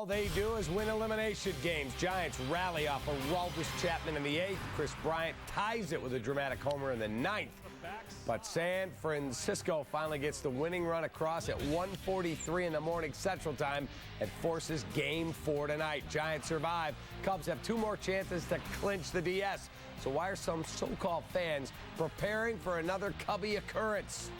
All they do is win elimination games. Giants rally off Aroldis Chapman in the 8th. Chris Bryant ties it with a dramatic homer in the 9th. But San Francisco finally gets the winning run across at 1:43 in the morning Central Time and forces Game 4 tonight. Giants survive. Cubs have 2 more chances to clinch the DS. So why are some so-called fans preparing for another Cubby occurrence?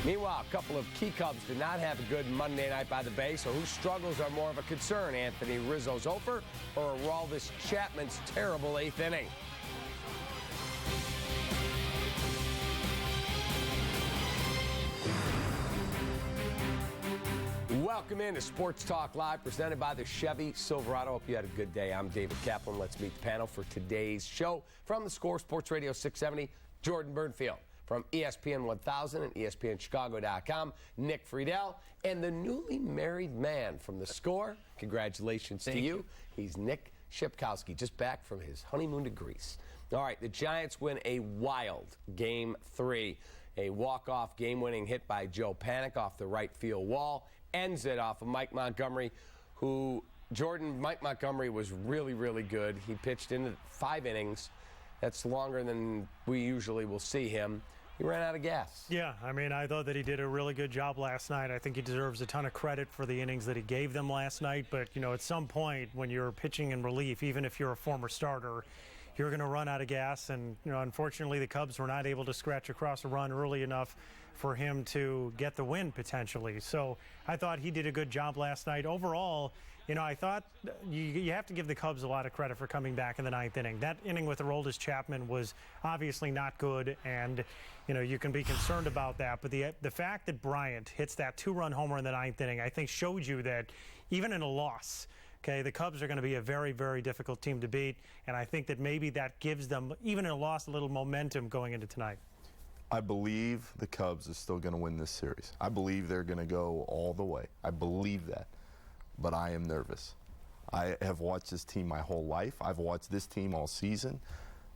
Meanwhile, a couple of key Cubs did not have a good Monday night by the Bay, so whose struggles are more of a concern? Anthony Rizzo's homer or Aroldis Chapman's terrible 8th inning? Welcome in to Sports Talk Live, presented by the Chevy Silverado. Hope you had a good day. I'm David Kaplan. Let's meet the panel for today's show. From the Score Sports Radio 670, Jordan Burnfield. From ESPN 1000 and ESPNChicago.com, Nick Friedel. And the newly married man from the Score, congratulations to you. He's Nick Shipkowski, just back from his honeymoon to Greece. All right, the Giants win a wild Game 3. A walk-off game-winning hit by Joe Panik off the right field wall. Ends it off of Mike Montgomery, Mike Montgomery was really, really good. He pitched in 5 innings. That's longer than we usually will see him. He ran out of gas. Yeah, I mean, I thought that he did a really good job last night. I think he deserves a ton of credit for the innings that he gave them last night. But, you know, at some point when you're pitching in relief, even if you're a former starter, you're going to run out of gas. And, you know, unfortunately, the Cubs were not able to scratch across a run early enough for him to get the win potentially. So I thought he did a good job last night. Overall, you know, I thought you have to give the Cubs a lot of credit for coming back in the 9th inning. That inning with Aroldis Chapman was obviously not good, and, you know, you can be concerned about that. But the fact that Bryant hits that 2-run homer in the 9th inning, I think showed you that even in a loss, okay, the Cubs are going to be a very, very difficult team to beat, and I think that maybe that gives them, even in a loss, a little momentum going into tonight. I believe the Cubs are still going to win this series. I believe they're going to go all the way. I believe that. But I am nervous. I have watched this team my whole life. I've watched this team all season.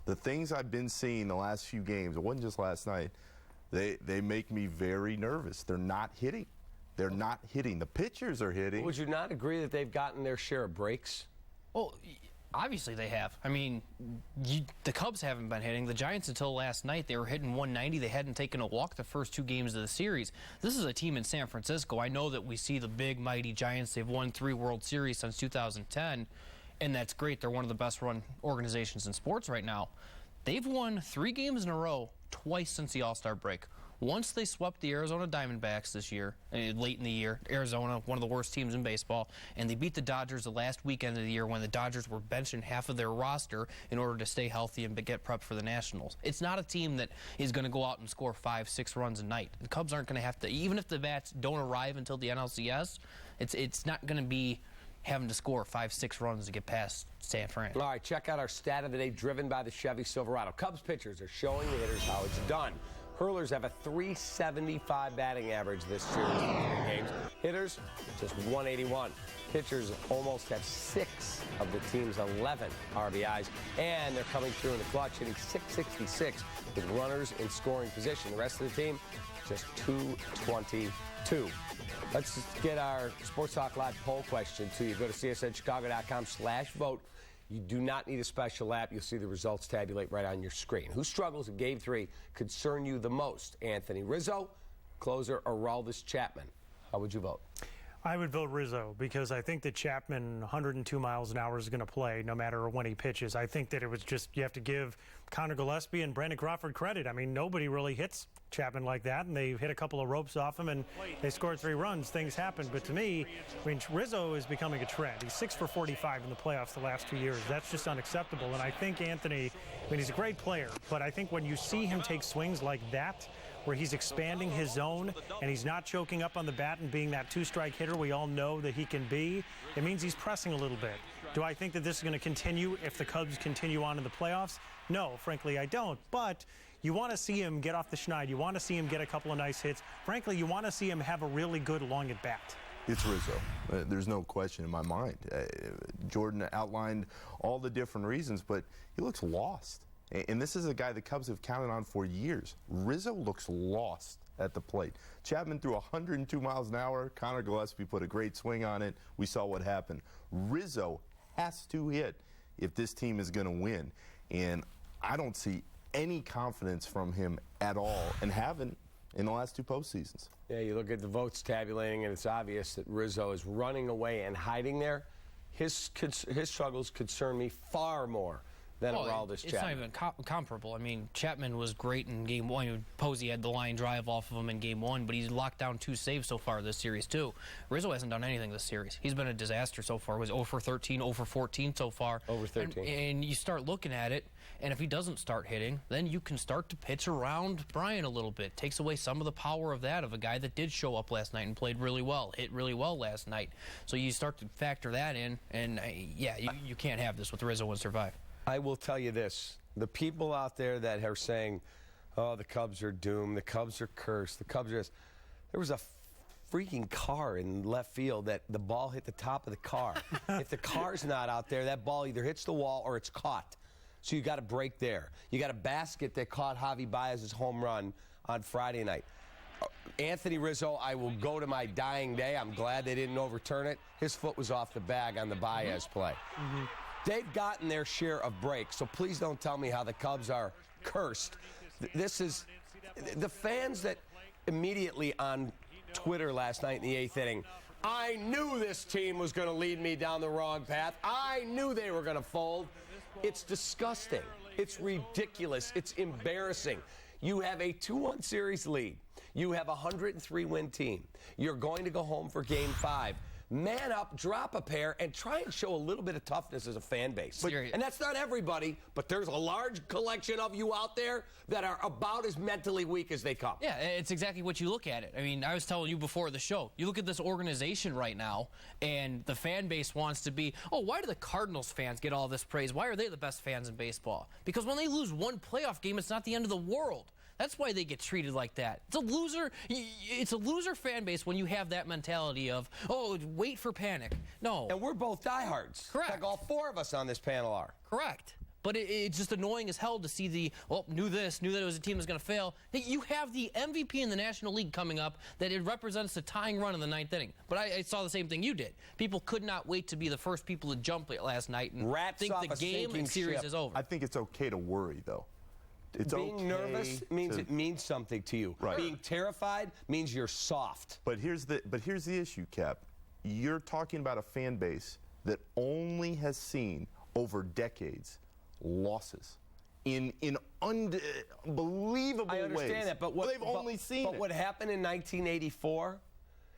The things I've been seeing the last few games, it wasn't just last night, they make me very nervous. They're not hitting. They're not hitting. The pitchers are hitting. Would you not agree that they've gotten their share of breaks? Well, obviously they have. I mean, the Cubs haven't been hitting. The Giants, until last night, they were hitting 190. They hadn't taken a walk the first 2 games of the series. This is a team in San Francisco. I know that we see the big, mighty Giants. They've won 3 World Series since 2010, and that's great. They're one of the best-run organizations in sports right now. They've won 3 games in a row twice since the All-Star break. Once they swept the Arizona Diamondbacks this year, late in the year. Arizona, one of the worst teams in baseball, and they beat the Dodgers the last weekend of the year when the Dodgers were benching half of their roster in order to stay healthy and get prepped for the Nationals. It's not a team that is going to go out and score 5-6 runs a night. The Cubs aren't going to have to, even if the bats don't arrive until the NLCS, it's not going to be having to score 5-6 runs to get past San Fran. All right, check out our stat of the day driven by the Chevy Silverado. Cubs pitchers are showing the hitters how it's done. Hurlers have a .375 batting average this series in 3 games. Hitters, just .181. Pitchers almost have 6 of the team's 11 RBIs, and they're coming through in the clutch, hitting .666 with runners in scoring position. The rest of the team, just .222. Let's just get our Sports Talk Live poll question to you. Go to csnchicago.com/vote. You do not need a special app. You'll see the results tabulate right on your screen. Whose struggles in Game 3 concern you the most? Anthony Rizzo, closer Aroldis Chapman. How would you vote? I would vote Rizzo because I think that Chapman, 102 miles an hour, is going to play no matter when he pitches. I think that it was just, you have to give Conor Gillaspie and Brandon Crawford credit. I mean, nobody really hits Chapman like that, and they hit a couple of ropes off him, and they scored 3 runs. Things happen. But to me, I mean, Rizzo is becoming a trend. He's 6 for 45 in the playoffs the last 2 years. That's just unacceptable. And I think Anthony, I mean, he's a great player, but I think when you see him take swings like that, where he's expanding his zone and he's not choking up on the bat and being that 2-strike hitter we all know that he can be, it means he's pressing a little bit. Do I think that this is going to continue if the Cubs continue on in the playoffs? No, frankly, I don't. But you want to see him get off the schneid. You want to see him get a couple of nice hits. Frankly, you want to see him have a really good long at bat. It's Rizzo. There's no question in my mind. Jordan outlined all the different reasons, but he looks lost. And this is a guy the Cubs have counted on for years. Rizzo looks lost at the plate. Chapman threw 102 miles an hour. Conor Gillaspie put a great swing on it. We saw what happened. Rizzo has to hit if this team is going to win. And I don't see any confidence from him at all, and haven't in the last 2 postseasons. Yeah, you look at the votes tabulating, and it's obvious that Rizzo is running away and hiding there. His struggles concern me far more than Aroldis Chapman. It's not even comparable. I mean, Chapman was great in Game 1. Posey had the line drive off of him in Game 1, but he's locked down 2 saves so far this series, too. Rizzo hasn't done anything this series. He's been a disaster so far. He was 0 for 13, 0 for 14 so far. Over 13. And you start looking at it, and if he doesn't start hitting, then you can start to pitch around Bryant a little bit. Takes away some of the power of that, of a guy that did show up last night and played really well, hit really well last night. So you start to factor that in, and you can't have this with Rizzo and survive. I will tell you this. The people out there that are saying, oh, the Cubs are doomed, the Cubs are cursed, the Cubs are this. There was a freaking car in left field that the ball hit the top of the car. If the car's not out there, that ball either hits the wall or it's caught. So you got to break there. You got a basket that caught Javi Baez's home run on Friday night. Anthony Rizzo, I will go to my dying day. I'm glad they didn't overturn it. His foot was off the bag on the Baez play. They've gotten their share of breaks, so please don't tell me how the Cubs are cursed. This is the fans that immediately on Twitter last night in the 8th inning, I knew this team was going to lead me down the wrong path. I knew they were going to fold. It's disgusting. It's ridiculous. It's embarrassing. You have a 2-1 series lead. You have a 103-win team. You're going to go home for Game 5. Man up, drop a pair, and try and show a little bit of toughness as a fan base. And that's not everybody, but there's a large collection of you out there that are about as mentally weak as they come. Yeah, it's exactly what you look at it. I mean, I was telling you before the show, you look at this organization right now, and the fan base wants to be, oh, why do the Cardinals fans get all this praise? Why are they the best fans in baseball? Because when they lose one playoff game, it's not the end of the world. That's why they get treated like that. It's a loser fan base when you have that mentality of, oh, wait for panic. No. And we're both diehards. Correct. Like all 4 of us on this panel are. Correct. But it's just annoying as hell to see knew that it was a team that was going to fail. You have the MVP in the National League coming up that it represents the tying run in the 9th inning. But I saw the same thing you did. People could not wait to be the first people to jump last night and think the game and series is over. I think it's okay to worry, though. It's Being nervous means it means something to you. Right. Being terrified means you're soft. But here's the issue, Cap. You're talking about a fan base that only has seen over decades losses in unbelievable ways. I understand that, but they've only seen But what happened in 1984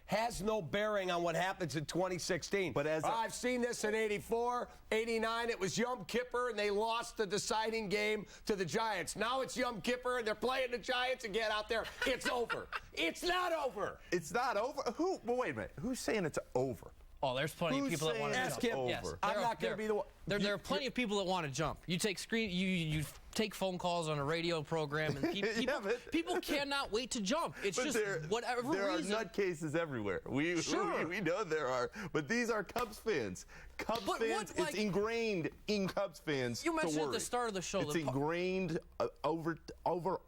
has no bearing on what happens in 2016. But I've seen this in 84, 89. It was Yom Kippur, and they lost the deciding game to the Giants. Now it's Yom Kippur, and they're playing the Giants again out there. It's over. It's not over. It's not over? Well, wait a minute. Who's saying it's over? Oh, there's plenty of people that want to jump. Ask him. Yes. I'm not going to be the one. There are plenty of people that want to jump. You take you take phone calls on a radio program, and people cannot wait to jump. It's just whatever reason. There are nutcases everywhere. We know there are. But these are Cubs fans. Cubs fans, it's ingrained in Cubs fans. You mentioned to worry. at the start of the show. It's ingrained over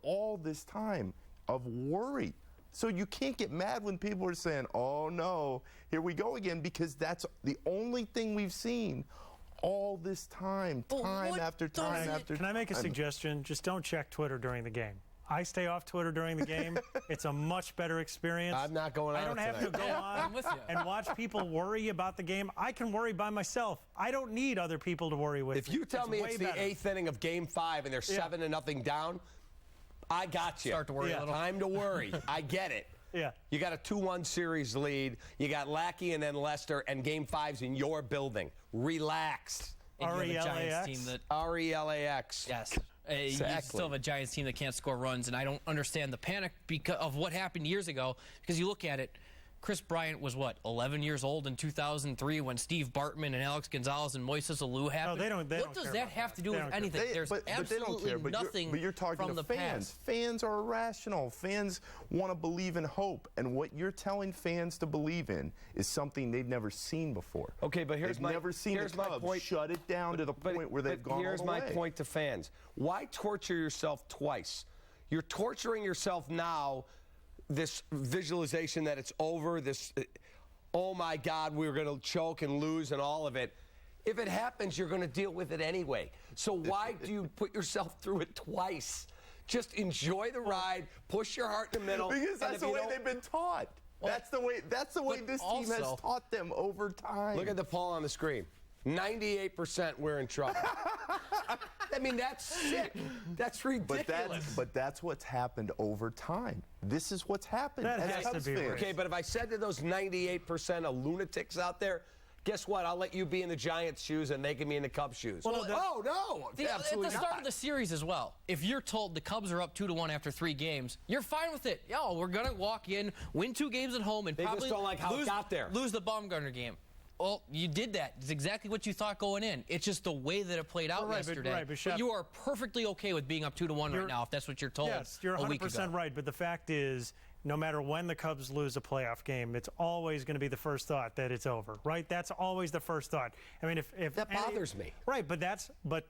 all this time of worry. So you can't get mad when people are saying, oh, no, here we go again, because that's the only thing we've seen all this time, after time after time. Can I make a suggestion? Just don't check Twitter during the game. I stay off Twitter during the game. It's a much better experience. I'm not going on. I don't have to go on and watch people worry about the game. I can worry by myself. I don't need other people to worry with. If you tell me it's the 8th inning of Game 5 and they're 7-0 down, I got you. Start to worry a little. Time to worry. I get it. Yeah. You got a 2-1 series lead. You got Lackey and then Lester, and Game 5's in your building. Relax. RELAX. RELAX. Yes. Exactly. You still have a Giants team that can't score runs, and I don't understand the panic because of what happened years ago. Because you look at it, Chris Bryant was, 11 years old in 2003 when Steve Bartman and Alex Gonzalez and Moises Alou happened? No, they don't what does that have to do with anything? There's absolutely nothing but you're talking from to the fans. past. Fans are irrational. Fans want to believe in hope. And what you're telling fans to believe in is something they've never seen before. Okay, but here's they've never seen the Cubs shut it down to the point where they've gone all the way. Here's my point to fans. Why torture yourself twice? You're torturing yourself now this visualization that it's over, this, oh my God, we're going to choke and lose and all of it. If it happens, you're going to deal with it anyway. So why do you put yourself through it twice? Just enjoy the ride, push your heart in the middle. Because that's the way they've been taught. Well, that's the way this team has taught them over time. Look at the poll on the screen. 98% we're in trouble. I mean, that's sick. That's ridiculous. But that's what's happened over time. This is what's happened. That has to be right. Okay, but if I said to those 98% of lunatics out there, guess what? I'll let you be in the Giants' shoes and they can be in the Cubs' shoes. Well, no, absolutely at the start of the series as well, if you're told the Cubs are up 2-1 after 3 games, you're fine with it. Yo, we're going to walk in, win 2 games at home, and they probably just don't like how it got there. Lose the Baumgartner game. Well, you did that. It's exactly what you thought going in. It's just the way that it played out yesterday. But you are perfectly okay with being up 2-1 right now if that's what you're told. Yes, you're 100% right. But the fact is, no matter when the Cubs lose a playoff game, it's always going to be the first thought that it's over, right? That's always the first thought. I mean, if that bothers me. Right, but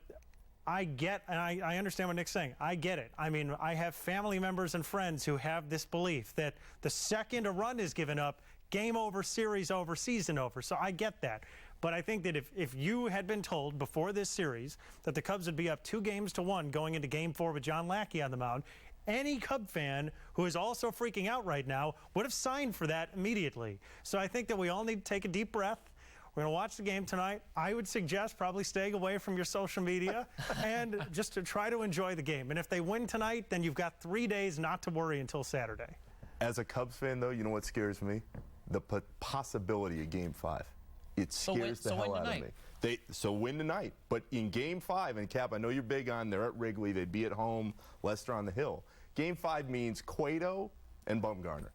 I get, and I understand what Nick's saying. I get it. I mean, I have family members and friends who have this belief that the second a run is given up, game over, series over, season over. So I get that. But I think that if you had been told before this series that the Cubs would be up 2-1 going into Game 4 with John Lackey on the mound, any Cub fan who is also freaking out right now would have signed for that immediately. So I think that we all need to take a deep breath. We're going to watch the game tonight. I would suggest probably staying away from your social media and just to try to enjoy the game. And if they win tonight, then you've got 3 days not to worry until Saturday. As a Cubs fan, though, you know what scares me? The possibility of Game 5. It scares the hell out of me. So win tonight. But in Game 5, and Cap, I know you're big on, they're at Wrigley, they'd be at home, Lester on the Hill. Game 5 means Cueto and Bumgarner.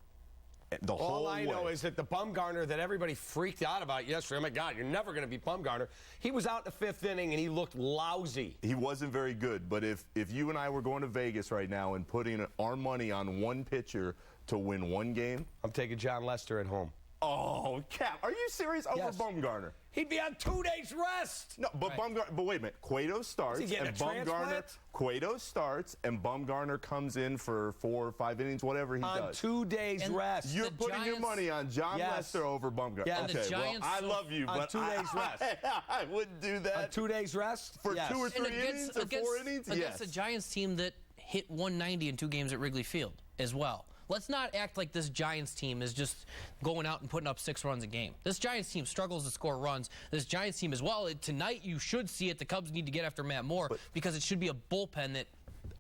All I know is that the Bumgarner that everybody freaked out about yesterday, oh my God, you're never going to be Bumgarner. He was out in the 5th inning and he looked lousy. He wasn't very good, but if you and I were going to Vegas right now and putting our money on one pitcher to win one game, I'm taking John Lester at home. Oh, Cap, are you serious? Over Bumgarner? He'd be on 2 days rest. No, but Bumgarner. But wait a minute. Cueto starts, and Bumgarner. Cueto starts, and Bumgarner comes in for 4 or 5 innings, whatever he does. On 2 days rest. You're putting your money on John Lester over Bumgarner. Yes. Okay, well, I love you, but 2 days rest. I wouldn't do that. On 2 days rest for 2 or 3 innings or 4 innings. Against a Giants team that hit 190 in 2 games at Wrigley Field as well. Let's not act like this Giants team is just going out and putting up 6 runs a game. This Giants team struggles to score runs. This Giants team as well. Tonight you should see it. The Cubs need to get after Matt Moore because it should be a bullpen that,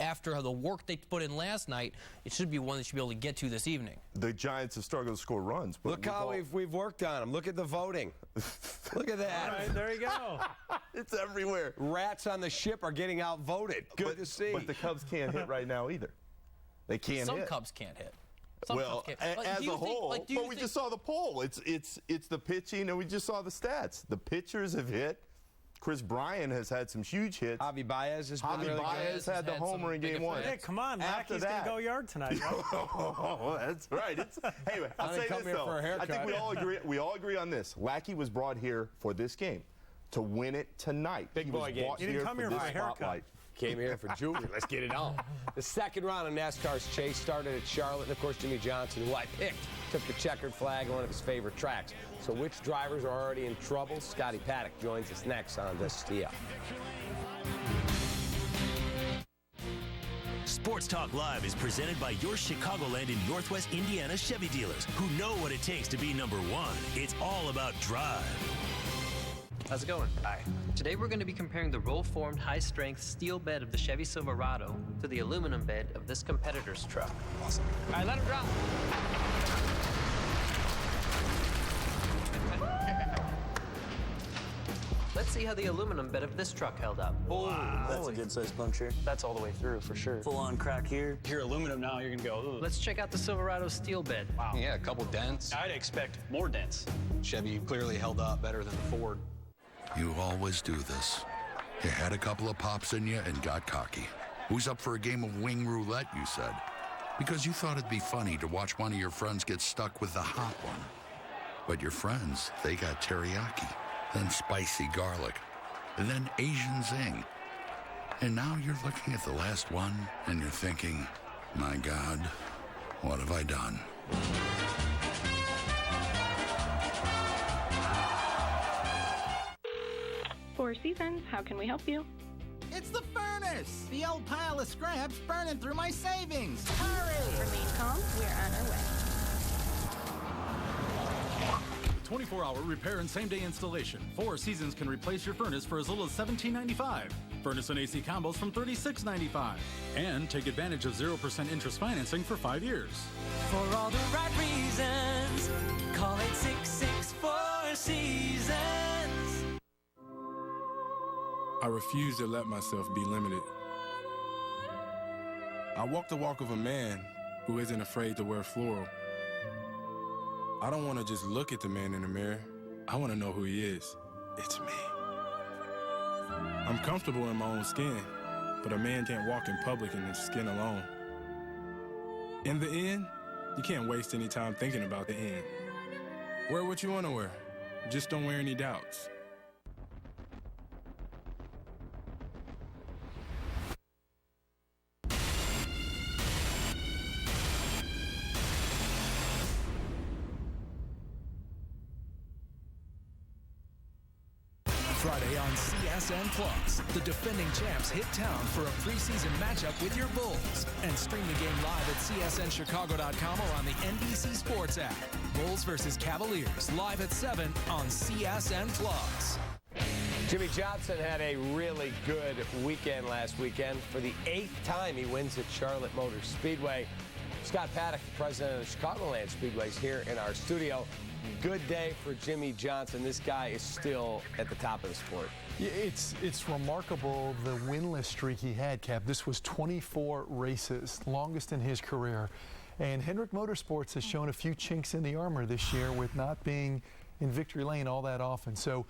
after the work they put in last night, it should be one they should be able to get to this evening. The Giants have struggled to score runs. But look how we've worked on them. Look at the voting. Look at that. All right, there you go. It's everywhere. Rats on the ship are getting outvoted. Good to see. But the Cubs can't hit right now either. They can't hit. Some Cubs can't hit. As a whole, but we just saw the poll. It's the pitching, and we just saw the stats. The pitchers have hit. Chris Bryant has had some huge hits. Javi Baez has been really good. Had the homer in Game 1. Hey, come on, Mackey's going to go yard tonight. Oh, that's right. Anyway, I'll say this, though. I think we all agree on this. Lackey was brought here for this game to win it tonight. Big boy game. You didn't come here for a haircut. Came here for jewelry. Let's get it on. The second round of NASCAR's chase started at Charlotte, and of course Jimmy Johnson, who I picked, took the checkered flag on one of his favorite tracks. So which drivers are already in trouble? Scotty Paddock joins us next on This Tee Up. Sports Talk Live is presented by your Chicagoland and Northwest Indiana Chevy dealers who know what it takes to be number one. It's all about drive. How's it going? Hi. Today we're going to be comparing the roll-formed high-strength steel bed of the Chevy Silverado to the aluminum bed of this competitor's truck. Awesome. All right, let him drop. Let's see how the aluminum bed of this truck held up. Wow. That's a good-sized puncture. That's all the way through, for sure. Full-on crack here. If you're aluminum now, you're going to go, ooh. Let's check out the Silverado steel bed. Wow. Yeah, a couple dents. I'd expect more dents. Chevy clearly held up better than the Ford. You always do this. You had a couple of pops in you and got cocky. Who's up for a game of wing roulette, you said? Because you thought it'd be funny to watch one of your friends get stuck with the hot one. But your friends, they got teriyaki, then spicy garlic, and then Asian zing. And now you're looking at the last one and you're thinking, my God, What have I done? Four Seasons, how can we help you? It's the furnace! The old pile of scraps burning through my savings! Hurry! Remain calm, we're on our way. 24-hour repair and same-day installation. Four Seasons can replace your furnace for as little as $17.95. Furnace and AC combos from $36.95. And take advantage of 0% interest financing for 5 years. For all the right reasons, call 866-4 Seasons. I refuse to let myself be limited. I walk the walk of a man who isn't afraid to wear floral. I don't want to just look at the man in the mirror. I want to know who he is. It's me. I'm comfortable in my own skin, but a man can't walk in public in his skin alone. In the end, you can't waste any time thinking about the end. Wear what you want to wear. Just don't wear any doubts. Friday on CSN Plus, the defending champs hit town for a preseason matchup with your Bulls. And stream the game live at csnchicago.com or on the NBC Sports app. Bulls versus Cavaliers, live at 7 on CSN Plus. Jimmie Johnson had a really good weekend last weekend. For the 8th time, he wins at Charlotte Motor Speedway. Scott Paddock, the president of the Chicagoland Speedways, here in our studio. Good day for Jimmie Johnson. This guy is still at the top of the sport. Yeah, it's remarkable the winless streak he had, Cap. This was 24 races, longest in his career. And Hendrick Motorsports has shown a few chinks in the armor this year with not being in victory lane all that often. So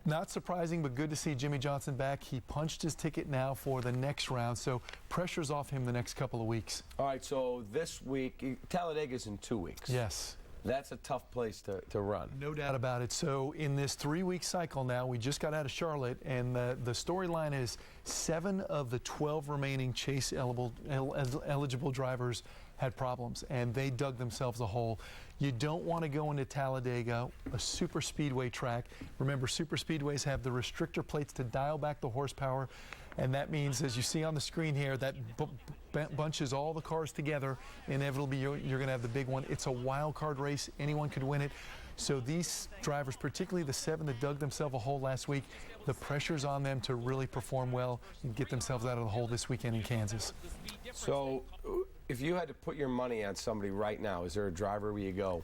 not surprising, but good to see Jimmie Johnson back. He punched his ticket now for the next round, so pressure's off him the next couple of weeks. All right, so this week, Talladega's in 2 weeks. Yes. That's a tough place to run. No doubt about it. So in this 3-week cycle now, we just got out of Charlotte, and the storyline is 7 of the 12 remaining Chase eligible drivers had problems, and they dug themselves a hole. You don't want to go into Talladega, a super speedway track. Remember, super speedways have the restrictor plates to dial back the horsepower, and that means, as you see on the screen here, that bunches all the cars together. Inevitably, you're going to have the big one. It's a wild card race. Anyone could win it. So these drivers, particularly the 7 that dug themselves a hole last week, the pressure's on them to really perform well and get themselves out of the hole this weekend in Kansas. So if you had to put your money on somebody right now, is there a driver where you go,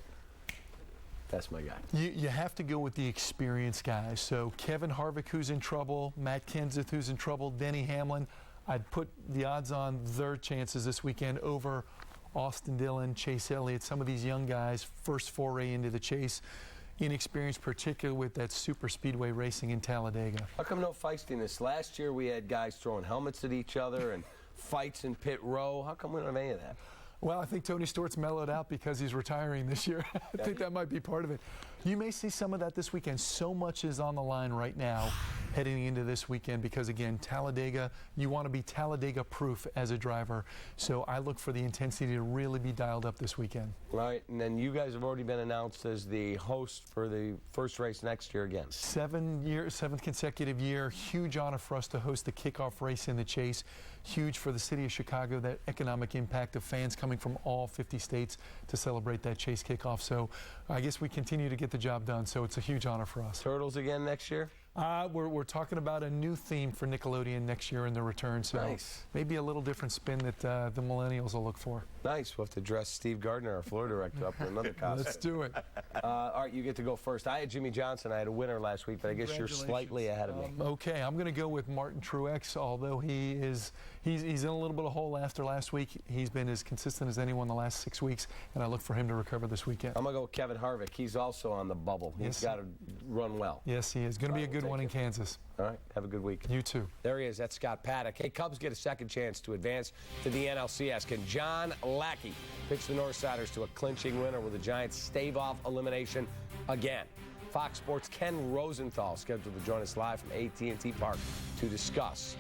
that's my guy? You have to go with the experienced guys. So Kevin Harvick, who's in trouble, Matt Kenseth, who's in trouble, Denny Hamlin. I'd put the odds on their chances this weekend over Austin Dillon, Chase Elliott, some of these young guys, first foray into the chase. Inexperienced, particularly with that super speedway racing in Talladega. How come no feistiness? Last year we had guys throwing helmets at each other and fights in pit row. How come we don't have any of that? Well, I think Tony Stewart's mellowed out because he's retiring this year. I think that might be part of it. You may see some of that this weekend. So much is on the line right now heading into this weekend because, again, Talladega, you want to be Talladega-proof as a driver. So I look for the intensity to really be dialed up this weekend. Right, and then you guys have already been announced as the host for the first race next year again. 7th consecutive year. Huge honor for us to host the kickoff race in the Chase. Huge for the city of Chicago, that economic impact of fans coming from all 50 states to celebrate that Chase kickoff. So I guess we continue to get the job done, so it's a huge honor for us. Turtles again next year? We're talking about a new theme for Nickelodeon next year in the return, so nice. Maybe a little different spin that the millennials will look for. Nice. We'll have to dress Steve Gardner, our floor director, up in another costume. Let's do it. All right, you get to go first. I had Jimmie Johnson. I had a winner last week, but I guess you're slightly ahead of me. Okay, I'm going to go with Martin Truex, although he's in a little bit of a hole after last week. He's been as consistent as anyone the last 6 weeks, and I look for him to recover this weekend. I'm going to go with Kevin Harvick. He's also on the bubble. He's got to run well. Yes, he is. Going to be a good one in Kansas. All right, have a good week. You too. There he is. That's Scott Paddock. Hey, Cubs get a second chance to advance to the NLCS. Can John Lackey pitch the Northsiders to a clinching win, or will the Giants stave off elimination again? Fox Sports' Ken Rosenthal scheduled to join us live from AT&T Park to discuss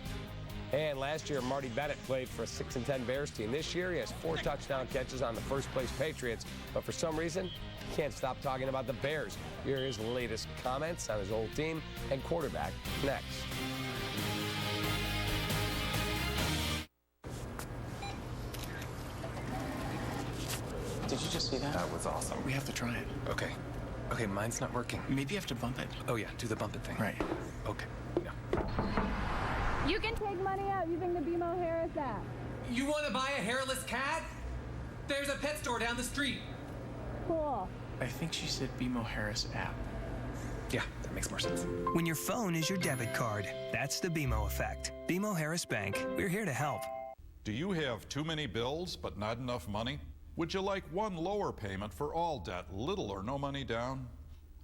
And last year, Marty Bennett played for a 6-10 Bears team. This year, he has 4 touchdown catches on the first-place Patriots. But for some reason, he can't stop talking about the Bears. Here are his latest comments on his old team and quarterback next. Did you just see that? That was awesome. We have to try it. Okay. Okay, mine's not working. Maybe you have to bump it. Oh, yeah, do the bump it thing. Right. Okay. Yeah. You can take money out using the BMO Harris app. You want to buy a hairless cat? There's a pet store down the street. Cool. I think she said BMO Harris app. Yeah, that makes more sense. When your phone is your debit card, that's the BMO effect. BMO Harris Bank. We're here to help. Do you have too many bills but not enough money? Would you like one lower payment for all debt, little or no money down?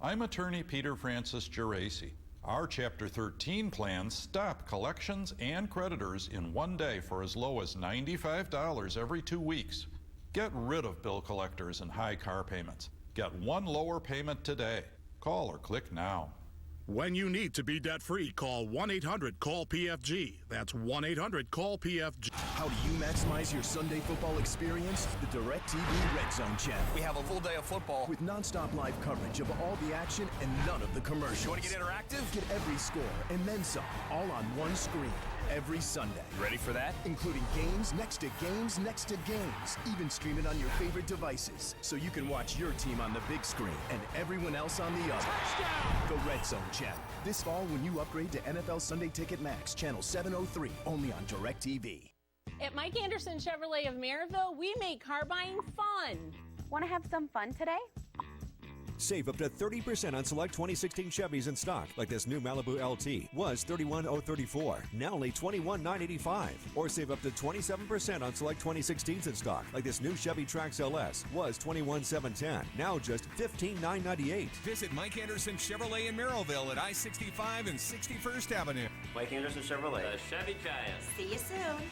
I'm attorney Peter Francis Geraci. Our Chapter 13 plans stop collections and creditors in one day for as low as $95 every 2 weeks. Get rid of bill collectors and high car payments. Get one lower payment today. Call or click now. When you need to be debt-free, call 1-800-CALL-PFG. That's 1-800-CALL-PFG. How do you maximize your Sunday football experience? The DirecTV Red Zone channel. We have a full day of football. With nonstop live coverage of all the action and none of the commercials. You want to get interactive? Get every score and then some, all on one screen. Every Sunday. You ready for that? Including games, next to games, next to games. Even stream it on your favorite devices. So you can watch your team on the big screen and everyone else on the other. Touchdown! The Red Zone channel. This fall when you upgrade to NFL Sunday Ticket Max, channel 703, only on DirecTV. At Mike Anderson Chevrolet of Maryville, we make car buying fun. Want to have some fun today? Save up to 30% on select 2016 Chevys in stock, like this new Malibu LT. Was $31,034, now only $21,985. Or save up to 27% on select 2016s in stock, like this new Chevy Trax LS. Was $21,710, now just $15,998. Visit Mike Anderson Chevrolet in Merrillville at I-65 and 61st Avenue. Mike Anderson Chevrolet, the Chevy Giant. See you soon.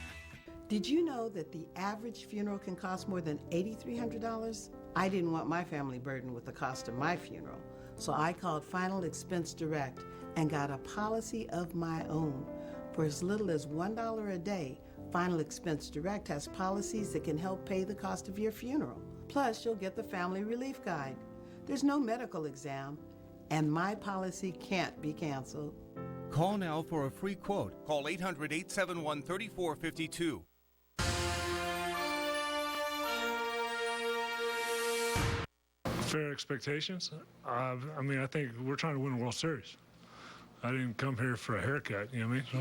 Did you know that the average funeral can cost more than $8,300? I didn't want my family burdened with the cost of my funeral, so I called Final Expense Direct and got a policy of my own. For as little as $1 a day, Final Expense Direct has policies that can help pay the cost of your funeral. Plus, you'll get the Family Relief Guide. There's no medical exam, and my policy can't be canceled. Call now for a free quote. Call 800-871-3452. Fair expectations. I mean, I think we're trying to win a World Series. I didn't come here for a haircut, you know what I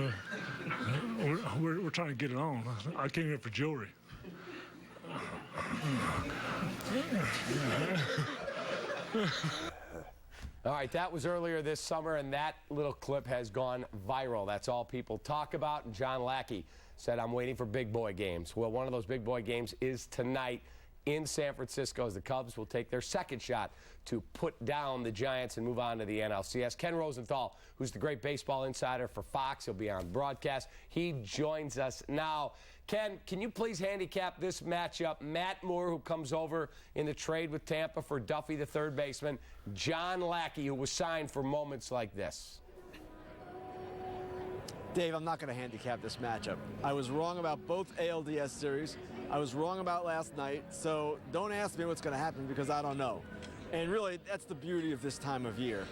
mean? We're trying to get it on. I came here for jewelry. All right, that was earlier this summer, and that little clip has gone viral. That's all people talk about. And John Lackey said, I'm waiting for big boy games. Well, one of those big boy games is tonight in San Francisco as the Cubs will take their second shot to put down the Giants and move on to the NLCS. Ken Rosenthal, who's the great baseball insider for Fox, he'll be on broadcast. He joins us now. Ken, can you please handicap this matchup? Matt Moore, who comes over in the trade with Tampa for Duffy, the third baseman. John Lackey, who was signed for moments like this. Dave, I'm not going to handicap this matchup. I was wrong about both ALDS series. I was wrong about last night, so don't ask me what's going to happen because I don't know. And really, that's the beauty of this time of year.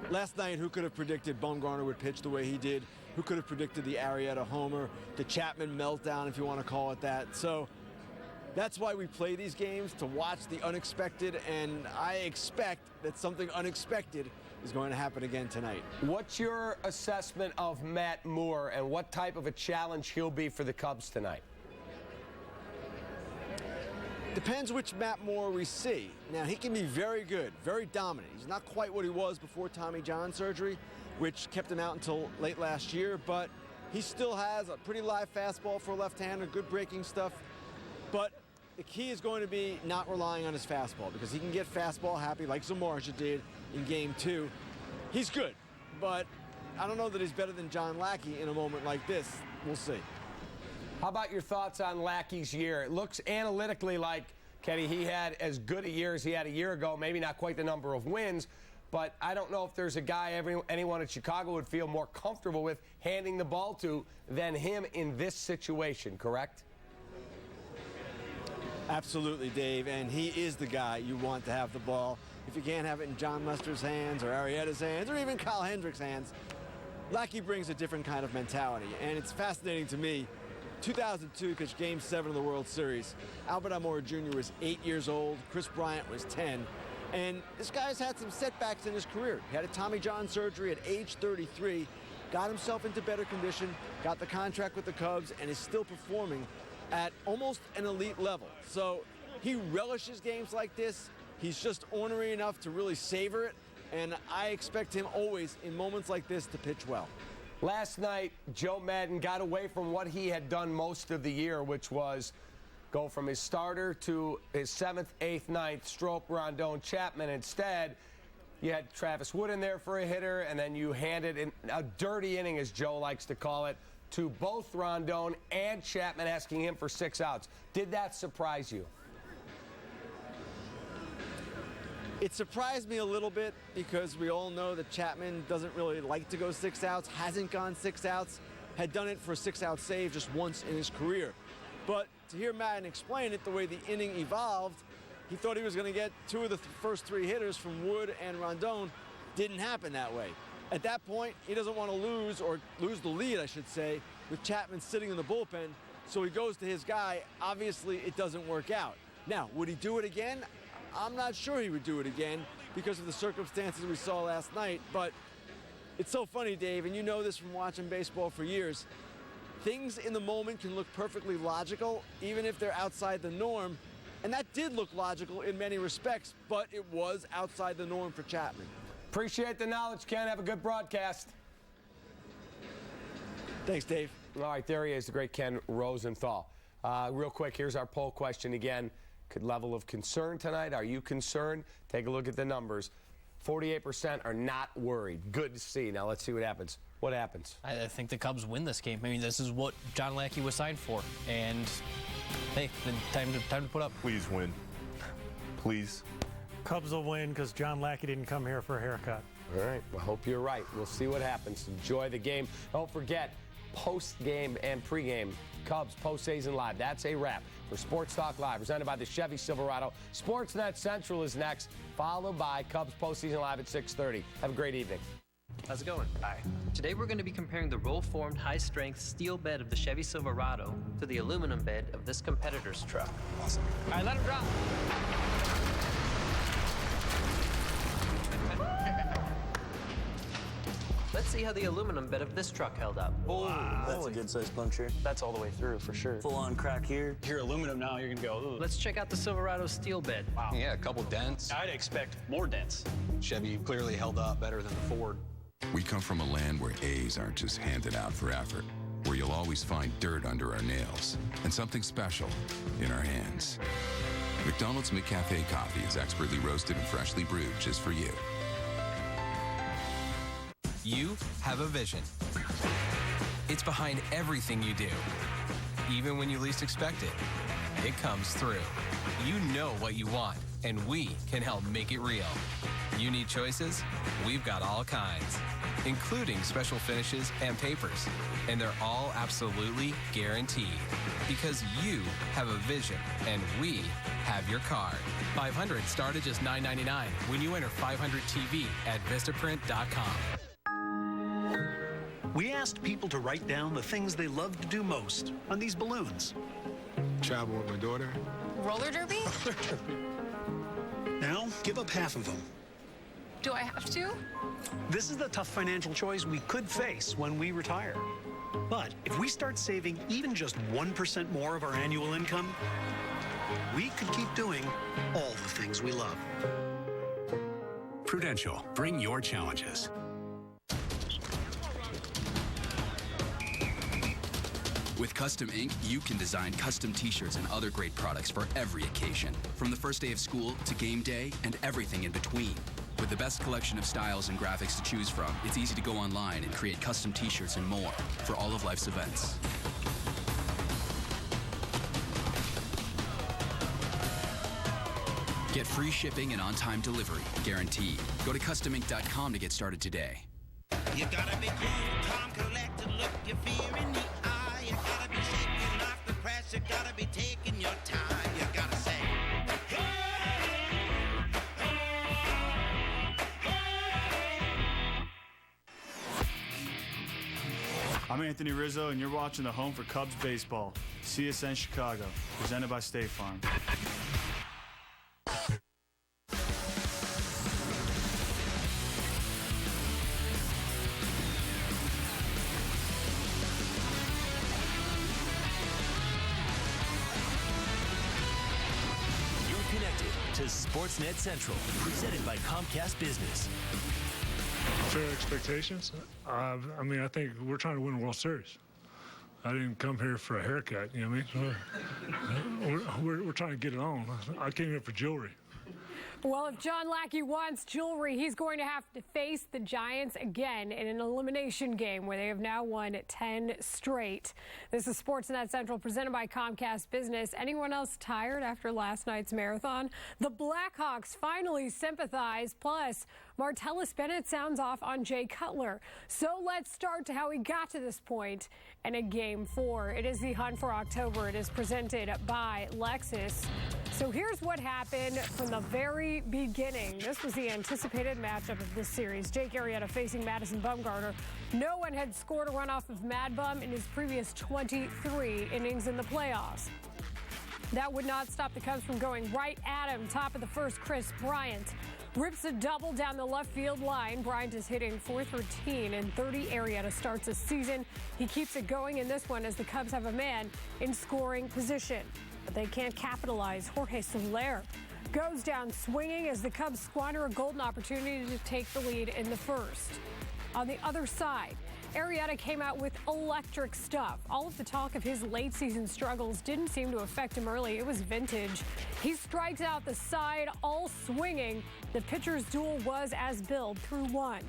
Last night, who could have predicted Bumgarner would pitch the way he did? Who could have predicted the Arrieta homer, the Chapman meltdown, if you want to call it that? So that's why we play these games, to watch the unexpected, and I expect that something unexpected is going to happen again tonight. What's your assessment of Matt Moore and what type of a challenge he'll be for the Cubs tonight? Depends which Matt Moore we see. Now, he can be very good, very dominant. He's not quite what he was before Tommy John surgery, which kept him out until late last year, but he still has a pretty live fastball for a left-hander, good breaking stuff. But the key is going to be not relying on his fastball because he can get fastball happy like Zamorja did in Game 2. He's good, but I don't know that he's better than John Lackey in a moment like this. We'll see. How about your thoughts on Lackey's year? It looks analytically like, Kenny, he had as good a year as he had a year ago, maybe not quite the number of wins, but I don't know if there's a guy anyone in Chicago would feel more comfortable with handing the ball to than him in this situation, correct? Absolutely, Dave, and he is the guy you want to have the ball. If you can't have it in John Lester's hands or Arrieta's hands or even Kyle Hendricks' hands, Lackey brings a different kind of mentality, and it's fascinating to me. 2002 pitched Game 7 of the World Series. Albert Almora Jr. was 8 years old. Chris Bryant was 10. And this guy's had some setbacks in his career. He had a Tommy John surgery at age 33, got himself into better condition, got the contract with the Cubs, and is still performing at almost an elite level. So he relishes games like this. He's just ornery enough to really savor it, and I expect him always in moments like this to pitch well. Last night, Joe Maddon got away from what he had done most of the year, which was go from his starter to his 7th, 8th, 9th, Strop, Rondon, Chapman. Instead, you had Travis Wood in there for a hitter, and then you handed in a dirty inning, as Joe likes to call it, to both Rondon and Chapman, asking him for 6 outs. Did that surprise you? It surprised me a little bit because we all know that Chapman doesn't really like to go 6 outs, hasn't gone 6 outs, had done it for a 6-out save just once in his career. But to hear Maddon explain it, the way the inning evolved, he thought he was going to get 2 of the first 3 hitters from Wood and Rondon. Didn't happen that way. At that point, he doesn't want to lose the lead, I should say, with Chapman sitting in the bullpen, so he goes to his guy. Obviously, it doesn't work out. Now, would he do it again? I'm not sure he would do it again because of the circumstances we saw last night, but it's so funny, Dave, and you know this from watching baseball for years. Things in the moment can look perfectly logical, even if they're outside the norm, and that did look logical in many respects, but it was outside the norm for Chapman. Appreciate the knowledge, Ken. Have a good broadcast. Thanks, Dave. All right, there he is, the great Ken Rosenthal. Real quick, here's our poll question again. Good level of concern tonight. Are you concerned? Take a look at the numbers. 48% are not worried. Good to see. Now let's see what happens. What happens? I think the Cubs win this game. I mean, this is what John Lackey was signed for. And, hey, time to put up. Please win. Please. Cubs will win because John Lackey didn't come here for a haircut. All right. Well, hope you're right. We'll see what happens. Enjoy the game. Don't forget, post-game and pre-game, Cubs postseason live. That's a wrap for Sports Talk Live, presented by the Chevy Silverado. Sportsnet Central is next, followed by Cubs postseason live at 6:30. Have a great evening. How's it going? Hi. Today we're going to be comparing the roll-formed high-strength steel bed of the Chevy Silverado to the aluminum bed of this competitor's truck. Awesome. All right, let him drop. Let's see how the aluminum bed of this truck held up. Wow. That's a good-sized puncture. That's all the way through, for sure. Full-on crack here. Here, aluminum now, you're going to go, Let's check out the Silverado steel bed. Wow. Yeah, a couple dents. I'd expect more dents. Chevy clearly held up better than the Ford. We come from a land where A's aren't just handed out for effort, where you'll always find dirt under our nails and something special in our hands. McDonald's McCafe coffee is expertly roasted and freshly brewed just for you. You have a vision. It's behind everything you do. Even when you least expect it, it comes through. You know what you want, and we can help make it real. You need choices? We've got all kinds, including special finishes and papers. And they're all absolutely guaranteed. Because you have a vision, and we have your card. 500 start at just $9.99 when you enter 500 TV at Vistaprint.com. We asked people to write down the things they love to do most on these balloons. Travel with my daughter. Roller derby? Now, give up half of them. Do I have to? This is the tough financial choice we could face when we retire. But if we start saving even just 1% more of our annual income, we could keep doing all the things we love. Prudential, bring your challenges. With Custom Ink, you can design custom t-shirts and other great products for every occasion. From the first day of school to game day and everything in between. With the best collection of styles and graphics to choose from, it's easy to go online and create custom t-shirts and more for all of life's events. Get free shipping and on-time delivery, guaranteed. Go to CustomInk.com to get started today. You gotta be cool, calm, collected, look your fear in the eye. You gotta be shaking off the press, you gotta be taking your time. You gotta say, I'm Anthony Rizzo, and you're watching the Home for Cubs Baseball, CSN Chicago, presented by State Farm. You're connected to Sportsnet Central, presented by Comcast Business. Fair expectations? I think we're trying to win a World Series. I didn't come here for a haircut, you know what I mean? We're trying to get it on. I came here for jewelry. Well, if John Lackey wants jewelry, he's going to have to face the Giants again in an elimination game where they have now won 10 straight. This is Sportsnet Central presented by Comcast Business. Anyone else tired after last night's marathon? The Blackhawks finally sympathize. Plus, Martellus Bennett sounds off on Jay Cutler. So let's start to how we got to this point and a Game 4. It is the Hunt for October. It is presented by Lexus. So here's what happened from the very beginning. This was the anticipated matchup of this series. Jake Arrieta facing Madison Bumgarner. No one had scored a run off of Mad Bum in his previous 23 innings in the playoffs. That would not stop the Cubs from going right at him. Top of the first, Chris Bryant rips a double down the left field line. Bryant is hitting .413 in 30. Arrieta starts the season. He keeps it going in this one as the Cubs have a man in scoring position. But they can't capitalize. Jorge Soler goes down swinging as the Cubs squander a golden opportunity to take the lead in the first. On the other side, Arrieta came out with electric stuff. All of the talk of his late season struggles didn't seem to affect him early. It was vintage. He strikes out the side, all swinging. The pitcher's duel was as billed through one.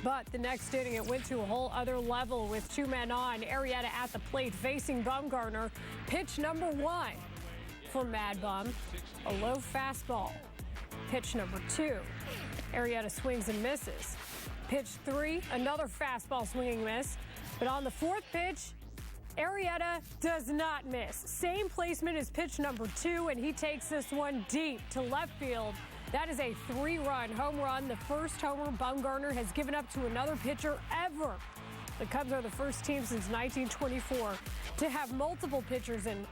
But the next inning, it went to a whole other level with two men on. Arrieta at the plate facing Bumgarner. Pitch number one for Mad Bum, a low fastball. Pitch number two, Arrieta swings and misses. Pitch three, another fastball swinging miss. But on the fourth pitch, Arrieta does not miss. Same placement as pitch number two, and he takes this one deep to left field. That is a 3-run home run, the first homer Bumgarner has given up to another pitcher ever. The Cubs are the first team since 1924 to have multiple pitchers in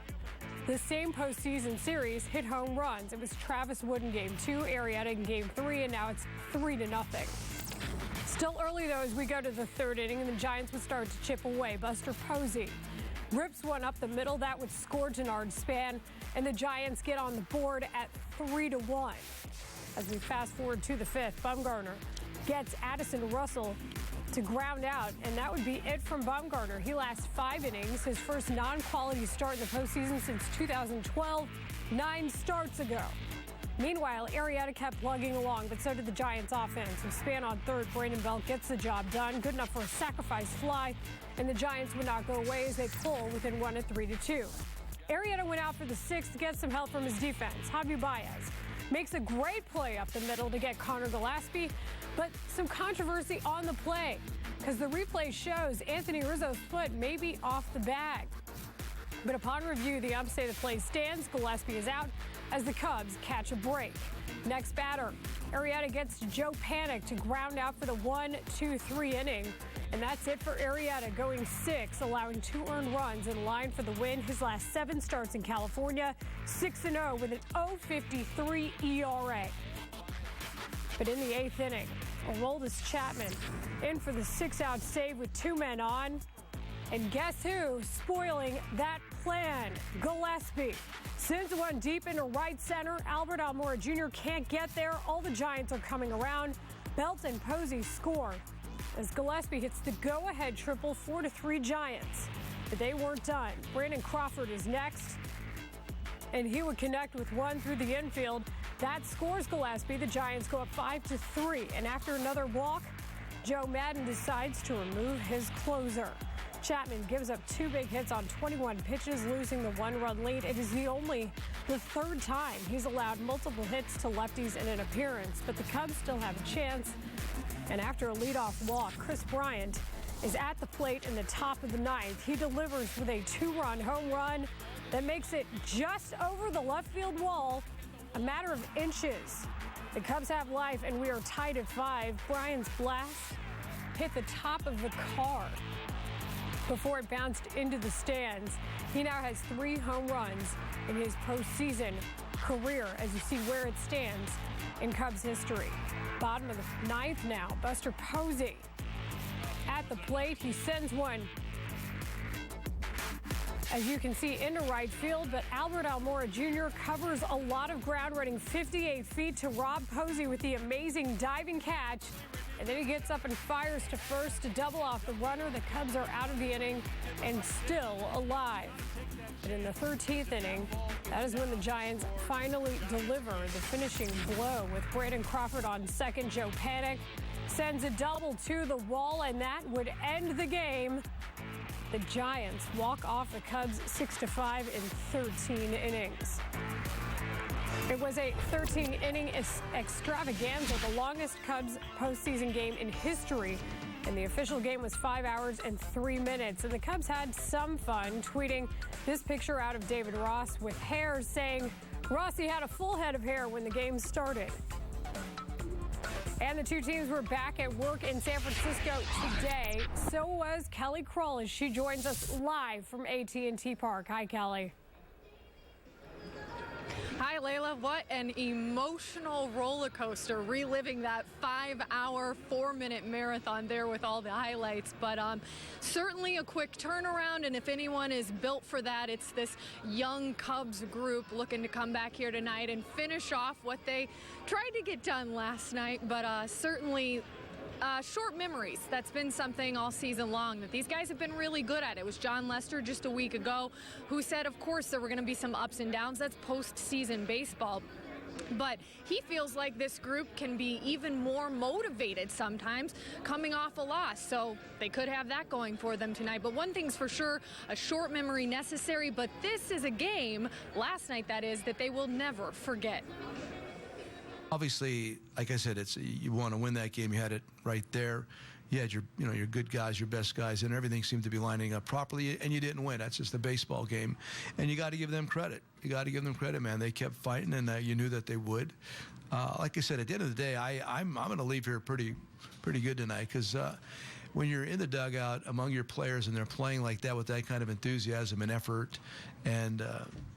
the same postseason series hit home runs. It was Travis Wood in Game 2, Arrieta in Game 3, and now it's 3-0. Still early, though, as we go to the third inning, and the Giants would start to chip away. Buster Posey rips one up the middle. That would score Denard Span, and the Giants get on the board at 3-1. As we fast forward to the fifth, Bumgarner gets Addison Russell to ground out, and that would be it from Bumgarner. He lasts 5 innings, his first non-quality start in the postseason since 2012, 9 starts ago. Meanwhile, Arrieta kept plugging along, but so did the Giants' offense. With Span on third, Brandon Belt gets the job done. Good enough for a sacrifice fly, and the Giants would not go away as they pull within one at 3-2. Arrieta went out for the sixth to get some help from his defense. Javi Baez makes a great play up the middle to get Conor Gillaspie, but some controversy on the play because the replay shows Anthony Rizzo's foot may be off the bag. But upon review, the umps say the play stands. Gillaspie is out as the Cubs catch a break. Next batter, Arrieta gets Joe Panic to ground out for the 1-2-3 inning. And that's it for Arrieta, going 6, allowing 2 earned runs in line for the win. His last 7 starts in California, 6-0 with an 0.53 ERA. But in the 8th inning, Aroldis Chapman in for the 6-out save with 2 men on. And guess who spoiling that plan? Gillaspie sends one deep into right center. Albert Almora Jr. can't get there. All the Giants are coming around. Belt and Posey score as Gillaspie hits the go-ahead triple, 4-3 Giants. But they weren't done. Brandon Crawford is next, and he would connect with one through the infield. That scores Gillaspie. The Giants go up 5-3, and after another walk, Joe Madden decides to remove his closer. Chapman gives up 2 big hits on 21 pitches, losing the 1-run lead. It is the third time he's allowed multiple hits to lefties in an appearance, but the Cubs still have a chance. And after a leadoff walk, Chris Bryant is at the plate in the top of the 9th. He delivers with a 2-run home run that makes it just over the left field wall, a matter of inches. The Cubs have life, and we are tied at 5. Bryant's blast hit the top of the car before it bounced into the stands. He now has 3 home runs in his postseason career, as you see where it stands in Cubs history. Bottom of the 9th now, Buster Posey at the plate. He sends one, as you can see, into right field, but Albert Almora Jr. covers a lot of ground, running 58 feet to rob Posey with the amazing diving catch. And then he gets up and fires to first to double off the runner. The Cubs are out of the inning and still alive. But in the 13th inning, that is when the Giants finally deliver the finishing blow with Brandon Crawford on second. Joe Panik sends a double to the wall, and that would end the game. The Giants walk off the Cubs 6-5 in 13 innings. It was a 13-inning extravaganza, the longest Cubs postseason game in history. And the official game was 5 hours and 3 minutes. And the Cubs had some fun, tweeting this picture out of David Ross with hair, saying Rossi had a full head of hair when the game started. And the two teams were back at work in San Francisco today. So was Kelly Krull as she joins us live from AT&T Park. Hi, Kelly. Hi, Layla. What an emotional roller coaster, reliving that 5-hour, 4-minute marathon there with all the highlights. But certainly a quick turnaround, and if anyone is built for that, it's this young Cubs group looking to come back here tonight and finish off what they tried to get done last night. But certainly short memories. That's been something all season long that these guys have been really good at. It was John Lester just a week ago who said, of course, there were going to be some ups and downs. That's postseason baseball. But he feels like this group can be even more motivated sometimes coming off a loss. So they could have that going for them tonight. But one thing's for sure, a short memory necessary. But this is a game, last night that is, that they will never forget. Obviously, like I said, you want to win that game. You had it right there. You had your good guys, your best guys, and everything seemed to be lining up properly, and you didn't win. That's just a baseball game, and you got to give them credit. You got to give them credit, man. They kept fighting, and you knew that they would. Like I said, at the end of the day, I'm going to leave here pretty good tonight, because when you're in the dugout among your players and they're playing like that with that kind of enthusiasm and effort and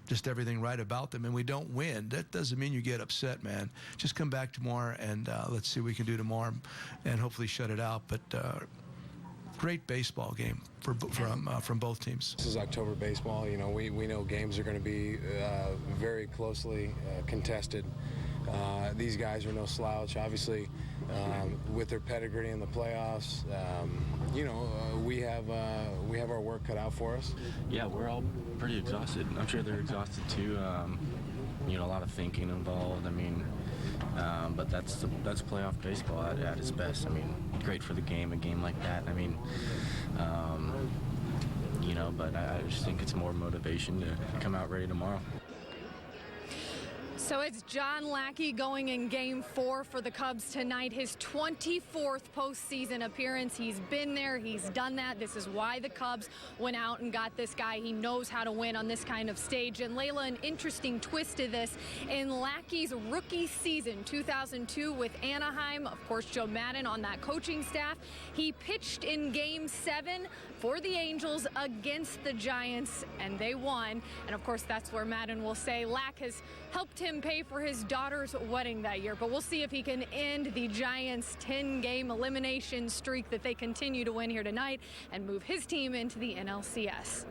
just everything right about them, and we don't win, that doesn't mean you get upset, man. Just come back tomorrow and let's see what we can do tomorrow and hopefully shut it out. But great baseball game from both teams. This is October baseball. You know, we know games are going to be very closely contested. These guys are no slouch, obviously. With their pedigree in the playoffs, we have our work cut out for us. Yeah, we're all pretty exhausted. I'm sure they're exhausted too. A lot of thinking involved. I mean, but that's playoff baseball at its best. I mean, great for the game, a game like that. I mean, but I just think it's more motivation to come out ready tomorrow. So it's John Lackey going in Game 4 for the Cubs tonight, his 24th postseason appearance. He's been there. He's done that. This is why the Cubs went out and got this guy. He knows how to win on this kind of stage. And Layla, an interesting twist to this. In Lackey's rookie season, 2002 with Anaheim, of course, Joe Maddon on that coaching staff, he pitched in Game 7 for the Angels against the Giants, and they won. And of course, that's where Maddon will say Lack has helped him pay for his daughter's wedding that year. But we'll see if he can end the Giants' 10-game elimination streak that they continue to win here tonight and move his team into the NLCS.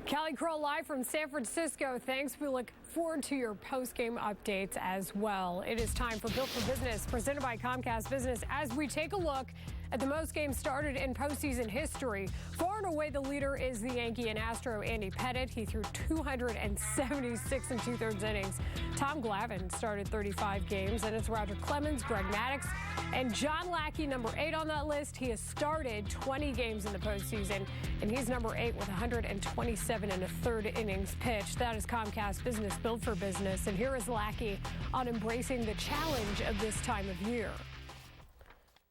Kelly Krull live from San Francisco. Thanks. We look forward to your post-game updates as well. It is time for Built for Business, presented by Comcast Business, as we take a look at the most games started in postseason history. Far and away, the leader is the Yankee and Astro Andy Pettitte. He threw 276 and 2/3 innings. Tom Glavine started 35 games, and it's Roger Clemens, Greg Maddux, and John Lackey, number 8 on that list. He has started 20 games in the postseason, and he's number 8 with 127 and 1/3 innings pitched. That is Comcast Business, Built for Business. And here is Lackey on embracing the challenge of this time of year.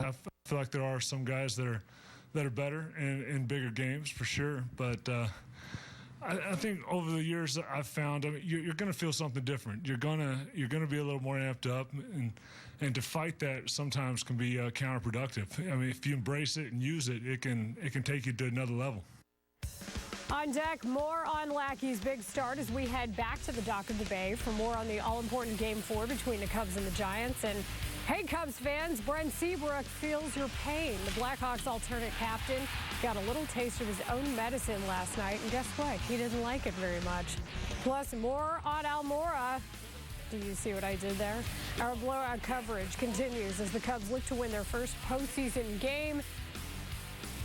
I feel like there are some guys that are better in bigger games for sure, but I think over the years I've found, I mean, you're going to feel something different. You're going to be a little more amped up, and to fight that sometimes can be counterproductive. I mean, if you embrace it and use it, it can take you to another level. On deck, more on Lackey's big start as we head back to the dock of the Bay for more on the all-important Game 4 between the Cubs and the Giants. And hey, Cubs fans, Brent Seabrook feels your pain. The Blackhawks alternate captain got a little taste of his own medicine last night, and guess what? He didn't like it very much. Plus, more on Almora. Do you see what I did there? Our blowout coverage continues as the Cubs look to win their first postseason game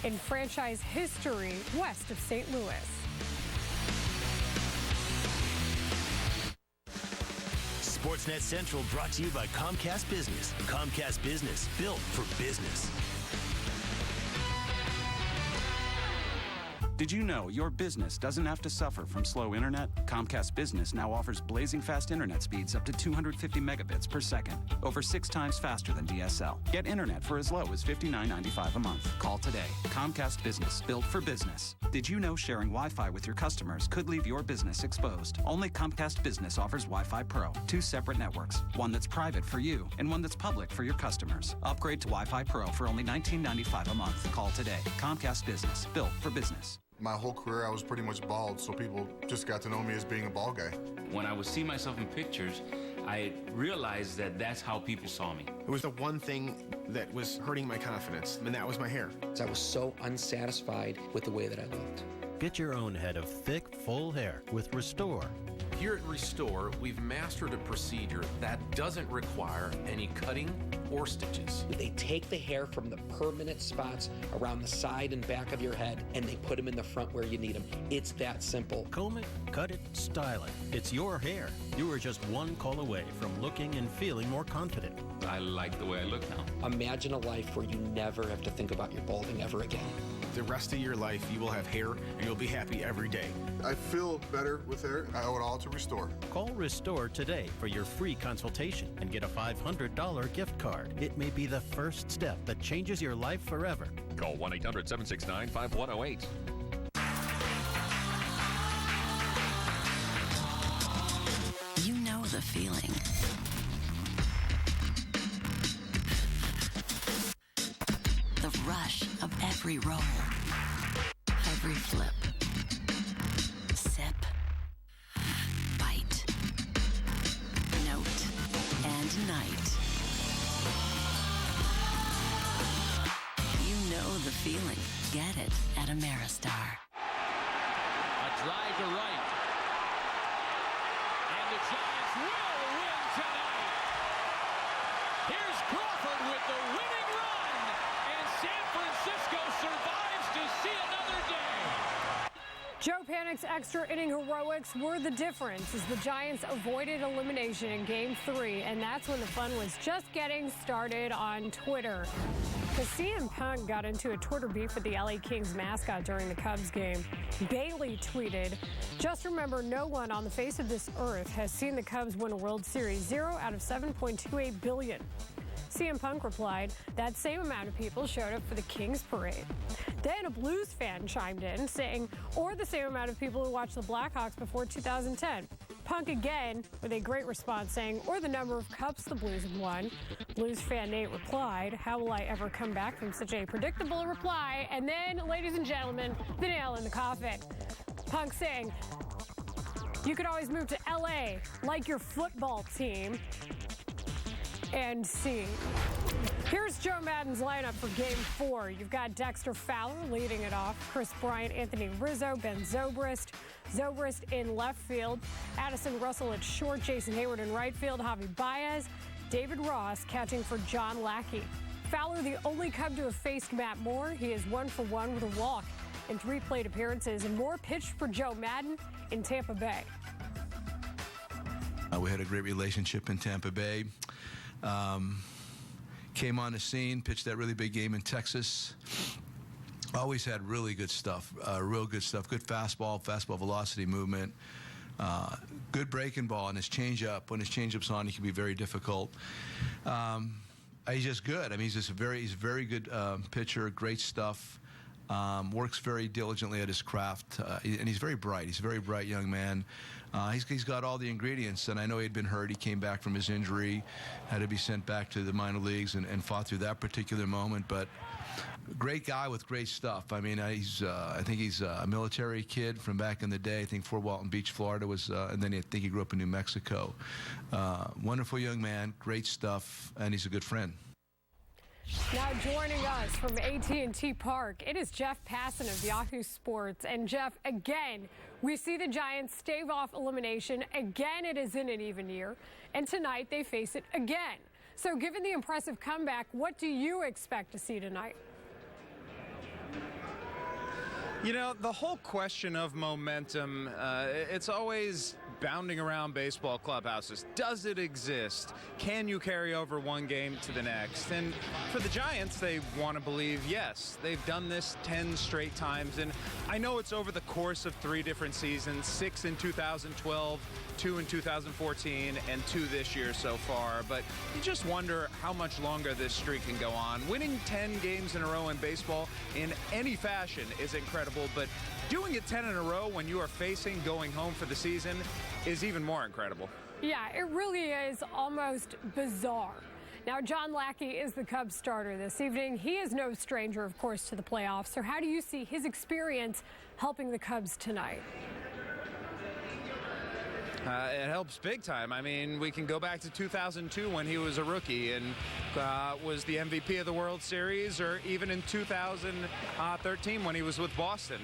in franchise history west of St. Louis. Sportsnet Central brought to you by Comcast Business. Comcast Business, built for business. Did you know your business doesn't have to suffer from slow internet? Comcast Business now offers blazing fast internet speeds up to 250 megabits per second, over 6 times faster than DSL. Get internet for as low as $59.95 a month. Call today. Comcast Business, built for business. Did you know sharing Wi-Fi with your customers could leave your business exposed? Only Comcast Business offers Wi-Fi Pro, 2 separate networks, one that's private for you and one that's public for your customers. Upgrade to Wi-Fi Pro for only $19.95 a month. Call today. Comcast Business, built for business. My whole career, I was pretty much bald, so people just got to know me as being a bald guy. When I would see myself in pictures, I realized that that's how people saw me. It was the one thing that was hurting my confidence, and that was my hair. I was so unsatisfied with the way that I looked. Get your own head of thick, full hair with Restore. Here at Restore, we've mastered a procedure that doesn't require any cutting or stitches. They take the hair from the permanent spots around the side and back of your head, and they put them in the front where you need them. It's that simple. Comb it, cut it, style it. It's your hair. You are just one call away from looking and feeling more confident. I like the way I look now. Imagine a life where you never have to think about your balding ever again. The rest of your life, you will have hair, and you'll be happy every day. I feel better with hair. I owe it all to Restore. Call Restore today for your free consultation and get a $500 gift card. It may be the first step that changes your life forever. Call 1-800-769-5108. You know the feeling. The rush of every roll, every flip, sip, bite, note, and night. You know the feeling. Get it at Ameristar. A drive to right. And the Giants will win tonight. Here's Crawford with the winning run. And San Francisco survives to see another day. Joe Panic's extra inning heroics were the difference as the Giants avoided elimination in Game 3, and that's when the fun was just getting started on Twitter. Because CM Punk got into a Twitter beef with the LA Kings mascot during the Cubs game. Bailey tweeted, "Just remember, no one on the face of this earth has seen the Cubs win a World Series. 0 out of 7.28 billion. CM Punk replied, "That same amount of people showed up for the Kings parade." Then a Blues fan chimed in saying, "Or the same amount of people who watched the Blackhawks before 2010. Punk again with a great response saying, "Or the number of cups the Blues have won." Blues fan Nate replied, "How will I ever come back from such a predictable reply?" And then, ladies and gentlemen, the nail in the coffin. Punk saying, "You could always move to LA like your football team." And scene. Here's Joe Maddon's lineup for Game 4. You've got Dexter Fowler leading it off, Chris Bryant, Anthony Rizzo, Ben Zobrist in left field, Addison Russell at short, Jason Hayward in right field, Javi Baez, David Ross catching for John Lackey. Fowler, the only Cub to have faced Matt Moore. He is 1 for 1 with a walk in 3 plate appearances, and Moore pitched for Joe Maddon in Tampa Bay. We had a great relationship in Tampa Bay. Came on the scene, pitched that really big game in Texas. Always had really good stuff, real good stuff. Good fastball velocity movement. Good breaking ball, and his changeup. When his changeup's on, he can be very difficult. He's just good. I mean, he's a very good pitcher. Great stuff. Works very diligently at his craft, and he's very bright. He's a very bright young man. He's got all the ingredients, and I know he'd been hurt. He came back from his injury, had to be sent back to the minor leagues and fought through that particular moment. But great guy with great stuff. I mean, I think he's a military kid from back in the day. I think Fort Walton Beach, Florida was, and then I think he grew up in New Mexico. Wonderful young man, great stuff, and he's a good friend. Now joining us from AT&T Park, it is Jeff Passan of Yahoo Sports. And Jeff, again, we see the Giants stave off elimination. Again, it is in an even year. And tonight they face it again. So given the impressive comeback, what do you expect to see tonight? You know, the whole question of momentum, it's always bounding around baseball clubhouses. Does it exist? Can you carry over one game to the next? And for the Giants, they want to believe yes. They've done this 10 straight times, and I know it's over the course of 3 different seasons, 6 in 2012, 2 in 2014, and 2 this year so far, but you just wonder how much longer this streak can go on. Winning 10 games in a row in baseball in any fashion is incredible, but doing it 10 in a row when you are facing going home for the season is even more incredible. Yeah, it really is almost bizarre. Now, John Lackey is the Cubs starter this evening. He is no stranger, of course, to the playoffs. So how do you see his experience helping the Cubs tonight? It helps big time. I mean, we can go back to 2002 when he was a rookie and was the MVP of the World Series, or even in 2013 when he was with Boston,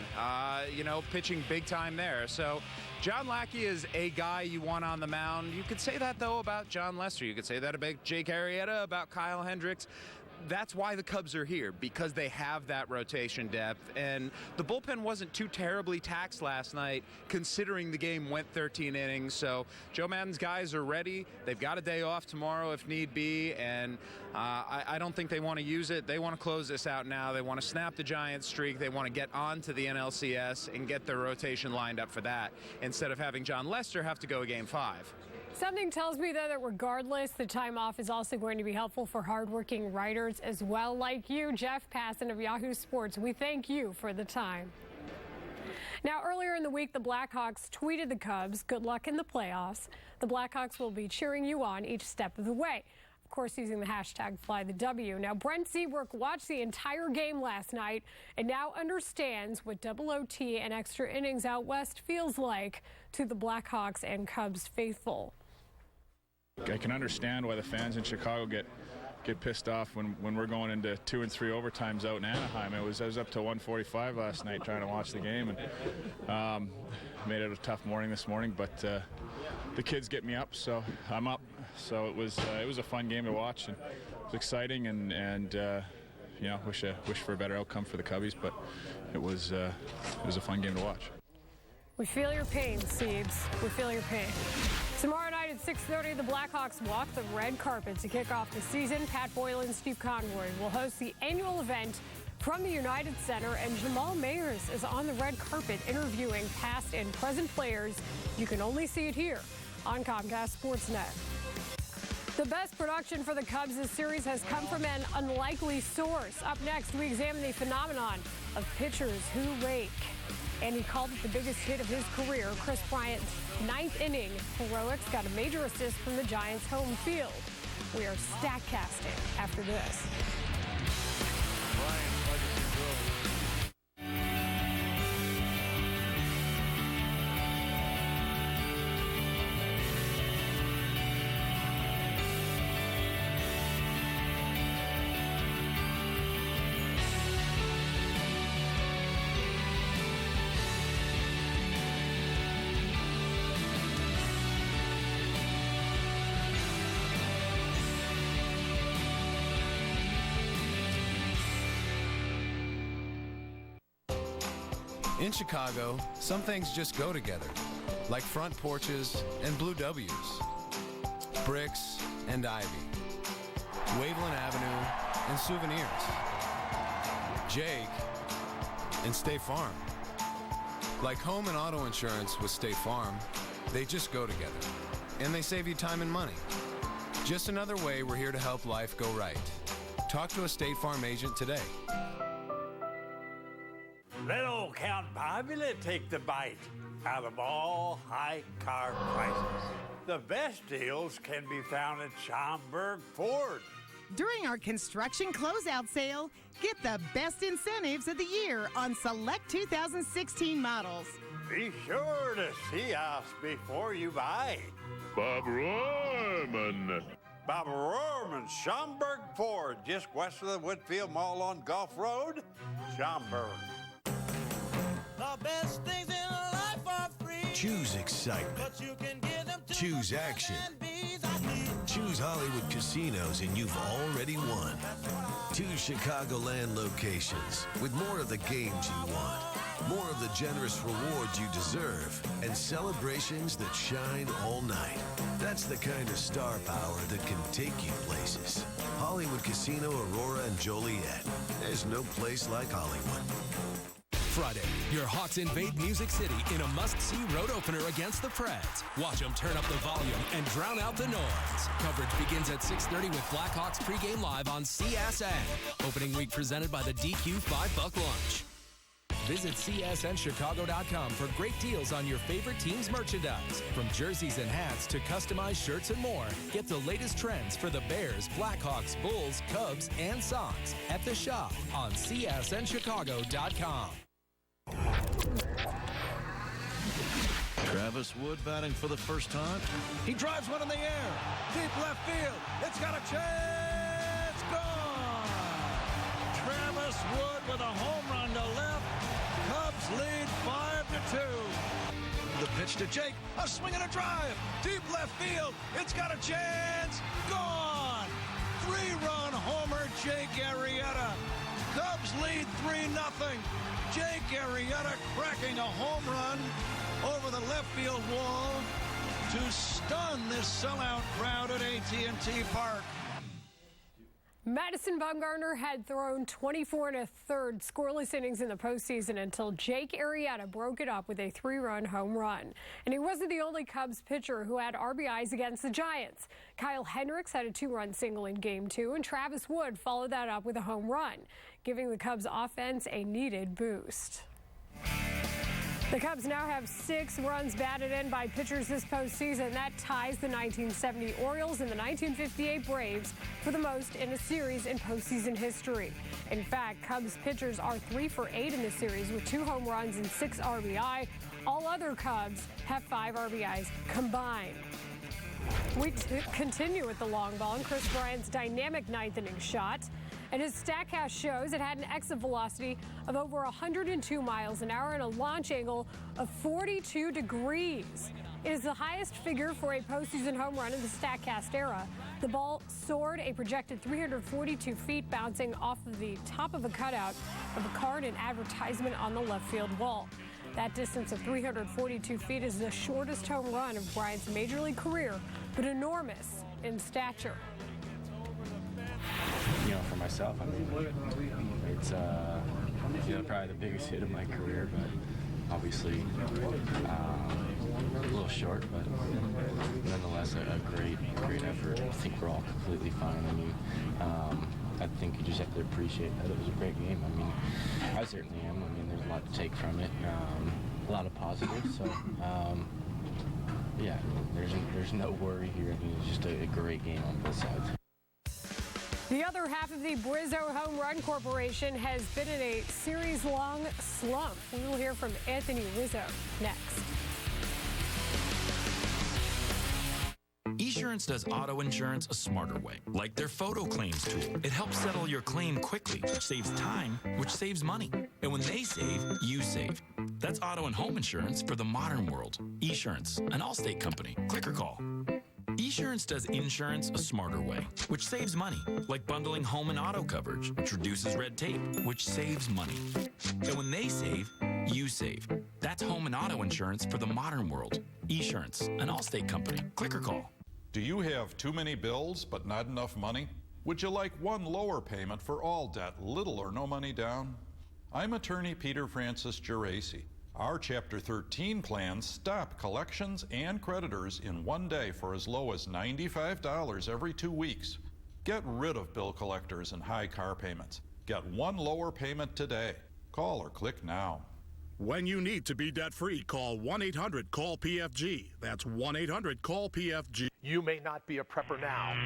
you know, pitching big time there. So John Lackey is a guy you want on the mound. You could say that, though, about John Lester. You could say that about Jake Arrieta, about Kyle Hendricks. That's why the Cubs are here, because they have that rotation depth. And the bullpen wasn't too terribly taxed last night, considering the game went 13 innings. So Joe Maddon's guys are ready. They've got a day off tomorrow if need be, and I don't think they want to use it. They want to close this out now. They want to snap the Giants streak. They want to get on to the NLCS and get their rotation lined up for that, instead of having John Lester have to go a Game 5. Something tells me, though, that regardless, the time off is also going to be helpful for hardworking writers as well, like you, Jeff Passan of Yahoo Sports. We thank you for the time. Now, earlier in the week, the Blackhawks tweeted the Cubs, good luck in the playoffs. The Blackhawks will be cheering you on each step of the way. Of course, using the hashtag #FlyTheW. Now, Brent Seabrook watched the entire game last night and now understands what double OT and extra innings out west feels like to the Blackhawks and Cubs faithful. I can understand why the fans in Chicago get pissed off when we're going into 2 and 3 overtimes out in Anaheim. I was up to 1:45 last night trying to watch the game, and made it a tough morning this morning. But the kids get me up, so I'm up. So it was a fun game to watch, and it was exciting, and you know, wish for a better outcome for the Cubbies, but it was a fun game to watch. We feel your pain, Siebes. We feel your pain. Tomorrow night at 6:30, the Blackhawks walk the red carpet to kick off the season. Pat Boyle and Steve Conroy will host the annual event from the United Center, and Jamal Mayers is on the red carpet interviewing past and present players. You can only see it here on Comcast Sportsnet. The best production for the Cubs this series has come from an unlikely source. Up next, we examine the phenomenon of pitchers who rake. And he called it the biggest hit of his career. Chris Bryant's 9th inning heroics got a major assist from the Giants' home field. We are StatCasting after this. In Chicago, some things just go together, like front porches and blue W's, bricks and ivy, Waveland Avenue and souvenirs, Jake and State Farm. Like home and auto insurance with State Farm, they just go together, and they save you time and money. Just another way we're here to help life go right. Talk to a State Farm agent today. Let old Count Bobula take the bite out of all high car prices. The best deals can be found at Schaumburg Ford. During our construction closeout sale, get the best incentives of the year on select 2016 models. Be sure to see us before you buy. Bob Rohrman. Bob Rohrman, Schaumburg Ford, just west of the Woodfield Mall on Gulf Road, Schaumburg. The best things in life are free. Choose excitement. But you can get them Choose action. Choose Hollywood Casinos and you've already won. 2 Chicagoland locations with more of the games you want, more of the generous rewards you deserve, and celebrations that shine all night. That's the kind of star power that can take you places. Hollywood Casino, Aurora, and Joliet. There's no place like Hollywood. Friday, your Hawks invade Music City in a must-see road opener against the Preds. Watch them turn up the volume and drown out the noise. Coverage begins at 6:30 with Blackhawks pregame live on CSN. Opening week presented by the DQ $5 lunch. Visit csnchicago.com for great deals on your favorite team's merchandise. From jerseys and hats to customized shirts and more, get the latest trends for the Bears, Blackhawks, Bulls, Cubs, and Sox at the shop on csnchicago.com. Travis Wood batting for the first time. He drives one in the air. Deep left field. It's got a chance. Gone. Travis Wood with a home run to left. Cubs lead 5-2. The pitch to Jake. A swing and a drive. Deep left field. It's got a chance. Gone. 3-run homer, Jake Arrieta. Cubs lead 3-0. Jake Arrieta cracking a home run over the left field wall to stun this sellout crowd at AT&T Park. Madison Bumgarner had thrown 24 1/3 scoreless innings in the postseason until Jake Arrieta broke it up with a 3-run home run. And he wasn't the only Cubs pitcher who had RBIs against the Giants. Kyle Hendricks had a 2-run single in Game 2, and Travis Wood followed that up with a home run, giving the Cubs offense a needed boost. The Cubs now have 6 runs batted in by pitchers this postseason. That ties the 1970 Orioles and the 1958 Braves for the most in a series in postseason history. In fact, Cubs pitchers are 3 for 8 in the series with 2 home runs and 6 RBI. All other Cubs have 5 RBIs combined. We continue with the long ball and Chris Bryant's dynamic 9th inning shot. And his StatCast shows it had an exit velocity of over 102 miles an hour and a launch angle of 42 degrees. It is the highest figure for a postseason home run in the StatCast era. The ball soared a projected 342 feet, bouncing off of the top of a cutout of a card and advertisement on the left field wall. That distance of 342 feet is the shortest home run of Bryant's major league career, but enormous in stature. You know, for myself, I mean, it's probably the biggest hit of my career, but obviously a little short, but nonetheless a great effort. I think we're all completely fine. I mean, I think you just have to appreciate that it was a great game. I mean, I certainly am. I mean, there's a lot to take from it, a lot of positives. So, yeah, there's no worry here. I mean, it's just a great game on both sides. The other half of the Brizzo Home Run Corporation has been in a series-long slump. We will hear from Anthony Rizzo next. Esurance does auto insurance a smarter way, like their photo claims tool. It helps settle your claim quickly, which saves time, which saves money. And when they save, you save. That's auto and home insurance for the modern world. Esurance, an Allstate company. Click or call. Esurance does insurance a smarter way, which saves money, like bundling home and auto coverage, which reduces red tape, which saves money. And when they save, you save. That's home and auto insurance for the modern world. Esurance, an Allstate company. Click or call. Do you have too many bills but not enough money? Would you like one lower payment for all debt, little or no money down? I'm attorney Peter Francis Geraci. Our Chapter 13 plans stop collections and creditors in one day for as low as $95 every 2 weeks. Get rid of bill collectors and high car payments. Get one lower payment today. Call or click now. When you need to be debt-free, call 1-800-CALL-PFG. That's 1-800-CALL-PFG. You may not be a prepper now,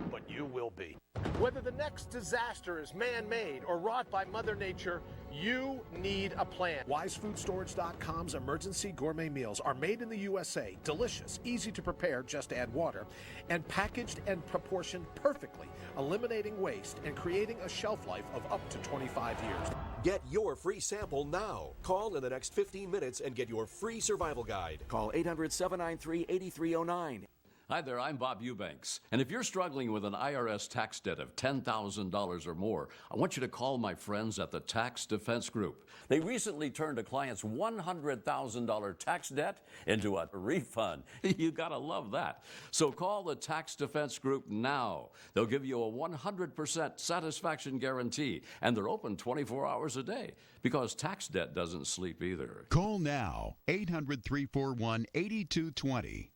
but you will be. Whether the next disaster is man-made or wrought by Mother Nature, you need a plan. WiseFoodStorage.com's emergency gourmet meals are made in the USA, delicious, easy to prepare, just add water, and packaged and proportioned perfectly, eliminating waste and creating a shelf life of up to 25 years. Get your free sample now. Call in the next 15 minutes and get your free survival guide. Call 800-793-8309. Hi there, I'm Bob Eubanks. And if you're struggling with an IRS tax debt of $10,000 or more, I want you to call my friends at the Tax Defense Group. They recently turned a client's $100,000 tax debt into a refund. You gotta love that. So call the Tax Defense Group now. They'll give you a 100% satisfaction guarantee, and they're open 24 hours a day because tax debt doesn't sleep either. Call now, 800-341-8220.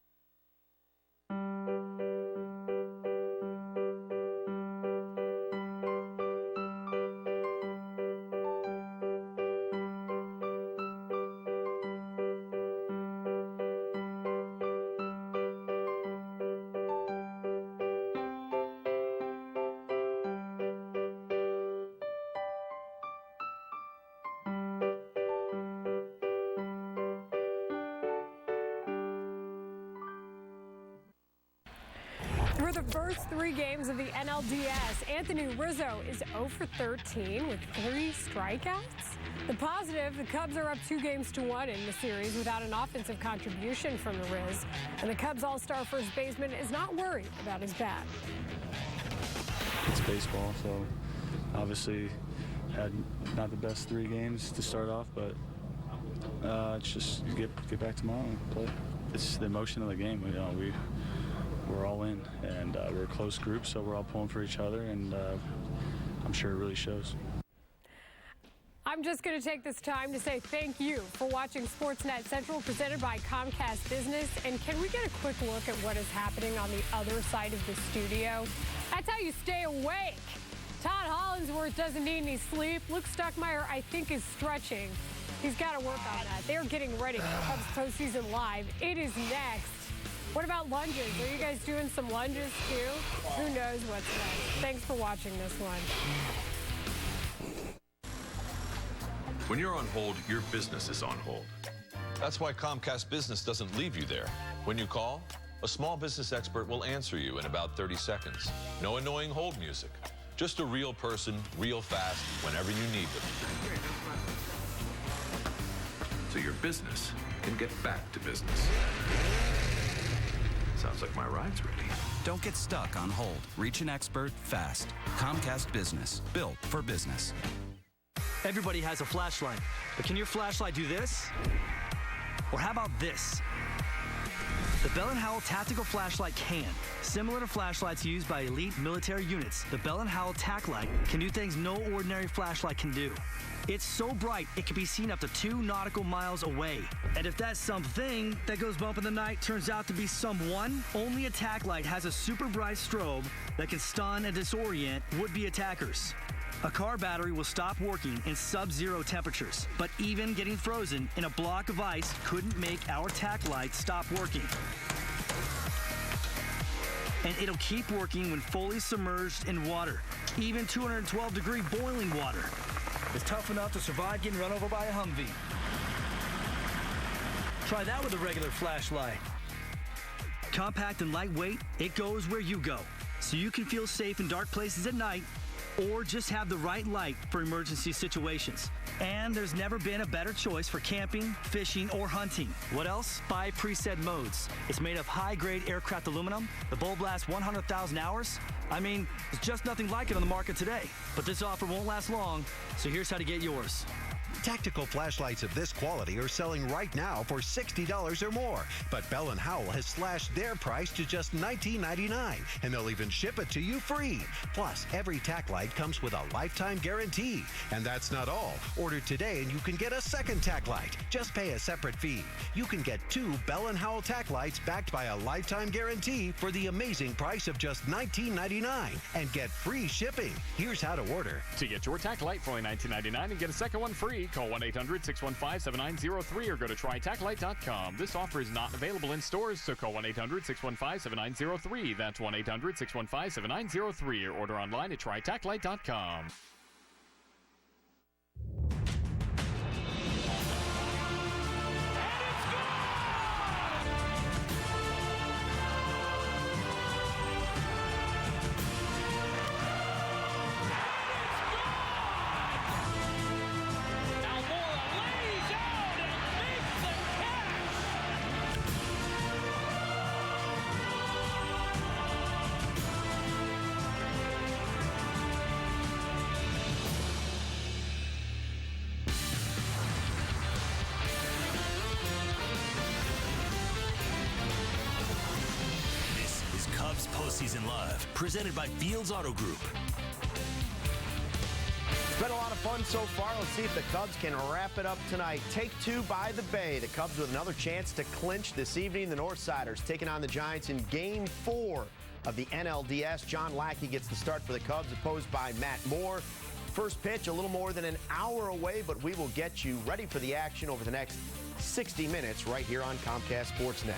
Through the first 3 games of the NLDS, Anthony Rizzo is 0 for 13 with 3 strikeouts. The positive, the Cubs are up 2-1 in the series without an offensive contribution from the Riz. And the Cubs all-star first baseman is not worried about his bat. It's baseball, so obviously had not the best 3 games to start off, but it's just get back tomorrow and play. It's the emotion of the game. You know, we're all in, and we're a close group, so we're all pulling for each other, and I'm sure it really shows. I'm just going to take this time to say thank you for watching Sportsnet Central presented by Comcast Business. And can we get a quick look at what is happening on the other side of the studio? That's how you stay awake. Todd Hollinsworth doesn't need any sleep. Luke Stuckmeyer, I think, is stretching. He's got to work on that. They're getting ready for Cubs Postseason Live. It is next. What about lunges? Are you guys doing some lunges too? Who knows what's next? Thanks for watching this one. When you're on hold, your business is on hold. That's why Comcast Business doesn't leave you there. When you call, a small business expert will answer you in about 30 seconds. No annoying hold music. Just a real person, real fast, whenever you need them. So your business can get back to business. Sounds like my ride's ready. Don't get stuck on hold. Reach an expert fast. Comcast Business. Built for business. Everybody has a flashlight, but can your flashlight do this? Or how about this? The Bell & Howell Tactical Flashlight can. Similar to flashlights used by elite military units, the Bell & Howell Tac Light can do things no ordinary flashlight can do. It's so bright, it can be seen up to 2 nautical miles away. And if that something that goes bump in the night turns out to be someone, only a tac light has a super bright strobe that can stun and disorient would-be attackers. A car battery will stop working in sub-zero temperatures, but even getting frozen in a block of ice couldn't make our tac light stop working. And it'll keep working when fully submerged in water, even 212-degree boiling water. It's tough enough to survive getting run over by a Humvee. Try that with a regular flashlight. Compact and lightweight, it goes where you go, so you can feel safe in dark places at night, or just have the right light for emergency situations. And there's never been a better choice for camping, fishing, or hunting. What else? 5 preset modes. It's made of high-grade aircraft aluminum. The bulb lasts 100,000 hours. I mean, there's just nothing like it on the market today. But this offer won't last long, so here's how to get yours. Tactical flashlights of this quality are selling right now for $60 or more. But Bell & Howell has slashed their price to just $19.99, and they'll even ship it to you free. Plus, every tack light comes with a lifetime guarantee. And that's not all. Order today and you can get a second tack light. Just pay a separate fee. You can get 2 Bell & Howell tack lights backed by a lifetime guarantee for the amazing price of just $19.99 and get free shipping. Here's how to order. To get your tack light for only $19.99 and get a second one free, call 1-800-615-7903 or go to trytacklight.com. This offer is not available in stores, so call 1-800-615-7903. That's 1-800-615-7903 or order online at trytacklight.com. Postseason Live, presented by Fields Auto Group. It's been a lot of fun so far. Let's see if the Cubs can wrap it up tonight. Take 2 by the Bay. The Cubs with another chance to clinch this evening. The Northsiders taking on the Giants in Game 4 of the NLDS. John Lackey gets the start for the Cubs, opposed by Matt Moore. First pitch a little more than an hour away, but we will get you ready for the action over the next 60 minutes right here on Comcast Sportsnet.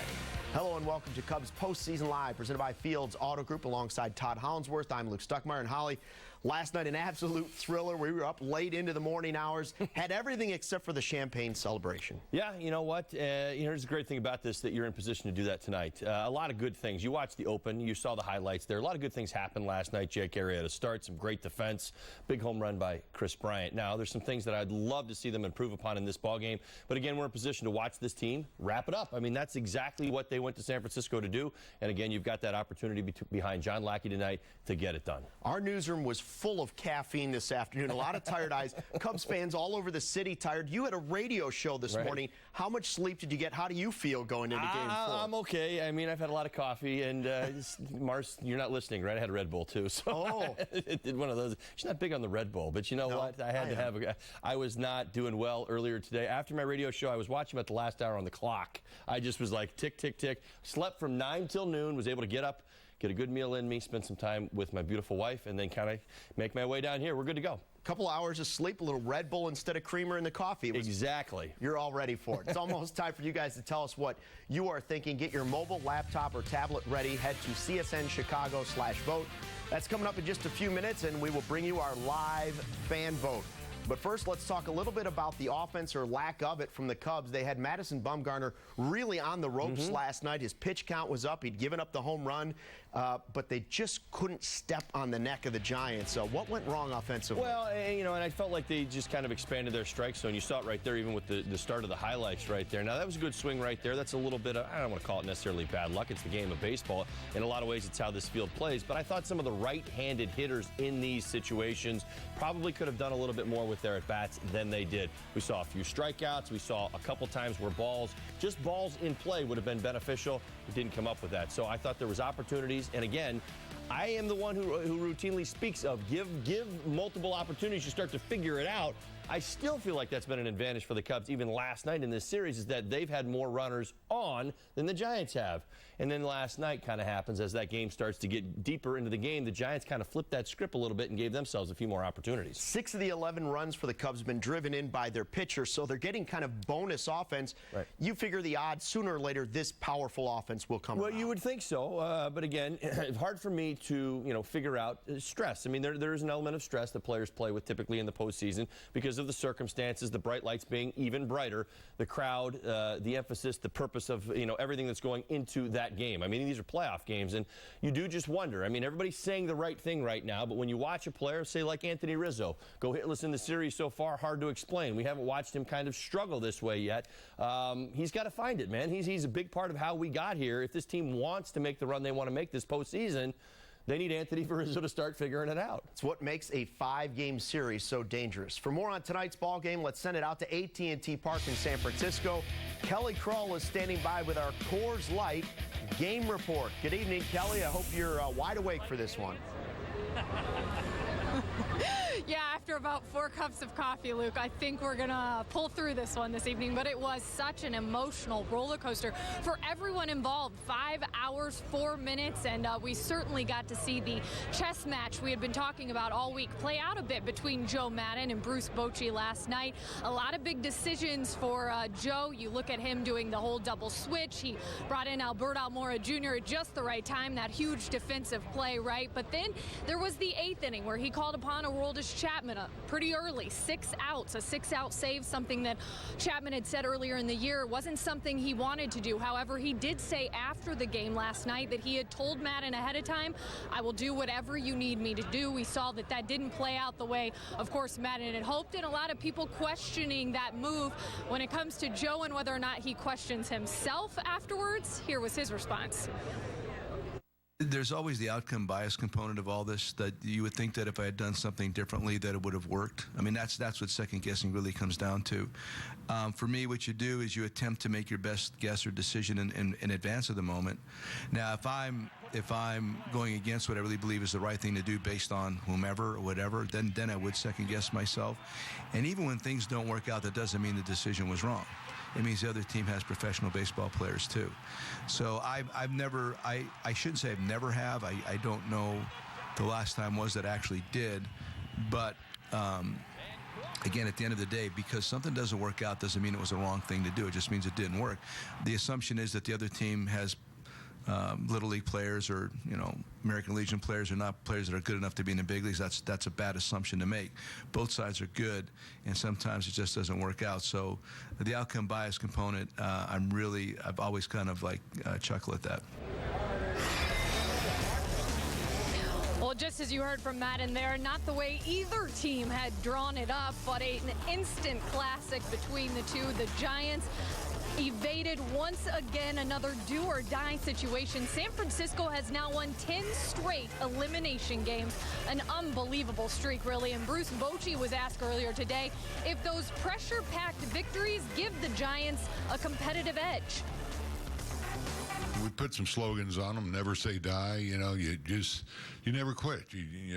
Hello and welcome to Cubs Postseason Live, presented by Fields Auto Group alongside Todd Hollinsworth. I'm Luke Stuckmeyer, and Holly. Last night, an absolute thriller. We were up late into the morning hours, had everything except for the champagne celebration. Yeah, you know what? Here's the great thing about this, that you're in position to do that tonight. A lot of good things. You watched the Open. You saw the highlights there. A lot of good things happened last night. Jake Arrieta start, some great defense, big home run by Chris Bryant. Now, there's some things that I'd love to see them improve upon in this ballgame. But again, we're in position to watch this team wrap it up. I mean, that's exactly what they went to San Francisco to do. And again, you've got that opportunity behind John Lackey tonight to get it done. Our newsroom was full of caffeine this afternoon. A lot of tired eyes. Cubs fans all over the city tired. You had a radio show this morning. How much sleep did you get? How do you feel going into Game 4? I'm okay. I mean, I've had a lot of coffee, and Mars, you're not listening, right? I had a Red Bull too. So did one of those. She's not big on the Red Bull, but you know what? I had to have I was not doing well earlier today. After my radio show, I was watching at the last hour on the clock. I just was like tick, tick, tick. Slept from 9 till noon. Was able to get up, get a good meal in me, spend some time with my beautiful wife, and then kind of make my way down here. We're good to go. Couple hours of sleep, a little Red Bull instead of creamer in the coffee. Exactly. You're all ready for it. It's almost time for you guys to tell us what you are thinking. Get your mobile, laptop, or tablet ready. Head to CSNChicago/vote. That's coming up in just a few minutes, and we will bring you our live fan vote. But first, let's talk a little bit about the offense, or lack of it, from the Cubs. They had Madison Bumgarner really on the ropes last night. His pitch count was up. He'd given up the home run, but they just couldn't step on the neck of the Giants. So what went wrong offensively? Well, you know, and I felt like they just kind of expanded their strike zone. You saw it right there, even with the start of the highlights right there. Now, that was a good swing right there. That's a little bit of, I don't want to call it necessarily bad luck. It's the game of baseball. In a lot of ways, it's how this field plays. But I thought some of the right-handed hitters in these situations probably could have done a little bit more with their at-bats than they did. We saw a few strikeouts. We saw a couple times where just balls in play would have been beneficial. It didn't come up with that. So I thought there was opportunities. And again, I am the one who routinely speaks of give multiple opportunities. You start to figure it out. I still feel like that's been an advantage for the Cubs, even last night in this series, is that they've had more runners on than the Giants have. And then last night kind of happens as that game starts to get deeper into the game. The Giants kind of flipped that script a little bit and gave themselves a few more opportunities. 6 of the 11 runs for the Cubs have been driven in by their pitcher, so they're getting kind of bonus offense. Right. You figure the odds, sooner or later, this powerful offense will come around. You would think so, but again, it's hard for me to figure out stress. I mean, there is an element of stress that players play with typically in the postseason because of the circumstances, the bright lights being even brighter, the crowd, the emphasis, the purpose of everything that's going into that game. I mean, these are playoff games, and you do just wonder. I mean, everybody's saying the right thing right now, but when you watch a player, say like Anthony Rizzo, go hitless in the series so far, hard to explain. We haven't watched him kind of struggle this way yet. He's got to find it, man. He's a big part of how we got here. If this team wants to make the run they want to make this postseason, They need Anthony Rizzo to start figuring it out. It's what makes a 5-game series so dangerous. For more on tonight's ball game, let's send it out to AT&T Park in San Francisco. Kelly Krull is standing by with our Coors Light game report. Good evening, Kelly. I hope you're wide awake for this one. Yeah, after about 4 cups of coffee, Luke, I think we're going to pull through this one this evening. But it was such an emotional roller coaster for everyone involved. 5 hours, 4 minutes, and we certainly got to see the chess match we had been talking about all week play out a bit between Joe Maddon and Bruce Bochy last night. A lot of big decisions for Joe. You look at him doing the whole double switch. He brought in Albert Almora Jr. at just the right time, that huge defensive play, right? But then there was the 8th inning where he called upon Aroldis Chapman pretty early, 6 outs, a 6-out save, something that Chapman had said earlier in the year wasn't something he wanted to do. However, he did say after the game last night that he had told Maddon ahead of time, I will do whatever you need me to do. We saw that that didn't play out the way, of course, Maddon had hoped, and a lot of people questioning that move. When it comes to Joe and whether or not he questions himself afterwards, here was his response. There's always the outcome bias component of all this, that you would think that if I had done something differently that it would have worked. I mean, that's what second guessing really comes down to. For me, what you do is you attempt to make your best guess or decision in advance of the moment. Now, if I'm going against what I really believe is the right thing to do based on whomever or whatever, then I would second guess myself. And even when things don't work out, that doesn't mean the decision was wrong. It means the other team has professional baseball players too. So I shouldn't say I've never have. I don't know the last time was that I actually did. But again, at the end of the day, because something doesn't work out doesn't mean it was the wrong thing to do. It just means it didn't work. The assumption is that the other team has Little League players or, American Legion players are not players that are good enough to be in the big leagues. That's a bad assumption to make. Both sides are good, and sometimes it just doesn't work out. So the outcome bias component, I've always kind of chuckle at that. Well, just as you heard from Maddon there, not the way either team had drawn it up, but an instant classic between the two. The Giants evaded once again another do-or-die situation. San Francisco has now won 10 straight elimination games, an unbelievable streak, really. And Bruce Bochy was asked earlier today if those pressure-packed victories give the Giants a competitive edge. We put some slogans on them. Never say die. You never quit. You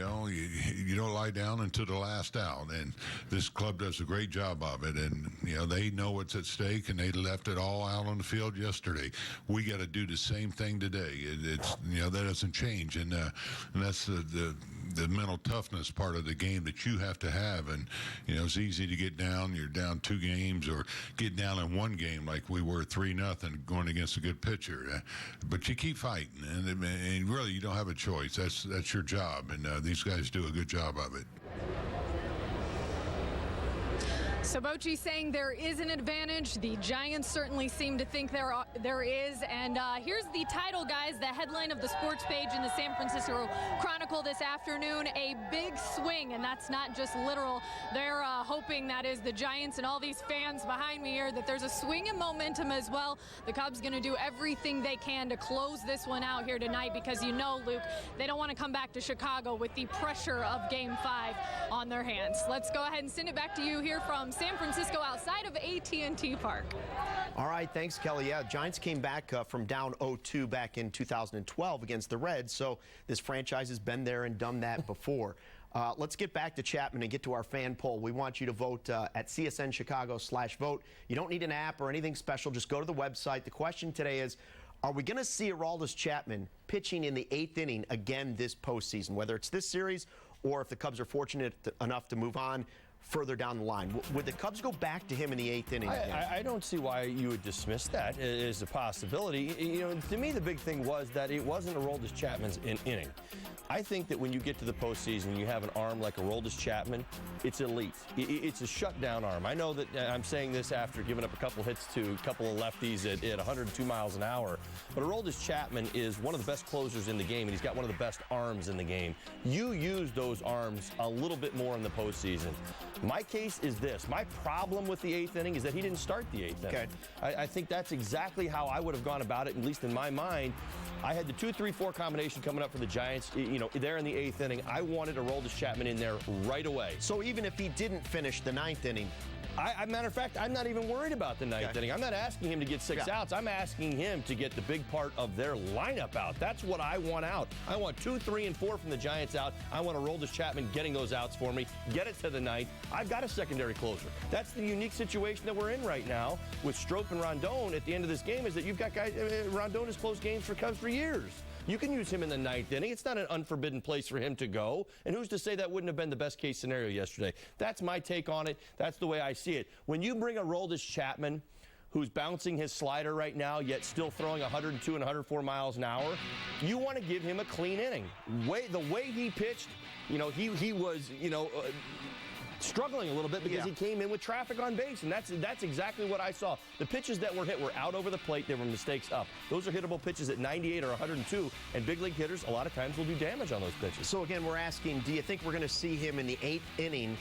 don't lie down until the last out. And this club does a great job of it. And they know what's at stake, and they left it all out on the field yesterday. We got to do the same thing today. It's that doesn't change, and that's the mental toughness part of the game that you have to have. And it's easy to get down. You're down 2 games, or get down in 1 game like we were 3-0 going against a good pitcher. But you keep fighting, and really you don't have a choice. That's your job, and these guys do a good job of it. So Bochy saying there is an advantage. The Giants certainly seem to think there is. And here's the title, guys, the headline of the sports page in the San Francisco Chronicle this afternoon. A big swing, and that's not just literal. They're hoping, that is the Giants and all these fans behind me here, that there's a swing in momentum as well. The Cubs going to do everything they can to close this one out here tonight, because Luke, they don't want to come back to Chicago with the pressure of Game 5 on their hands. Let's go ahead and send it back to you here from San Francisco outside of AT&T Park. All right, thanks, Kelly. Yeah, Giants came back from down 0-2 back in 2012 against the Reds, so this franchise has been there and done that before. Let's get back to Chapman and get to our fan poll. We want you to vote at CSNChicago/vote. You don't need an app or anything special. Just go to the website. The question today is, are we going to see Aroldis Chapman pitching in the 8th inning again this postseason, whether it's this series or if the Cubs are fortunate enough to move on further down the line? Would the Cubs go back to him in the 8th inning again? I don't see why you would dismiss that as a possibility. To me, the big thing was that it wasn't Aroldis Chapman's inning. I think that when you get to the postseason, you have an arm like Aroldis Chapman, it's elite. It's a shutdown arm. I know that I'm saying this after giving up a couple hits to a couple of lefties at 102 miles an hour, but Aroldis Chapman is one of the best closers in the game, and he's got one of the best arms in the game. You use those arms a little bit more in the postseason. My case is this. My problem with the 8th inning is that he didn't start the 8th inning. I think that's exactly how I would have gone about it, at least in my mind. I had the 2-3-4 combination coming up for the Giants, there in the 8th inning. I wanted Aroldis Chapman in there right away. So even if he didn't finish the 9th inning, matter of fact, I'm not even worried about the 9th inning. I'm not asking him to get 6 outs. I'm asking him to get the big part of their lineup out. That's what I want out. I want 2, 3, and 4 from the Giants out. I want Aroldis Chapman getting those outs for me. Get it to the 9th. I've got a secondary closer. That's the unique situation that we're in right now with Strop and Rondon at the end of this game, is that you've got guys. Rondon has closed games for Cubs for years. You can use him in the 9th inning. It's not an unforbidden place for him to go. And who's to say that wouldn't have been the best case scenario yesterday? That's my take on it. That's the way I see it. When you bring Aroldis Chapman, who's bouncing his slider right now, yet still throwing 102 and 104 miles an hour, you want to give him a clean inning. The way he pitched, he was, struggling a little bit because he came in with traffic on base, and that's exactly what I saw. The pitches that were hit were out over the plate. They were mistakes up. Those are hittable pitches at 98 or 102, and big league hitters a lot of times will do damage on those pitches. So again, we're asking, do you think we're going to see him in the 8th inning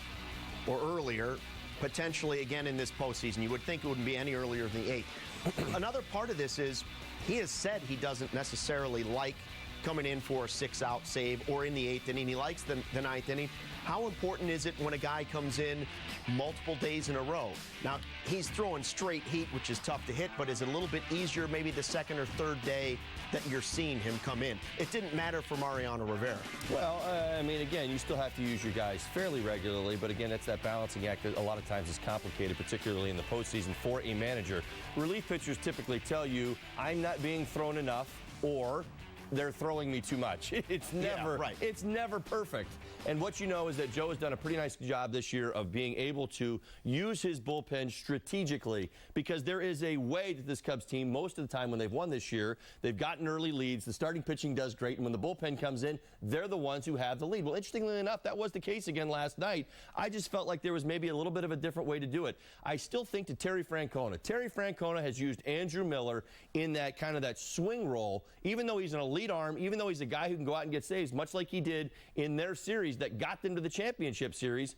or earlier, potentially again in this postseason? You would think it wouldn't be any earlier than the 8th. Another part of this is he has said he doesn't necessarily like coming in for a 6-out save or in the 8th inning. He likes the 9th inning. How important is it when a guy comes in multiple days in a row? Now, he's throwing straight heat, which is tough to hit, but is it a little bit easier maybe the 2nd or 3rd day that you're seeing him come in? It didn't matter for Mariano Rivera. Well, again, you still have to use your guys fairly regularly, but again, it's that balancing act that a lot of times is complicated, particularly in the postseason for a manager. Relief pitchers typically tell you, I'm not being thrown enough, or they're throwing me too much. It's never perfect. And what you know is that Joe has done a pretty nice job this year of being able to use his bullpen strategically, because there is a way that this Cubs team, most of the time when they've won this year, they've gotten early leads. The starting pitching does great, and when the bullpen comes in, they're the ones who have the lead. Well, interestingly enough, that was the case again last night. I just felt like there was maybe a little bit of a different way to do it. I still think to Terry Francona. Terry Francona has used Andrew Miller in that kind of that swing role, even though he's an elite arm, even though he's a guy who can go out and get saves, much like he did in their series that got them to the championship series,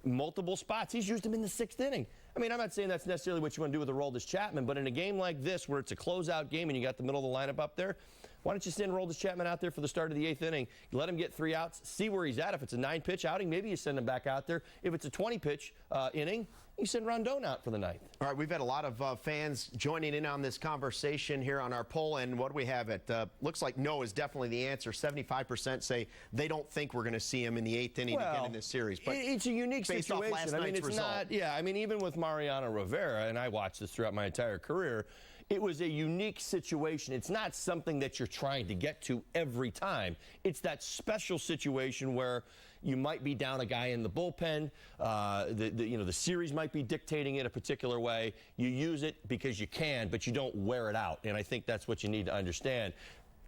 multiple spots. He's used him in the 6th inning. I'm not saying that's necessarily what you want to do with Aroldis Chapman, but in a game like this where it's a closeout game and you got the middle of the lineup up there, why don't you send Aroldis Chapman out there for the start of the 8th inning? You let him get 3 outs, see where he's at. If it's a 9-pitch outing, maybe you send him back out there. If it's a 20-pitch inning, you send Rondon out for the 9th. All right, we've had a lot of fans joining in on this conversation here on our poll, and what do we have? It looks like no is definitely the answer. 75% say they don't think we're going to see him in the 8th inning again in this series. But it's a unique situation. It's result. Even with Mariano Rivera, and I watched this throughout my entire career, it was a unique situation. It's not something that you're trying to get to every time. It's that special situation where you might be down a guy in the bullpen. The series might be dictating it a particular way. You use it because you can, but you don't wear it out. And I think that's what you need to understand.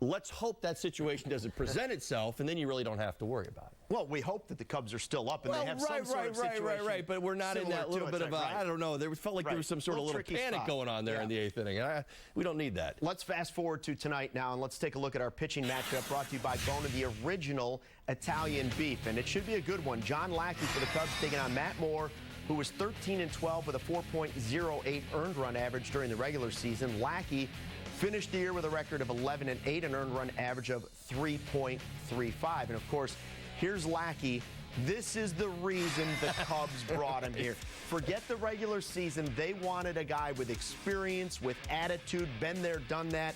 Let's hope that situation doesn't present itself, and then you really don't have to worry about it. Well, we hope that the Cubs are still up and they have some sort of situation. Right. But we're not in that little bit of I don't know. There felt like there was some sort of little panic going on there in the 8th inning. And we don't need that. Let's fast forward to tonight now, and let's take a look at our pitching matchup brought to you by Bona, the original Italian beef. And it should be a good one. John Lackey for the Cubs taking on Matt Moore, who was 13-12 with a 4.08 earned run average during the regular season. Lackey finished the year with a record of 11-8, an earned run average of 3.35. And of course, here's Lackey. This is the reason the Cubs brought him here. Forget the regular season. They wanted a guy with experience, with attitude, been there, done that.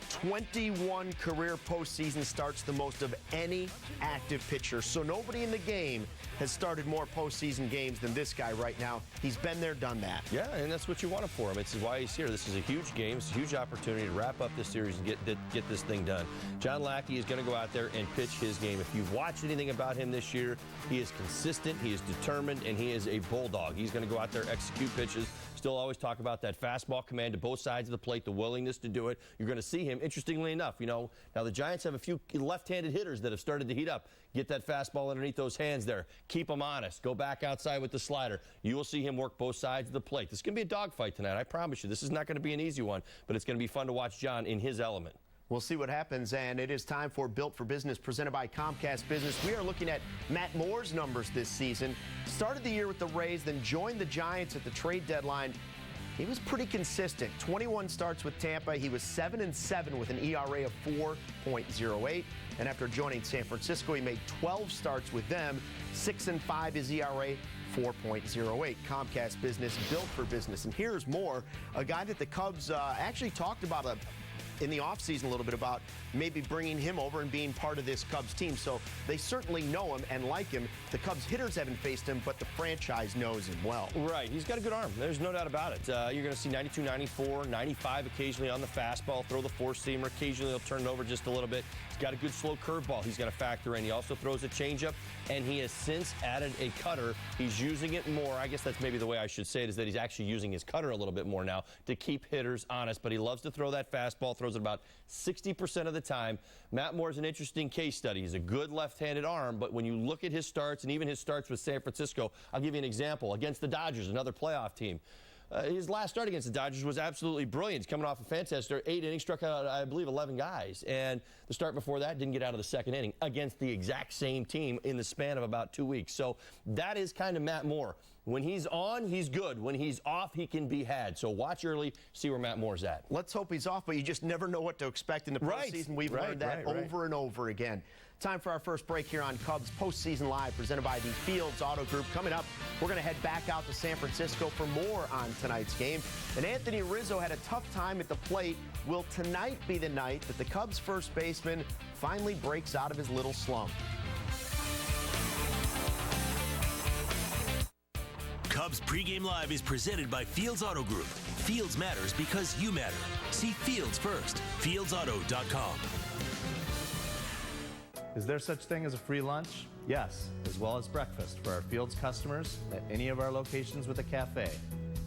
21 career postseason starts, the most of any active pitcher. So nobody in the game has started more postseason games than this guy right now. He's been there, done that. Yeah, and that's what you wanted for him. It's why he's here. This is a huge game. It's a huge opportunity to wrap up this series and get this thing done. John Lackey is going to go out there and pitch his game. If you've watched anything about him this year, he is consistent, he is determined, and he is a bulldog. He's going to go out there, execute pitches. Still always talk about that fastball command to both sides of the plate, the willingness to do it. You're going to see him, interestingly enough, now the Giants have a few left-handed hitters that have started to heat up. Get that fastball underneath those hands there. Keep them honest. Go back outside with the slider. You will see him work both sides of the plate. This is going to be a dogfight tonight. I promise you. This is not going to be an easy one, but it's going to be fun to watch John in his element. We'll see what happens, and it is time for Built for Business, presented by Comcast Business. We are looking at Matt Moore's numbers this season. Started the year with the Rays, then joined the Giants at the trade deadline. he was pretty consistent. 21 starts with Tampa. He was 7-7 with an ERA of 4.08. And after joining San Francisco, he made 12 starts with them. 6-5 his ERA, 4.08. Comcast Business, built for business. And here's more. A guy that the Cubs actually talked about in the offseason a little bit about maybe bringing him over and being part of this Cubs team. So they certainly know him and like him. The Cubs hitters haven't faced him, but the franchise knows him well. Right. He's got a good arm. There's no doubt about it. You're going to see 92, 94, 95 occasionally on the fastball, throw the four-seamer. Occasionally he'll turn it over just a little bit. He's got a good slow curveball he's going to factor in. He also throws a changeup, and he has since added a cutter. He's using it more. I guess that's maybe the way I should say it, is that he's actually using his cutter a little bit more now to keep hitters honest. But he loves to throw that fastball, throws it about 60% of the time. Matt Moore is an interesting case study. He's a good left-handed arm, but when you look at his starts and even his starts with San Francisco, I'll give you an example. Against the Dodgers, another playoff team. His last start against the Dodgers was absolutely brilliant. He's coming off a fantastic start, 8 innings, struck out, I believe, 11 guys. And the start before that didn't get out of the second inning against the exact same team in the span of about 2 weeks. So that is kind of Matt Moore. When he's on, he's good. When he's off, he can be had. So watch early, see where Matt Moore's at. Let's hope he's off, but you just never know what to expect in the postseason. We've learned that over and over again. Time for our first break here on Cubs Postseason Live, presented by the Fields Auto Group. Coming up, we're going to head back out to San Francisco for more on tonight's game. And Anthony Rizzo had a tough time at the plate. Will tonight be the night that the Cubs first baseman finally breaks out of his little slump? Cubs Pregame Live is presented by Fields Auto Group. Fields matters because you matter. See Fields first. FieldsAuto.com. Is there such thing as a free lunch? Yes, as well as breakfast for our Fields customers at any of our locations with a cafe.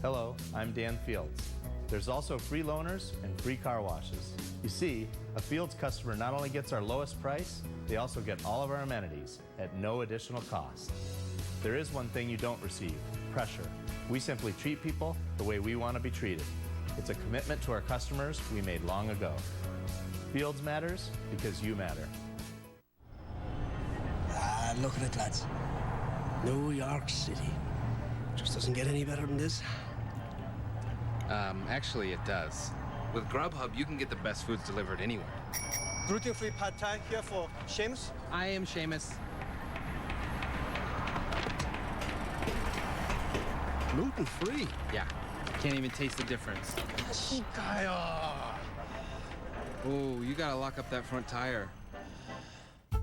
Hello, I'm Dan Fields. There's also free loaners and free car washes. You see, a Fields customer not only gets our lowest price, they also get all of our amenities at no additional cost. There is one thing you don't receive: pressure. We simply treat people the way we want to be treated. It's a commitment to our customers we made long ago. Fields matters because you matter. Look at it, lads. New York City. Just doesn't get any better than this. Actually, it does. With Grubhub, you can get the best foods delivered anywhere. Gluten-free pad thai here for Seamus. I am Seamus. Gluten-free? Yeah. Can't even taste the difference. Oh, you gotta lock up that front tire.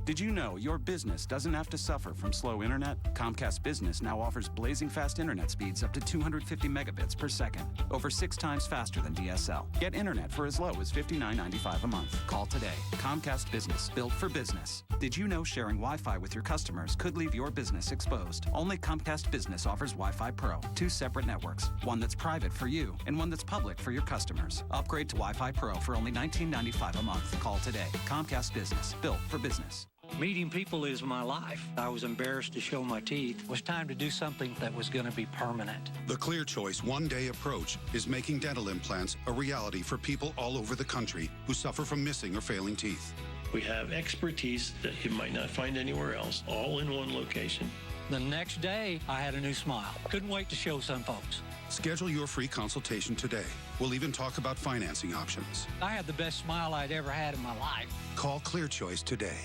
Did you know your business doesn't have to suffer from slow internet? Comcast Business now offers blazing fast internet speeds up to 250 megabits per second, over 6 times faster than DSL. Get internet for as low as $59.95 a month. Call today. Comcast Business, built for business. Did you know sharing Wi-Fi with your customers could leave your business exposed? Only Comcast Business offers Wi-Fi Pro, 2 separate networks, one that's private for you and one that's public for your customers. Upgrade to Wi-Fi Pro for only $19.95 a month. Call today. Comcast Business, built for business. Meeting people is my life. I was embarrassed to show my teeth. It was time to do something that was going to be permanent. The Clear Choice one-day approach is making dental implants a reality for people all over the country who suffer from missing or failing teeth. We have expertise that you might not find anywhere else, all in one location. The next day, I had a new smile. Couldn't wait to show some folks. Schedule your free consultation today. We'll even talk about financing options. I had the best smile I'd ever had in my life. Call Clear Choice today.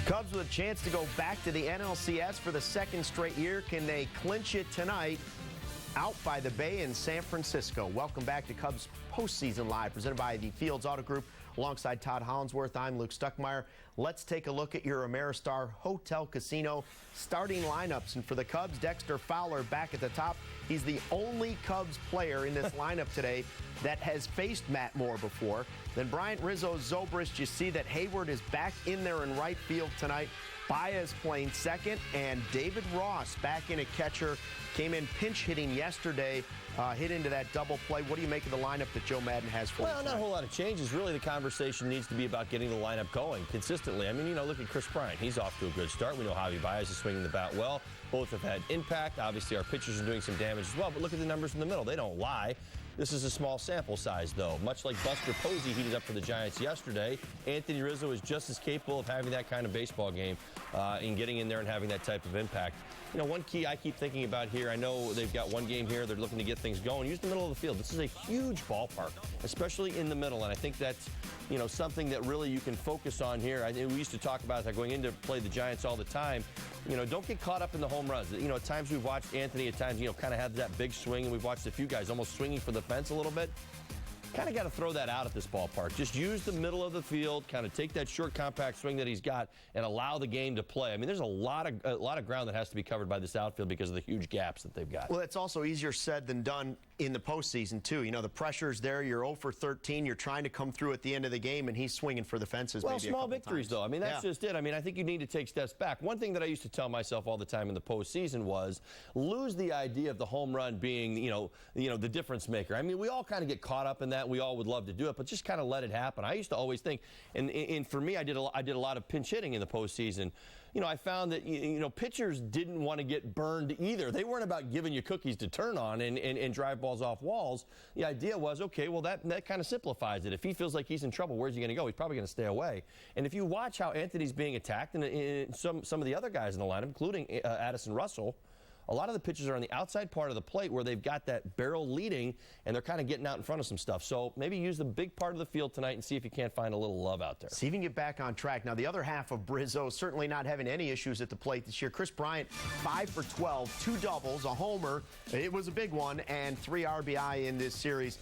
Cubs with a chance to go back to the NLCS for the second straight year. Can they clinch it tonight out by the Bay in San Francisco? Welcome back to Cubs Postseason Live, presented by the Fields Auto Group. Alongside Todd Hollinsworth, I'm Luke Stuckmeyer. Let's take a look at your Ameristar Hotel Casino starting lineups. And for the Cubs, Dexter Fowler back at the top. He's the only Cubs player in this lineup today that has faced Matt Moore before. Then Bryant, Rizzo, Zobrist. You see that Hayward is back in there in right field tonight. Baez playing second, and David Ross back in at catcher. Came in pinch hitting yesterday, hit into that double play. What do you make of the lineup that Joe Madden has for you? Well, not a whole lot of changes. Really, the conversation needs to be about getting the lineup going consistently. I mean, look at Chris Bryant. He's off to a good start. We know Javi Baez is swinging the bat well. Both have had impact. Obviously, our pitchers are doing some damage as well, but look at the numbers in the middle. They don't lie. This is a small sample size, though. Much like Buster Posey heated up for the Giants yesterday, Anthony Rizzo is just as capable of having that kind of baseball game and getting in there and having that type of impact. You know, one key I keep thinking about here, I know they've got one game here, they're looking to get things going. Use the middle of the field. This is a huge ballpark, especially in the middle, and I think that's, you know, something that really you can focus on here. We used to talk about that going into play the Giants all the time. You know, don't get caught up in the home runs. You know, at times we've watched Anthony, at times, you know, kind of have that big swing, and we've watched a few guys almost swinging for the fence a little bit. Kind of got to throw that out at this ballpark. Just use the middle of the field, kind of take that short, compact swing that he's got, and allow the game to play. I mean, there's a lot of ground that has to be covered by this outfield because of the huge gaps that they've got. Well, it's also easier said than done in the postseason, too. You know, the pressure's there. You're 0 for 13. You're trying to come through at the end of the game, and he's swinging for the fences. Well, maybe small victories, though. I mean, that's just it. I mean, I think you need to take steps back. One thing that I used to tell myself all the time in the postseason was lose the idea of the home run being, you know, the difference maker. I mean, we all kind of get caught up in that. We all would love to do it, but just kind of let it happen. I used to always think, and for me, I did a lot of pinch hitting in the postseason. You know, I found that, you know, pitchers didn't want to get burned either. They weren't about giving you cookies to turn on and drive balls off walls. The idea was, okay, well, that kind of simplifies it. If he feels like he's in trouble, where's he going to go? He's probably going to stay away. And if you watch how Anthony's being attacked, and some of the other guys in the lineup, including Addison Russell, a lot of the pitchers are on the outside part of the plate where they've got that barrel leading, and they're kind of getting out in front of some stuff. So maybe use the big part of the field tonight and see if you can't find a little love out there. See if you can get back on track. Now, the other half of Brizzo certainly not having any issues at the plate this year. Chris Bryant, 5 for 12, 2 doubles, a homer. It was a big one, and 3 RBI in this series.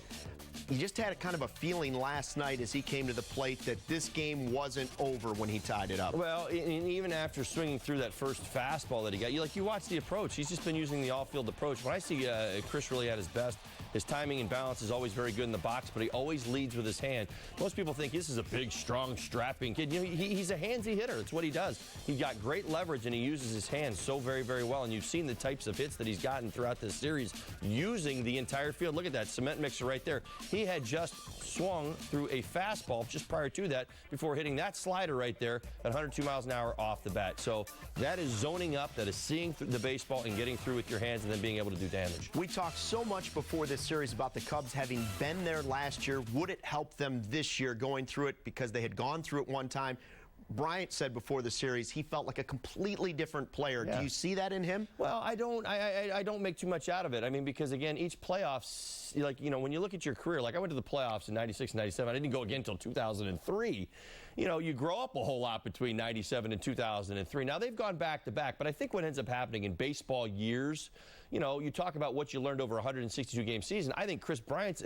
He just had a kind of a feeling last night as he came to the plate that this game wasn't over when he tied it up. Well, and even after swinging through that first fastball that he got, you watch the approach. He's just been using the all-field approach. When I see Chris really at his best, his timing and balance is always very good in the box, but he always leads with his hand. Most people think this is a big, strong, strapping kid. You know, he's a handsy hitter. It's what he does. He's got great leverage, and he uses his hands so very, very well. And you've seen the types of hits that he's gotten throughout this series using the entire field. Look at that cement mixer right there. He had just swung through a fastball just prior to that before hitting that slider right there at 102 miles an hour off the bat. So that is zoning up. That is seeing through the baseball and getting through with your hands and then being able to do damage. We talked so much before this series about the Cubs having been there last year. Would it help them this year going through it because they had gone through it one time? Bryant said before the series he felt like a completely different player. Yeah. Do you see that in him? Well, I don't make too much out of it. I mean, because again, each playoffs, like, you know, when you look at your career, like I went to the playoffs in 96 and 97. I didn't go again until 2003. You know, you grow up a whole lot between 97 and 2003. Now, they've gone back to back, but I think what ends up happening in baseball years, you know, you talk about what you learned over a 162-game season. I think Chris Bryant's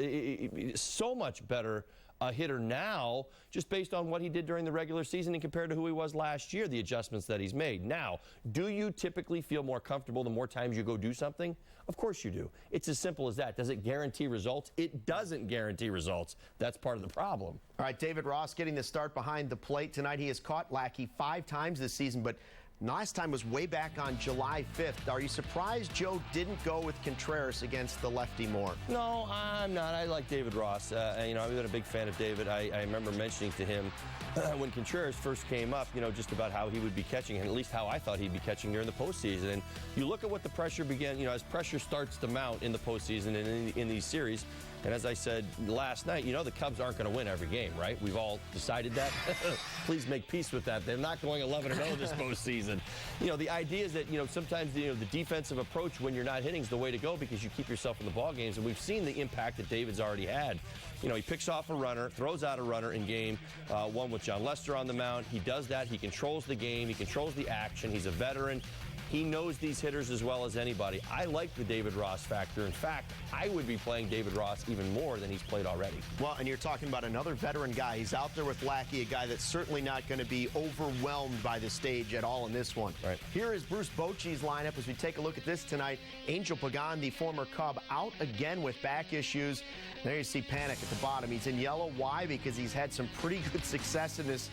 so much better hitter now, just based on what he did during the regular season and compared to who he was last year, the adjustments that he's made. Now, do you typically feel more comfortable the more times you go do something? Of course you do. It's as simple as that. Does it guarantee results? It doesn't guarantee results. That's part of the problem. All right, David Ross getting the start behind the plate tonight. He has caught Lackey 5 times this season, but last time was way back on July 5th. Are you surprised Joe didn't go with Contreras against the lefty more? No, I'm not. I like David Ross. You know, I've been a big fan of David. I remember mentioning to him when Contreras first came up, you know, just about how he would be catching, and at least how I thought he'd be catching during the postseason. And you look at what the pressure began, you know, as pressure starts to mount in the postseason and in these series. And as I said last night, you know, the Cubs aren't going to win every game, right? We've all decided that. Please make peace with that. They're not going 11-0 this postseason. You know, the idea is that, you know, sometimes, you know, the defensive approach when you're not hitting is the way to go because you keep yourself in the ball games. And we've seen the impact that David's already had. You know, he picks off a runner, throws out a runner in game one with John Lester on the mound. He does that. He controls the game. He controls the action. He's a veteran. He knows these hitters as well as anybody. I like the David Ross factor. In fact, I would be playing David Ross even more than he's played already. Well, and you're talking about another veteran guy. He's out there with Lackey, a guy that's certainly not going to be overwhelmed by the stage at all in this one. Right. Here is Bruce Bochy's lineup as we take a look at this tonight. Angel Pagan, the former Cub, out again with back issues. There you see Panic at the bottom. He's in yellow. Why? Because he's had some pretty good success in this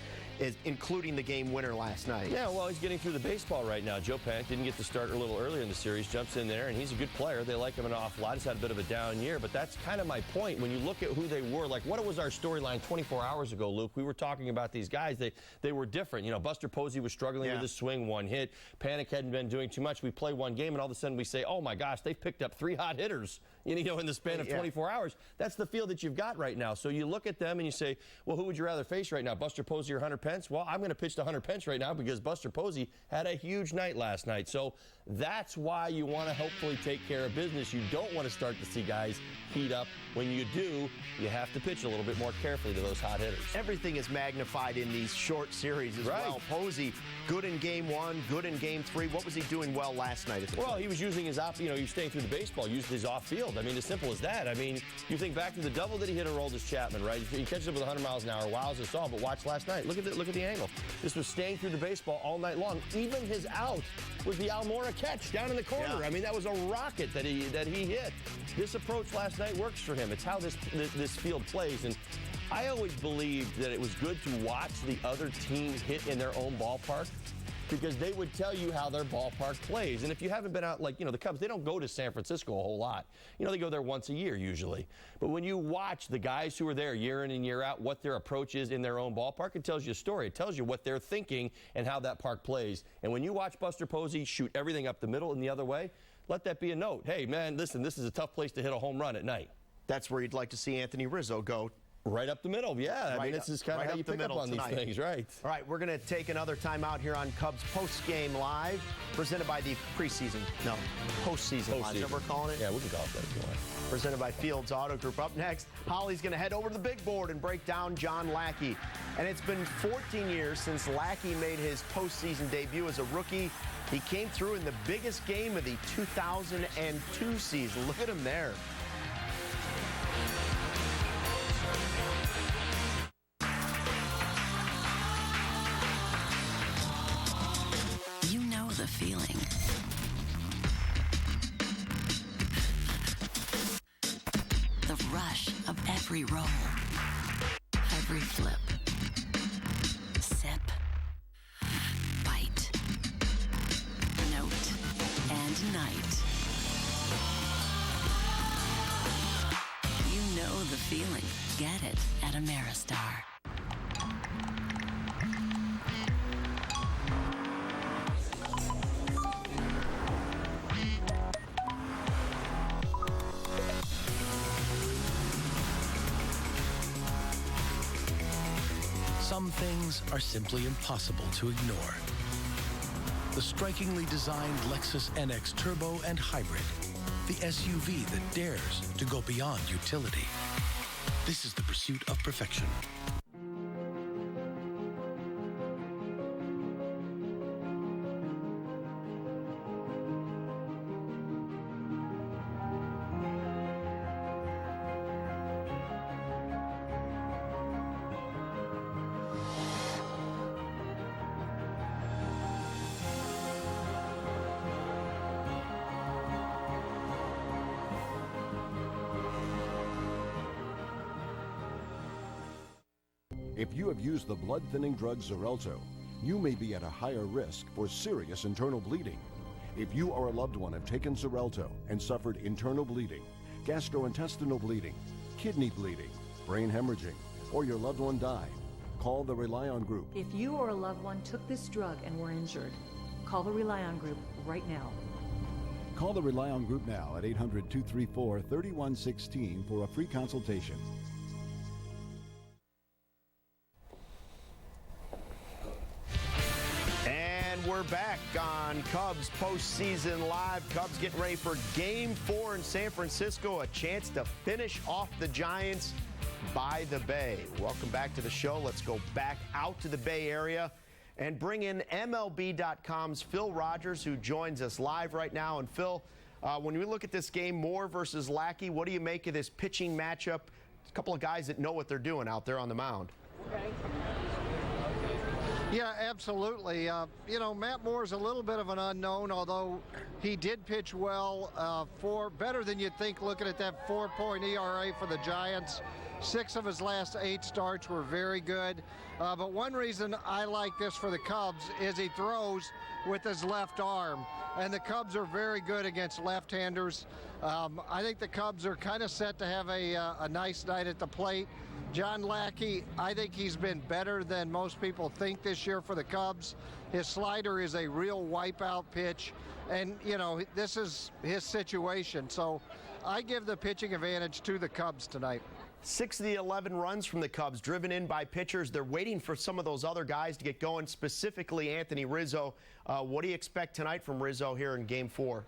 including the game winner last night. Yeah, well, he's getting through the baseball right now. Joe Panik didn't get to start a little earlier in the series, jumps in there, and he's a good player. They like him an awful lot. He's had a bit of a down year, but that's kind of my point. When you look at who they were, like what was our storyline 24 hours ago, Luke? We were talking about these guys. They were different. You know, Buster Posey was struggling with his swing, one hit. Panik hadn't been doing too much. We play one game, and all of a sudden we say, oh, my gosh, they've picked up 3 hot hitters, you know, in the span of 24 hours. That's the field that you've got right now. So you look at them and you say, well, who would you rather face right now, Buster Posey or Hunter Pence? Well, I'm going to pitch to Hunter Pence right now because Buster Posey had a huge night last night. So that's why you want to hopefully take care of business. You don't want to start to see guys heat up. When you do, you have to pitch a little bit more carefully to those hot hitters. Everything is magnified in these short series as well. Posey, good in game 1, good in game 3. What was he doing well last night? Well, he was using his off, you know, he was staying through the baseball, used his off field. I mean, as simple as that. I mean, you think back to the double that he hit on Aroldis Chapman, right? He catches it with 100 miles an hour. Wow, as a saw, but watch last night. Look at the angle. This was staying through the baseball all night long. Even his out was the Almora catch down in the corner. I mean, that was a rocket that he hit. This approach last night works for him. It's how this field plays. And I always believed that it was good to watch the other team hit in their own ballpark because they would tell you how their ballpark plays. And if you haven't been out, like, you know, the Cubs, they don't go to San Francisco a whole lot. You know, they go there once a year usually. But when you watch the guys who are there year in and year out, what their approach is in their own ballpark, it tells you a story. It tells you what they're thinking and how that park plays. And when you watch Buster Posey shoot everything up the middle and the other way, let that be a note. Hey, man, listen, this is a tough place to hit a home run at night. That's where you'd like to see Anthony Rizzo go. Right up the middle, yeah. I mean, this is kind of how you pick up on these things, right? All right, we're going to take another timeout here on Cubs Postgame Live, presented by the Postseason Live. Is that what we're calling it? Yeah, we can call it that if you want. Presented by Fields Auto Group. Up next, Holly's going to head over to the big board and break down John Lackey. And it's been 14 years since Lackey made his postseason debut as a rookie. He came through in the biggest game of the 2002 season. Look at him there. You know the feeling. The rush of every roll, every flip, sip, bite, note, and night. You know the feeling. Get it at Ameristar. Some things are simply impossible to ignore. The strikingly designed Lexus NX Turbo and Hybrid, the SUV that dares to go beyond utility. This is the pursuit of perfection. If you have used the blood-thinning drug Xarelto, you may be at a higher risk for serious internal bleeding. If you or a loved one have taken Xarelto and suffered internal bleeding, gastrointestinal bleeding, kidney bleeding, brain hemorrhaging, or your loved one died, call the Rely On Group. If you or a loved one took this drug and were injured, call the Rely On Group right now. Call the Rely On Group now at 800-234-3116 for a free consultation. We're back on Cubs Postseason Live. Cubs getting ready for Game 4 in San Francisco. A chance to finish off the Giants by the Bay. Welcome back to the show. Let's go back out to the Bay Area and bring in MLB.com's Phil Rogers, who joins us live right now. And Phil, when we look at this game, Moore versus Lackey, what do you make of this pitching matchup? A couple of guys that know what they're doing out there on the mound. Yeah, absolutely. You know, Matt Moore's a little bit of an unknown, although he did pitch well, better than you'd think looking at that 4-point ERA for the Giants. 6 of his last 8 starts were very good. But one reason I like this for the Cubs is he throws with his left arm, and the Cubs are very good against left-handers. I think the Cubs are kind of set to have a nice night at the plate. John Lackey, I think he's been better than most people think this year for the Cubs. His slider is a real wipeout pitch, and, you know, this is his situation. So I give the pitching advantage to the Cubs tonight. 6 of the 11 runs from the Cubs driven in by pitchers. They're waiting for some of those other guys to get going, specifically Anthony Rizzo. What do you expect tonight from Rizzo here in Game 4?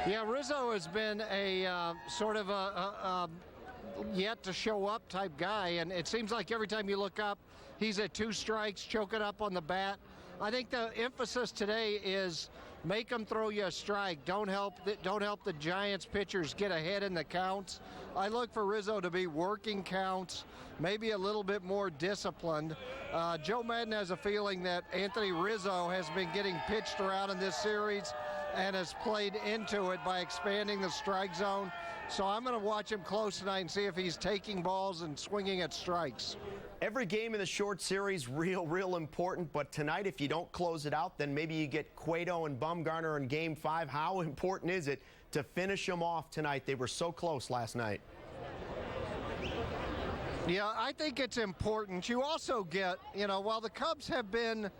Yeah, Rizzo has been a sort of a yet to show up type guy, and it seems like every time you look up, he's at 2 strikes, choking up on the bat. I think the emphasis today is make them throw you a strike. Don't help the Giants pitchers get ahead in the counts. I look for Rizzo to be working counts, maybe a little bit more disciplined. Joe Madden has a feeling that Anthony Rizzo has been getting pitched around in this series and has played into it by expanding the strike zone. So I'm going to watch him close tonight and see if he's taking balls and swinging at strikes. Every game in the short series, real important. But tonight, if you don't close it out, then maybe you get Cueto and Bumgarner in Game 5. How important is it to finish them off tonight? They were so close last night. Yeah, I think it's important. You also get, you know, while the Cubs have been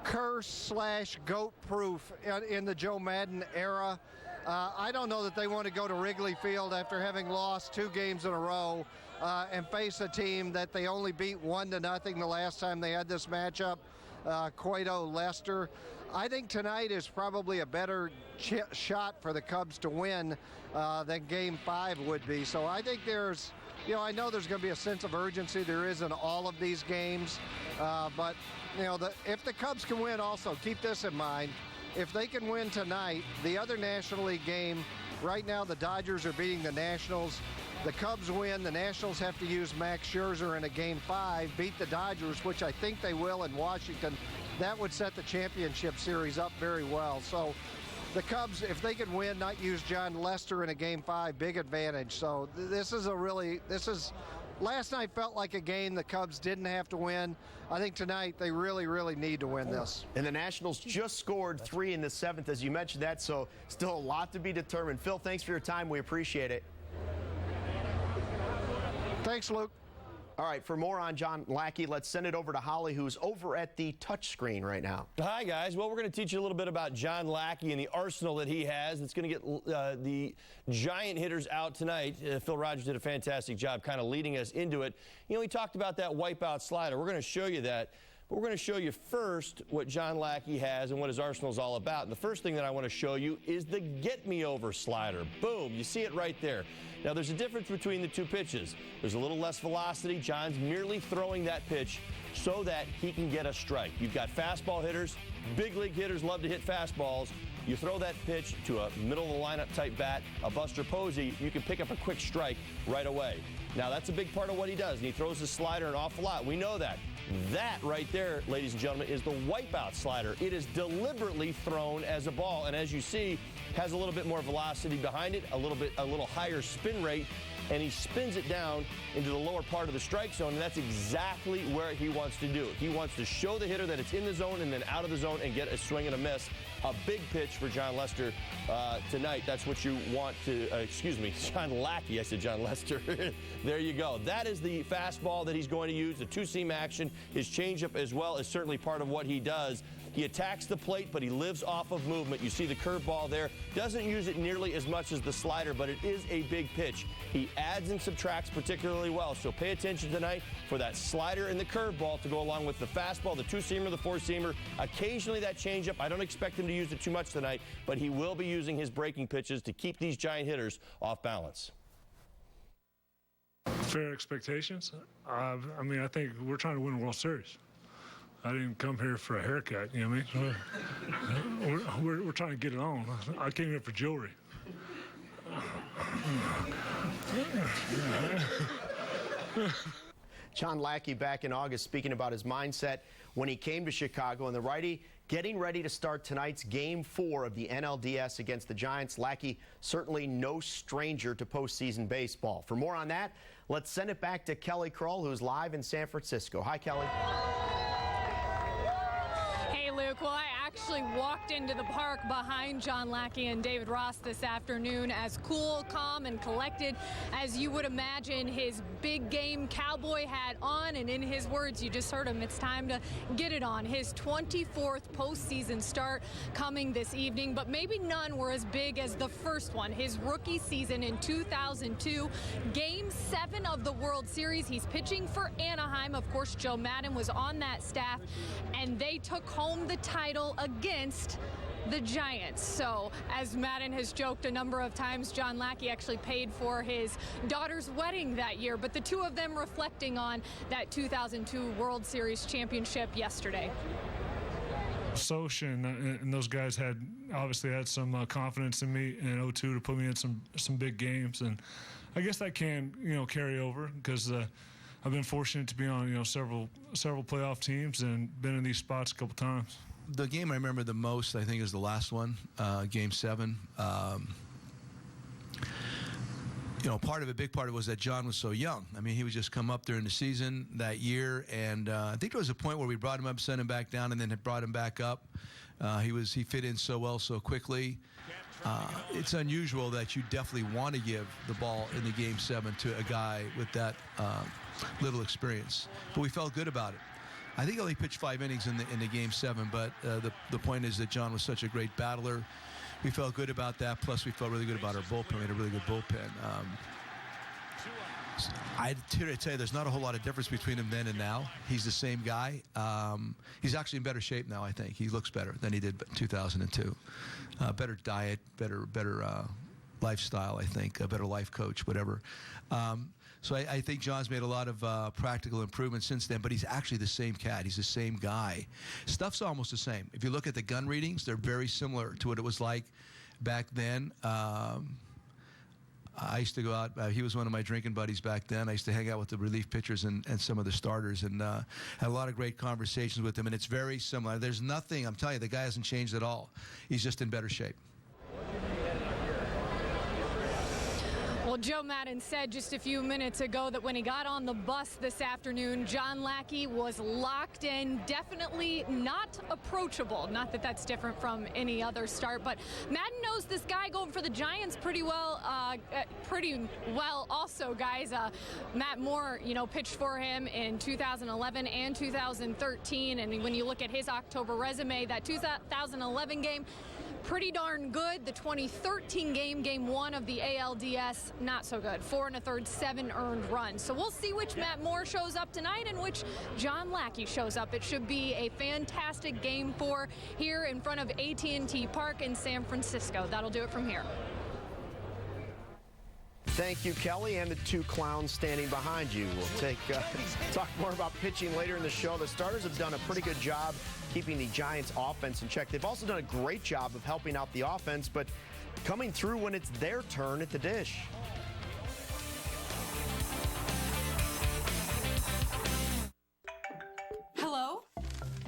curse/goat-proof in the Joe Madden era, I don't know that they want to go to Wrigley Field after having lost 2 games in a row and face a team that they only beat 1-0 the last time they had this matchup, Cueto-Lester. I think tonight is probably a better shot for the Cubs to win than Game 5 would be. So I think there's, you know, I know there's going to be a sense of urgency. There is in all of these games. But, you know, if the Cubs can win also, keep this in mind. If they can win tonight, the other National League game, right now the Dodgers are beating the Nationals. The Cubs win, the Nationals have to use Max Scherzer in a Game 5, beat the Dodgers, which I think they will in Washington. That would set the championship series up very well. So the Cubs, if they can win, not use John Lester in a Game 5, big advantage. So last night felt like a game the Cubs didn't have to win. I think tonight they really need to win this. And the Nationals just scored 3 in the 7th, as you mentioned that, so still a lot to be determined. Phil, thanks for your time. We appreciate it. Thanks, Luke. All right, for more on John Lackey, let's send it over to Holly, who's over at the touch screen right now. Hi, guys. Well, we're going to teach you a little bit about John Lackey and the arsenal that he has. It's going to get the giant hitters out tonight. Phil Rogers did a fantastic job kind of leading us into it. You know, he talked about that wipeout slider. We're going to show you that. But we're going to show you first what John Lackey has and what his arsenal is all about. And the first thing that I want to show you is the get-me-over slider. Boom. You see it right there. Now, there's a difference between the 2 pitches. There's a little less velocity. John's merely throwing that pitch so that he can get a strike. You've got fastball hitters. Big league hitters love to hit fastballs. You throw that pitch to a middle-of-the-lineup type bat, a Buster Posey, you can pick up a quick strike right away. Now, that's a big part of what he does, and he throws his slider an awful lot. We know that. That right there, ladies and gentlemen, is the wipeout slider. It is deliberately thrown as a ball, and as you see, has a little bit more velocity behind it, a little higher spin rate, and he spins it down into the lower part of the strike zone, and that's exactly where he wants to do it. He wants to show the hitter that it's in the zone and then out of the zone and get a swing and a miss. A big pitch for John Lester tonight. That's what you want to, John Lackey. I said John Lester. There you go. That is the fastball that he's going to use, the 2-seam action. His changeup as well is certainly part of what he does. He attacks the plate, but he lives off of movement. You see the curveball there. Doesn't use it nearly as much as the slider, but it is a big pitch. He adds and subtracts particularly well, so pay attention tonight for that slider and the curveball to go along with the fastball, the 2-seamer, the 4-seamer, occasionally that changeup. I don't expect him to use it too much tonight, but he will be using his breaking pitches to keep these giant hitters off balance. Fair expectations. I mean, I think we're trying to win a World Series. I didn't come here for a haircut, you know what I mean? We're trying to get it on. I came here for jewelry. John Lackey back in August speaking about his mindset when he came to Chicago, and the righty getting ready to start tonight's Game 4 of the NLDS against the Giants. Lackey certainly no stranger to postseason baseball. For more on that, let's send it back to Kelly Kroll, who's live in San Francisco. Hi, Kelly. Hey, Luke. Well, I actually walked into the park behind John Lackey and David Ross this afternoon, as cool, calm, and collected as you would imagine, his big game cowboy hat on. And in his words, you just heard him, it's time to get it on. His 24th postseason start coming this evening, but maybe none were as big as the first one, his rookie season in 2002, Game 7 of the World Series. He's pitching for Anaheim. Of course, Joe Maddon was on that staff, and they took home the title against the Giants. So, as Maddon has joked a number of times, John Lackey actually paid for his daughter's wedding that year, but the two of them reflecting on that 2002 World Series championship yesterday. Soch and those guys obviously had some confidence in me in 2002 to put me in some big games, and I guess that can carry over because I've been fortunate to be on several playoff teams and been in these spots a couple times. The game I remember the most, I think, is the last one, Game 7. A big part of it was that John was so young. I mean, he was just come up during the season that year, and I think there was a point where we brought him up, sent him back down, and then had brought him back up. He fit in so well so quickly. It's unusual that you definitely want to give the ball in the Game 7 to a guy with that little experience, but we felt good about it. I think he only pitched 5 innings in the Game 7, but the point is that John was such a great battler. We felt good about that. Plus, we felt really good about our bullpen. We had a really good bullpen. I'd tell you, there's not a whole lot of difference between him then and now. He's the same guy. He's actually in better shape now, I think. He looks better than he did in 2002. Better diet, better lifestyle, I think. A better life coach, whatever. So I think John's made a lot of practical improvements since then, but he's actually the same cat. He's the same guy. Stuff's almost the same. If you look at the gun readings, they're very similar to what it was like back then. I used to go out. He was one of my drinking buddies back then. I used to hang out with the relief pitchers and some of the starters, and had a lot of great conversations with him, and it's very similar. There's nothing, I'm telling you, the guy hasn't changed at all. He's just in better shape. Well, Joe Maddon said just a few minutes ago that when he got on the bus this afternoon, John Lackey was locked in, definitely not approachable. Not that that's different from any other start, but Maddon knows this guy going for the Giants pretty well also, guys. Matt Moore, pitched for him in 2011 and 2013, and when you look at his October resume, that 2011 game, pretty darn good. The 2013 game 1 of the ALDS, not so good. 4 1/3, 7 earned runs. So we'll see which Matt Moore shows up tonight and which John Lackey shows up. It should be a fantastic Game 4 here in front of AT&T Park in San Francisco. That'll do it from here. Thank you, Kelly, and the two clowns standing behind you. We'll talk more about pitching later in the show. The starters have done a pretty good job keeping the Giants' offense in check. They've also done a great job of helping out the offense, but coming through when it's their turn at the dish. Hello?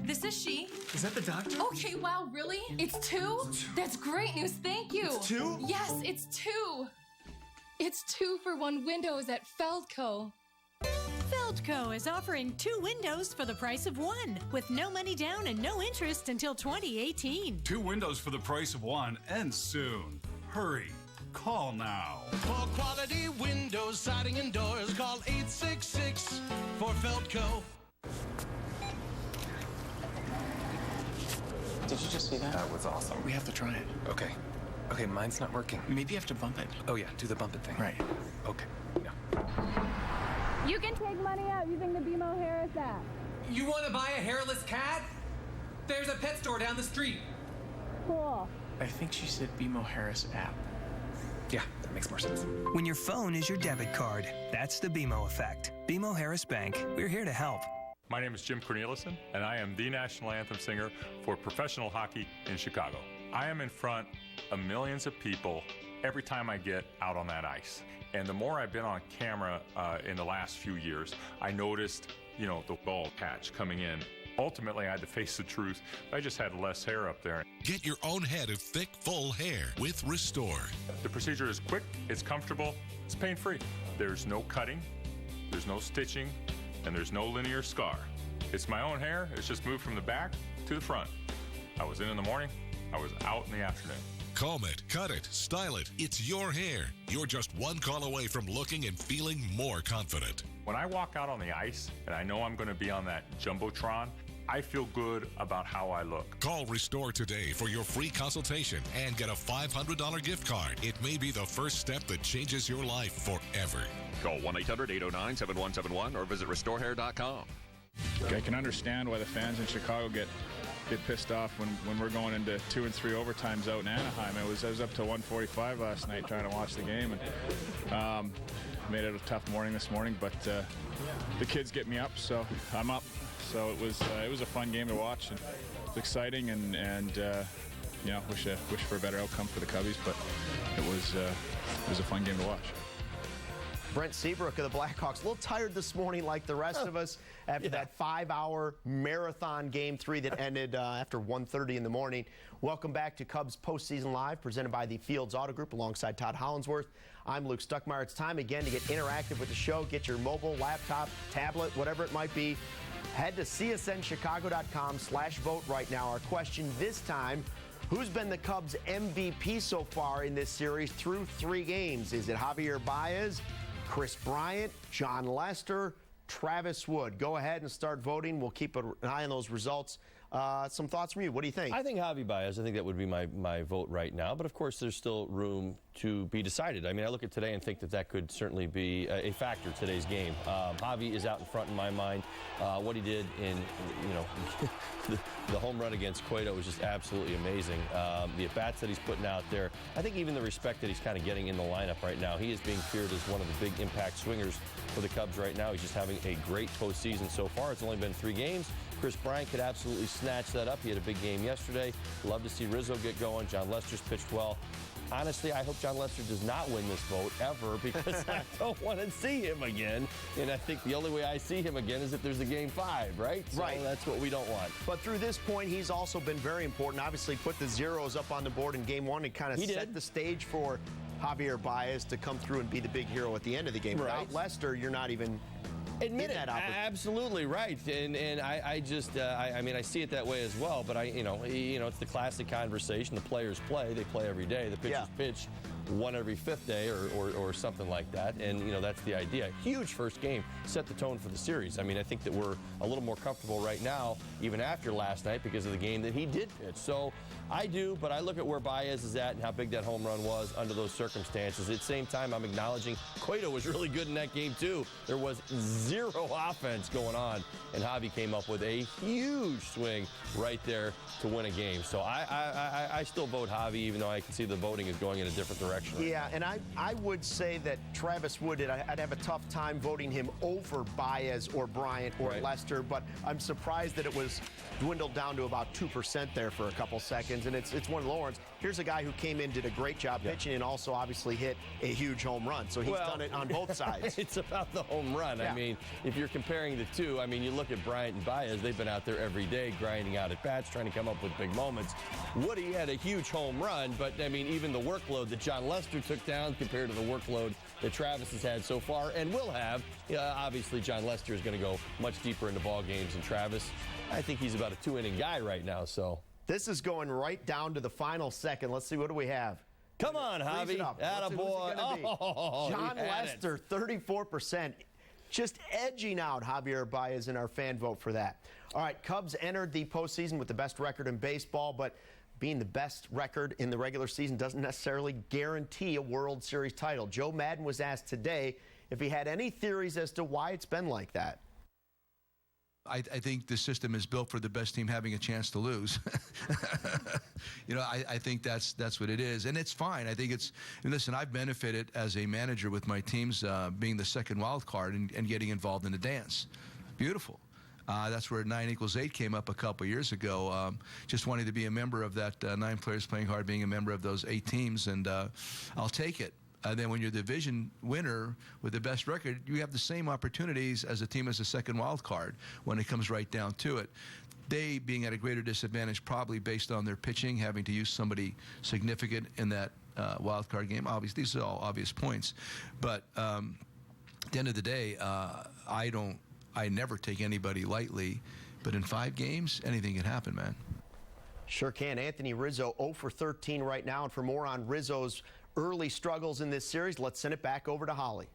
This is she. Is that the doctor? Okay, wow, really? It's 2? That's great news, thank you. It's 2? Yes, it's 2. It's 2 for 1 windows at Feldco. Feldco is offering 2 windows for the price of 1, with no money down and no interest until 2018. 2 windows for the price of 1, and soon. Hurry. Call now. For quality windows, siding, and doors, call 866 for Feldco. Did you just see that? That was awesome. We have to try it. Okay. Okay, mine's not working. Maybe you have to bump it. Oh, yeah, do the bump it thing. Right. Okay. Yeah. You can take money out using the BMO Harris app. You want to buy a hairless cat? There's a pet store down the street. Cool. I think she said BMO Harris app. Yeah, that makes more sense. When your phone is your debit card, that's the BMO effect. BMO Harris Bank. We're here to help. My name is Jim Cornelison, and I am the national anthem singer for professional hockey in Chicago. I am in front of millions of people every time I get out on that ice. And the more I've been on camera in the last few years, I noticed, the ball patch coming in Ultimately, I had to face the truth. I just had less hair up there. Get your own head of thick, full hair with Restore. The procedure is quick, it's comfortable, it's pain-free. There's no cutting, there's no stitching, and there's no linear scar. It's my own hair. It's just moved from the back to the front. I was in the morning, I was out in the afternoon. Comb it, cut it, style it. It's your hair. You're just one call away from looking and feeling more confident. When I walk out on the ice and I know I'm going to be on that Jumbotron, I feel good about how I look. Call Restore today for your free consultation and get a $500 gift card. It may be the first step that changes your life forever. Call 1-800-809-7171 or visit restorehair.com. I can understand why the fans in Chicago get pissed off when we're going into 2 and 3 overtimes out in Anaheim. I was up to 1:45 last night trying to watch the game, and made it a tough morning this morning. But the kids get me up, so I'm up. So it was a fun game to watch, and it's exciting, and you know, wish for a better outcome for the Cubbies, but it was a fun game to watch. Brent Seabrook of the Blackhawks, a little tired this morning like the rest of us after that 5-hour marathon Game 3 that ended after 1:30 in the morning. Welcome back to Cubs Postseason Live, presented by the Fields Auto Group alongside Todd Hollinsworth. I'm Luke Stuckmeyer. It's time again to get interactive with the show. Get your mobile, laptop, tablet, whatever it might be. Head to csnchicago.com/vote right now. Our question this time: who's been the Cubs' MVP so far in this series through 3 games? Is it Javier Baez, Chris Bryant, John Lester, Travis Wood? Go ahead and start voting. We'll keep an eye on those results. Some thoughts from you. What do you think? I think Javi Baez. I think that would be my vote right now. But, of course, there's still room to be decided. I mean, I look at today and think that could certainly be a factor today's game. Javi is out in front in my mind. What he did in, you know, the home run against Cueto was just absolutely amazing. The at-bats that he's putting out there, I think even the respect that he's kind of getting in the lineup right now, he is being feared as one of the big impact swingers for the Cubs right now. He's just having a great postseason so far. It's only been 3 games. Chris Bryant could absolutely snatch that up. He had a big game yesterday. Love to see Rizzo get going. John Lester's pitched well. Honestly, I hope John Lester does not win this vote ever, because I don't want to see him again. And I think the only way I see him again is if there's a Game 5, right? So right. That's what we don't want. But through this point, he's also been very important. Obviously, put the zeros up on the board in Game 1 and kind of set the stage for Javier Baez to come through and be the big hero at the end of the game. Right. Without Lester, you're not even admit it. Absolutely right. And I just I mean, I see it that way as well. But you know, it's the classic conversation. The players play. They play every day. The pitchers pitch 1 every 5th day or something like that. And, you know, that's the idea. Huge first game. Set the tone for the series. I mean, I think that we're a little more comfortable right now, even after last night, because of the game that he did pitch. So I do, but I look at where Baez is at and how big that home run was under those circumstances. At the same time, I'm acknowledging Cueto was really good in that game, too. There was 0 offense going on, and Javi came up with a huge swing right there to win a game. So I still vote Javi, even though I can see the voting is going in a different direction. Yeah, and I would say that Travis Wood, I'd have a tough time voting him over Baez or Bryant or Lester, but I'm surprised that it was dwindled down to about 2% there for a couple seconds, and it's one of the lower ones. Here's a guy who came in, did a great job pitching, and also obviously hit a huge home run. So he's done it on both sides. It's about the home run. Yeah. I mean, if you're comparing the two, I mean, you look at Bryant and Baez, they've been out there every day grinding out at bats, trying to come up with big moments. Woody had a huge home run, but I mean, even the workload that John Lester took down compared to the workload that Travis has had so far and will have, obviously John Lester is going to go much deeper into ball games than Travis. I think he's about a 2-inning guy right now, so. This is going right down to the final second. Let's see, what do we have? Come on, Javi. Attaboy. Oh, John Lester, 34%. Just edging out Javier Baez in our fan vote for that. All right, Cubs entered the postseason with the best record in baseball, but being the best record in the regular season doesn't necessarily guarantee a World Series title. Joe Maddon was asked today if he had any theories as to why it's been like that. I think the system is built for the best team having a chance to lose. You know, I think that's what it is, and it's fine. I think it's, listen, I've benefited as a manager with my teams being the second wild card and getting involved in the dance. Beautiful. That's where 9 = 8 came up a couple years ago. Just wanting to be a member of that 9 players playing hard, being a member of those 8 teams, and I'll take it. then when you're the division winner with the best record, you have the same opportunities as a team as a second wild card when it comes right down to it. They being at a greater disadvantage probably based on their pitching, having to use somebody significant in that wild card game. Obviously, these are all obvious points. But at the end of the day, I never take anybody lightly. But in 5 games, anything can happen, man. Sure can. Anthony Rizzo 0 for 13 right now. And for more on Rizzo's early struggles in this series, let's send it back over to Holly.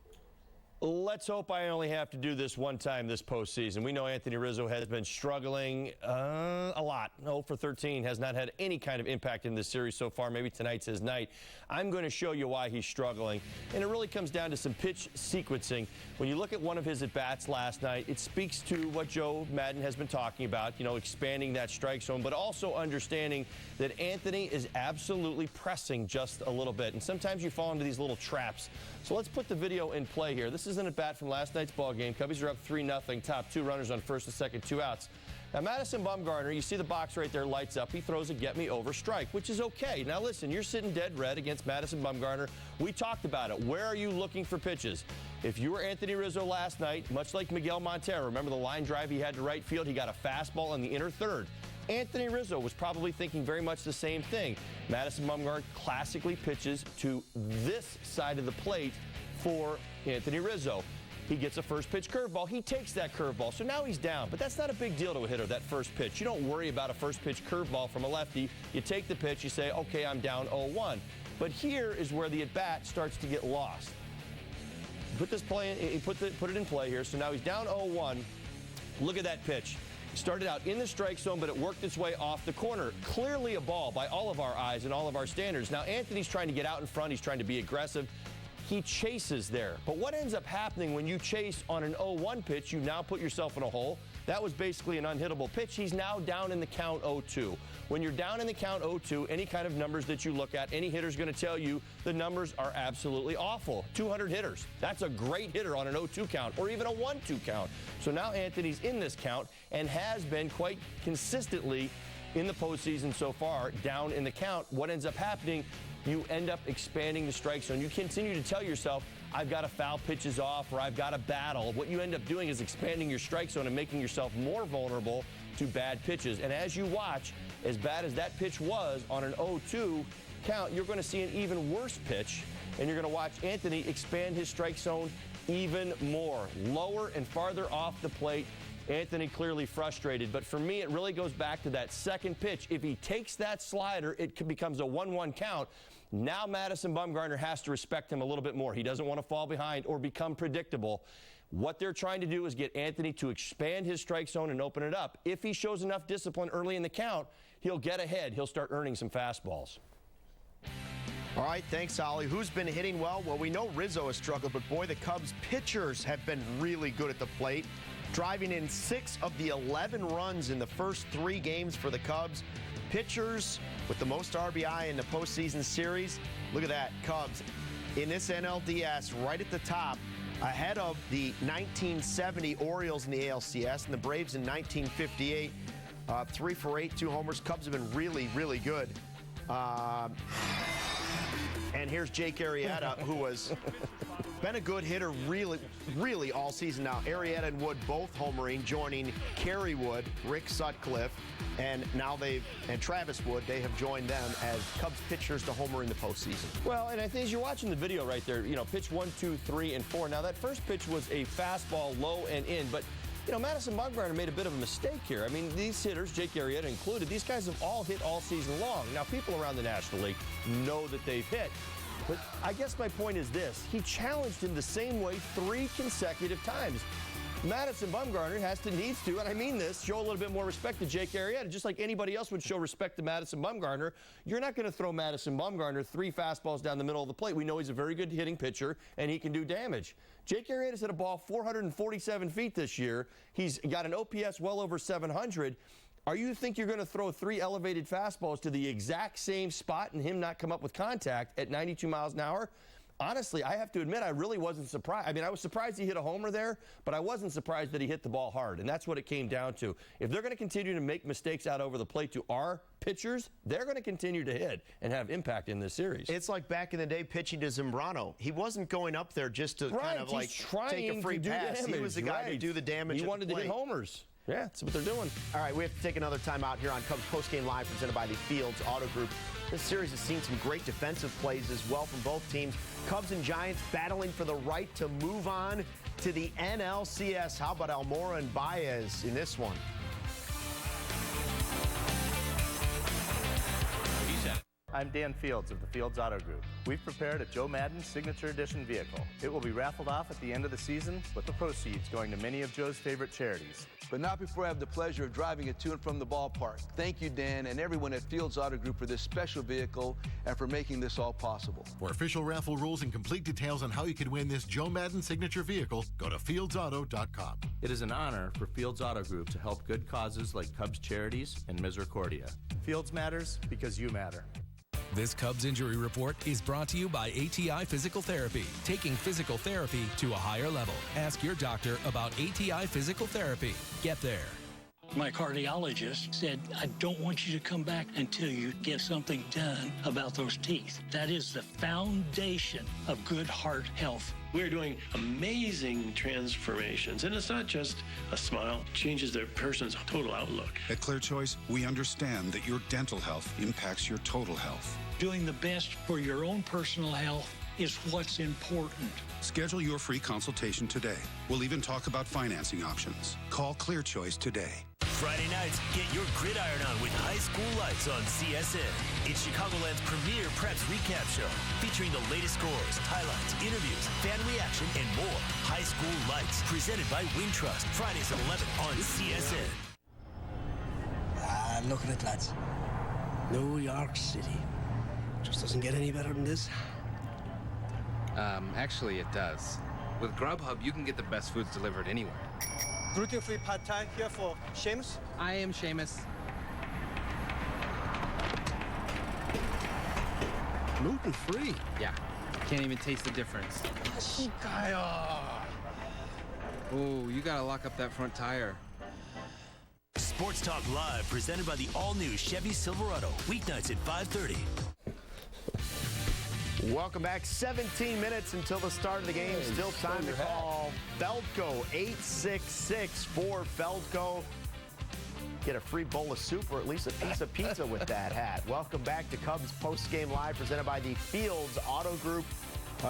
Let's hope I only have to do this one time this postseason. We know Anthony Rizzo has been struggling a lot. 0 for 13 has not had any kind of impact in this series so far. Maybe tonight's his night. I'm going to show you why he's struggling. And it really comes down to some pitch sequencing. When you look at one of his at-bats last night, it speaks to what Joe Maddon has been talking about, you know, expanding that strike zone, but also understanding that Anthony is absolutely pressing just a little bit. And sometimes you fall into these little traps. So let's put the video in play here. This is an at-bat from last night's ball game. Cubbies are up 3-0, top 2 runners on first and second, 2 outs. Now, Madison Bumgarner, you see the box right there lights up. He throws a get-me-over strike, which is okay. Now, listen, you're sitting dead red against Madison Bumgarner. We talked about it. Where are you looking for pitches? If you were Anthony Rizzo last night, much like Miguel Montero, remember the line drive he had to right field? He got a fastball in the inner third. Anthony Rizzo was probably thinking very much the same thing. Madison Bumgarner classically pitches to this side of the plate for Anthony Rizzo. He gets a first pitch curveball. He takes that curveball, so now he's down. But that's not a big deal to a hitter, that first pitch. You don't worry about a first pitch curveball from a lefty. You take the pitch, you say, okay, I'm down 0-1. But here is where the at-bat starts to get lost. Put this play in, put it in play here. So now he's down 0-1. Look at that pitch. Started out in the strike zone, but it worked its way off the corner. Clearly a ball by all of our eyes and all of our standards. Now, Anthony's trying to get out in front. He's trying to be aggressive. He chases there. But what ends up happening when you chase on an 0-1 pitch, you now put yourself in a hole. That was basically an unhittable pitch. He's now down in the count 0-2. When you're down in the count 0-2, any kind of numbers that you look at, any hitter's going to tell you the numbers are absolutely awful. 200 hitters. That's a great hitter on an 0-2 count or even a 1-2 count. So now Anthony's in this count and has been quite consistently in the postseason so far down in the count. What ends up happening, you end up expanding the strike zone. You continue to tell yourself, I've got to foul pitches off or I've got to battle. What you end up doing is expanding your strike zone and making yourself more vulnerable to bad pitches. And as you watch, as bad as that pitch was on an 0-2 count, you're going to see an even worse pitch, and you're going to watch Anthony expand his strike zone even more. Lower and farther off the plate. Anthony clearly frustrated, but for me, it really goes back to that second pitch. If he takes that slider, it becomes a 1-1 count. Now Madison Bumgarner has to respect him a little bit more. He doesn't want to fall behind or become predictable. What they're trying to do is get Anthony to expand his strike zone and open it up. If he shows enough discipline early in the count, he'll get ahead. He'll start earning some fastballs. All right, thanks, Ollie. Who's been hitting well? Well, we know Rizzo has struggled, but boy, the Cubs pitchers have been really good at the plate, driving in 6 of the 11 runs in the first 3 games for the Cubs. Pitchers with the most RBI in the postseason series. Look at that, Cubs in this NLDS right at the top, ahead of the 1970 Orioles in the ALCS and the Braves in 1958. 3 for 8, 2 homers. Cubs have been really, really good. And here's Jake Arrieta, who has been a good hitter really all season now. Arrieta and Wood both homering, joining Kerry Wood, Rick Sutcliffe, and now Travis Wood, they have joined them as Cubs pitchers to homer in the postseason. Well, and I think as you're watching the video right there, you know, pitch 1, 2, 3, and 4. Now, that first pitch was a fastball low and in, but you know, Madison Bumgarner made a bit of a mistake here. I mean, these hitters, Jake Arrieta included, these guys have all hit all season long. Now, people around the National League know that they've hit. But I guess my point is this. He challenged him the same way 3 consecutive times. Madison Bumgarner needs to, and I mean this, show a little bit more respect to Jake Arrieta, just like anybody else would show respect to Madison Bumgarner. You're not going to throw Madison Bumgarner 3 fastballs down the middle of the plate. We know he's a very good hitting pitcher, and he can do damage. Jake Arrieta's hit a ball 447 feet this year. He's got an OPS well over 700. You think you're going to throw 3 elevated fastballs to the exact same spot and him not come up with contact at 92 miles an hour? honestly, I have to admit, I really wasn't surprised. I mean, I was surprised he hit a homer there, but I wasn't surprised that he hit the ball hard, and that's what it came down to. If they're going to continue to make mistakes out over the plate to our pitchers, they're going to continue to hit and have impact in this series. It's like back in the day pitching to Zambrano. He wasn't going up there just to kind of like take a free pass. He was the guy to do the damage. He wanted to hit homers. Yeah, that's what they're doing. All right, we have to take another time out here on Cubs Postgame Live, presented by the Fields Auto Group. This series has seen some great defensive plays as well from both teams. Cubs and Giants battling for the right to move on to the NLCS. How about Almora and Baez in this one? I'm Dan Fields of the Fields Auto Group. We've prepared a Joe Madden Signature Edition vehicle. It will be raffled off at the end of the season, with the proceeds going to many of Joe's favorite charities. But not before I have the pleasure of driving it to and from the ballpark. Thank you, Dan, and everyone at Fields Auto Group for this special vehicle and for making this all possible. For official raffle rules and complete details on how you can win this Joe Madden signature vehicle, go to fieldsauto.com. It is an honor for Fields Auto Group to help good causes like Cubs Charities and Misericordia. Fields matters because you matter. This Cubs Injury Report is brought to you by ATI Physical Therapy, taking physical therapy to a higher level. Ask your doctor about ATI Physical Therapy. Get there. My cardiologist said, I don't want you to come back until you get something done about those teeth. That is the foundation of good heart health. We're doing amazing transformations, and it's not just a smile. It changes their person's total outlook. At Clear Choice, we understand that your dental health impacts your total health. Doing the best for your own personal health is what's important. Schedule your free consultation today. We'll even talk about financing options. Call Clear Choice today. Friday nights, get your gridiron on with High School Lights on CSN. It's Chicagoland's premier preps recap show, featuring the latest scores, highlights, interviews, fan reaction, and more. High School Lights, presented by Wintrust. Fridays at 11 on CSN. Look at it, lads. New York City. Just doesn't get any better than this. Actually, it does. With Grubhub, you can get the best foods delivered anywhere. Gluten-free pad thai here for Seamus. I am Seamus. Gluten-free? Yeah. Can't even taste the difference. Oh, you gotta lock up that front tire. Sports Talk Live, presented by the all-new Chevy Silverado. Weeknights at 5:30. Welcome back. 17 minutes until the start of the game. Still time to call Feldco. 866 for Feldco. Get a free bowl of soup or at least a piece of pizza with that hat. Welcome back to Cubs Postgame Live, presented by the Fields Auto Group.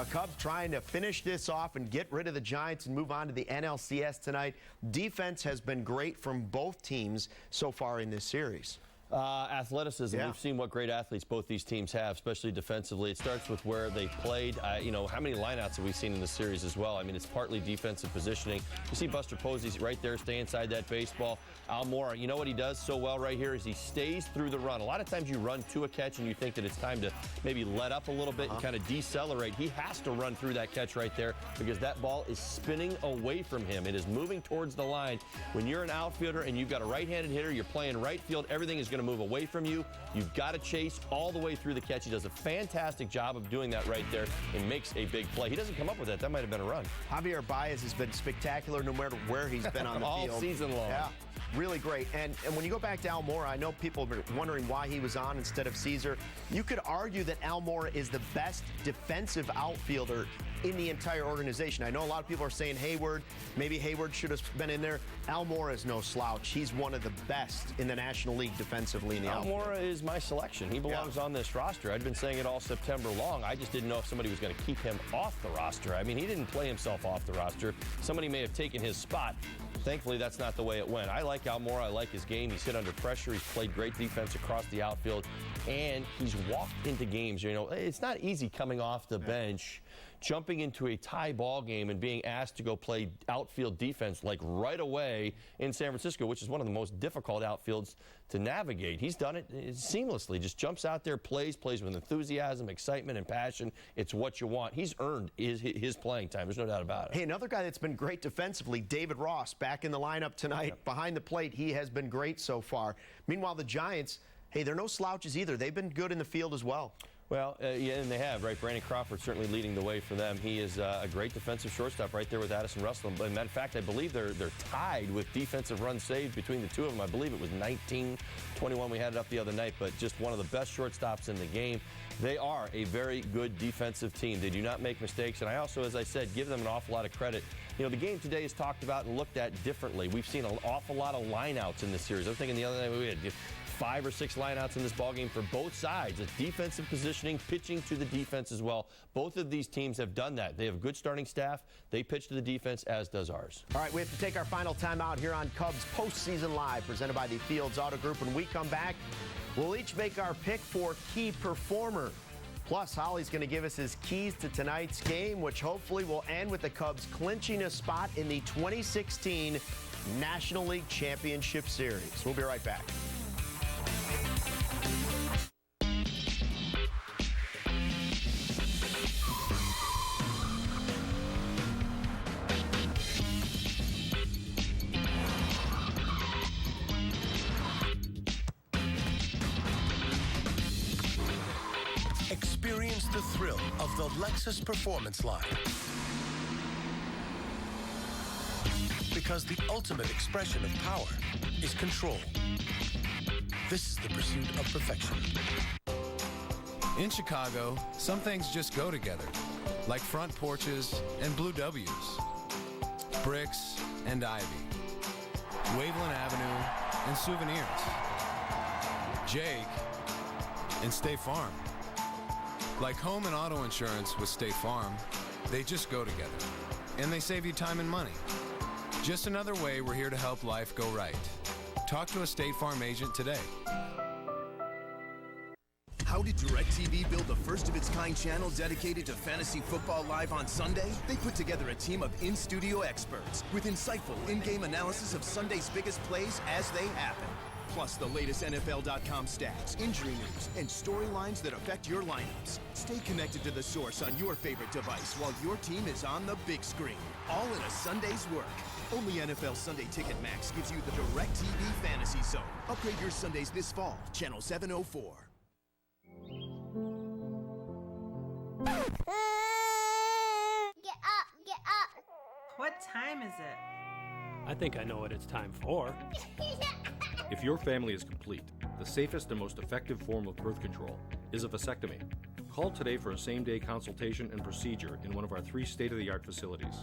Cubs trying to finish this off and get rid of the Giants and move on to the NLCS tonight. Defense has been great from both teams so far in this series. Athleticism. Yeah. We've seen what great athletes both these teams have, especially defensively. It starts with where they played. You know, how many lineouts have we seen in the series as well? I mean, it's partly defensive positioning. You see Buster Posey's right there, stay inside that baseball. Almora, you know what he does so well right here is he stays through the run. A lot of times you run to a catch and you think that it's time to maybe let up a little bit and kind of decelerate. He has to run through that catch right there because that ball is spinning away from him. It is moving towards the line. When you're an outfielder and you've got a right-handed hitter, you're playing right field, everything is going to move away from you. You've got to chase all the way through the catch. He does a fantastic job of doing that right there and makes a big play. He doesn't come up with that. That might have been a run. Javier Baez has been spectacular no matter where he's been on the all field. All season long. Yeah, really great. And when you go back to Almora, I know people are wondering why he was on instead of Caesar. You could argue that Almora is the best defensive outfielder in the entire organization. I know a lot of people are saying Hayward. Maybe Hayward should have been in there. Almora is no slouch. He's one of the best in the National League defensively in the outfield. Almora is my selection. He belongs on this roster. I'd been saying it all September long. I just didn't know if somebody was going to keep him off the roster. I mean, he didn't play himself off the roster. Somebody may have taken his spot. Thankfully, that's not the way it went. I like Almora. I like his game. He's hit under pressure. He's played great defense across the outfield. And he's walked into games. You know, it's not easy coming off the bench, jumping into a tie ball game and being asked to go play outfield defense like right away in San Francisco, which is one of the most difficult outfields to navigate. He's done it seamlessly. Just jumps out there, plays with enthusiasm, excitement, and passion. It's what you want. He's earned his playing time. There's no doubt about it. Hey, another guy that's been great defensively, David Ross, back in the lineup tonight. Behind the plate, he has been great so far. Meanwhile, the Giants, hey, they're no slouches either. They've been good in the field as well. Well, yeah, and they have, right? Brandon Crawford certainly leading the way for them. He is a great defensive shortstop right there with Addison Russell. As a matter of fact, I believe they're tied with defensive runs saved between the two of them. I believe it was 19-21. We had it up the other night, but just one of the best shortstops in the game. They are a very good defensive team. They do not make mistakes, and I also, as I said, give them an awful lot of credit. You know, the game today is talked about and looked at differently. We've seen an awful lot of lineouts in this series. I was thinking the other night we had 5 or 6 lineouts in this ballgame for both sides. It's defensive positioning, pitching to the defense as well. Both of these teams have done that. They have a good starting staff. They pitch to the defense, as does ours. All right, we have to take our final timeout here on Cubs Postseason Live, presented by the Fields Auto Group. When we come back, we'll each make our pick for key performer. Plus, Holly's going to give us his keys to tonight's game, which hopefully will end with the Cubs clinching a spot in the 2016 National League Championship Series. We'll be right back. Experience the thrill of the Lexus Performance line. Because the ultimate expression of power is control. This is the pursuit of perfection. In Chicago, some things just go together, like front porches and blue W's, bricks and ivy, Waveland Avenue and souvenirs, Jake and State Farm. Like home and auto insurance with State Farm, they just go together, and they save you time and money. Just another way we're here to help life go right. Talk to a State Farm agent today. How did DirecTV build the first-of-its-kind channel dedicated to fantasy football live on Sunday? They put together a team of in-studio experts with insightful in-game analysis of Sunday's biggest plays as they happen. Plus the latest NFL.com stats, injury news, and storylines that affect your lineups. Stay connected to the source on your favorite device while your team is on the big screen. All in a Sunday's work. Only NFL Sunday Ticket Max gives you the DirecTV Fantasy Zone. Upgrade your Sundays this fall. Channel 704. Get up, get up. What time is it? I think I know what it's time for. If your family is complete, the safest and most effective form of birth control is a vasectomy. Call today for a same-day consultation and procedure in one of our 3 state-of-the-art facilities.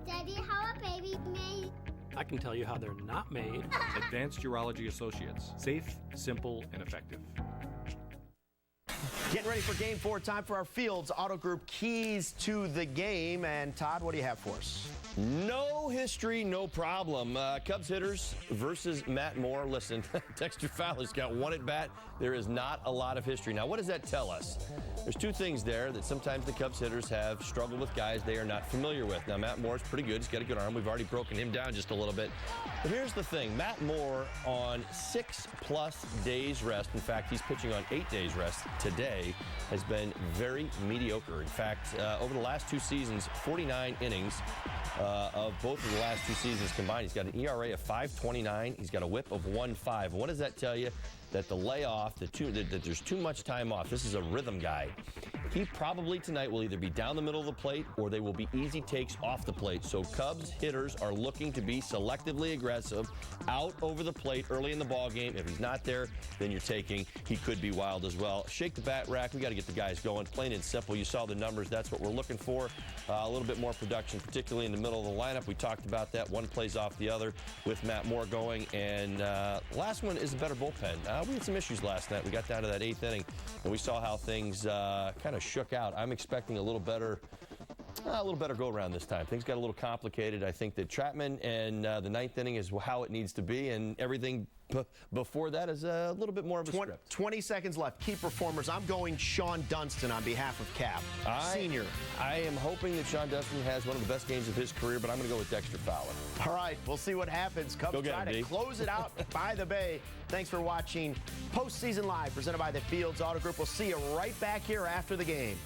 Daddy, how are babies made? I can tell you how they're not made. Advanced Urology Associates. Safe, simple, and effective. Getting ready for Game 4. Time for our Fields Auto Group keys to the game. And Todd, what do you have for us? No history, no problem. Cubs hitters versus Matt Moore. Listen, Dexter Fowler's got 1 at bat. There is not a lot of history. Now, what does that tell us? There's 2 things there that sometimes the Cubs hitters have struggled with guys they are not familiar with. Now, Matt Moore's pretty good. He's got a good arm. We've already broken him down just a little bit. But here's the thing. Matt Moore on 6+ days rest. In fact, he's pitching on 8 days rest today. Has been very mediocre. In fact, over the last 2 seasons, 49 innings of both of the last 2 seasons combined. He's got an ERA of 5.29. He's got a whip of 1.5. What does that tell you? That the layoff, that there's too much time off. This is a rhythm guy. He probably tonight will either be down the middle of the plate or they will be easy takes off the plate. So Cubs hitters are looking to be selectively aggressive out over the plate early in the ball game. If he's not there, then you're taking. He could be wild as well. Shake the bat rack. We got to get the guys going. Plain and simple. You saw the numbers. That's what we're looking for. A little bit more production, particularly in the middle of the lineup. We talked about that. One plays off the other with Matt Moore going. And last one is a better bullpen. We had some issues last night. We got down to that 8th inning, and we saw how things kind of shook out. I'm expecting a little better go around this time. Things got a little complicated. I think that Chapman and the 9th inning is how it needs to be, and everything before that is a little bit more of a script. 20 seconds left. Key performers. I'm going Sean Dunston on behalf of Cap, senior. I am hoping that Sean Dunston has one of the best games of his career, but I'm going to go with Dexter Fowler. All right, we'll see what happens. Cubs try to close it out by the Bay. Thanks for watching Postseason Live, presented by the Fields Auto Group. We'll see you right back here after the game.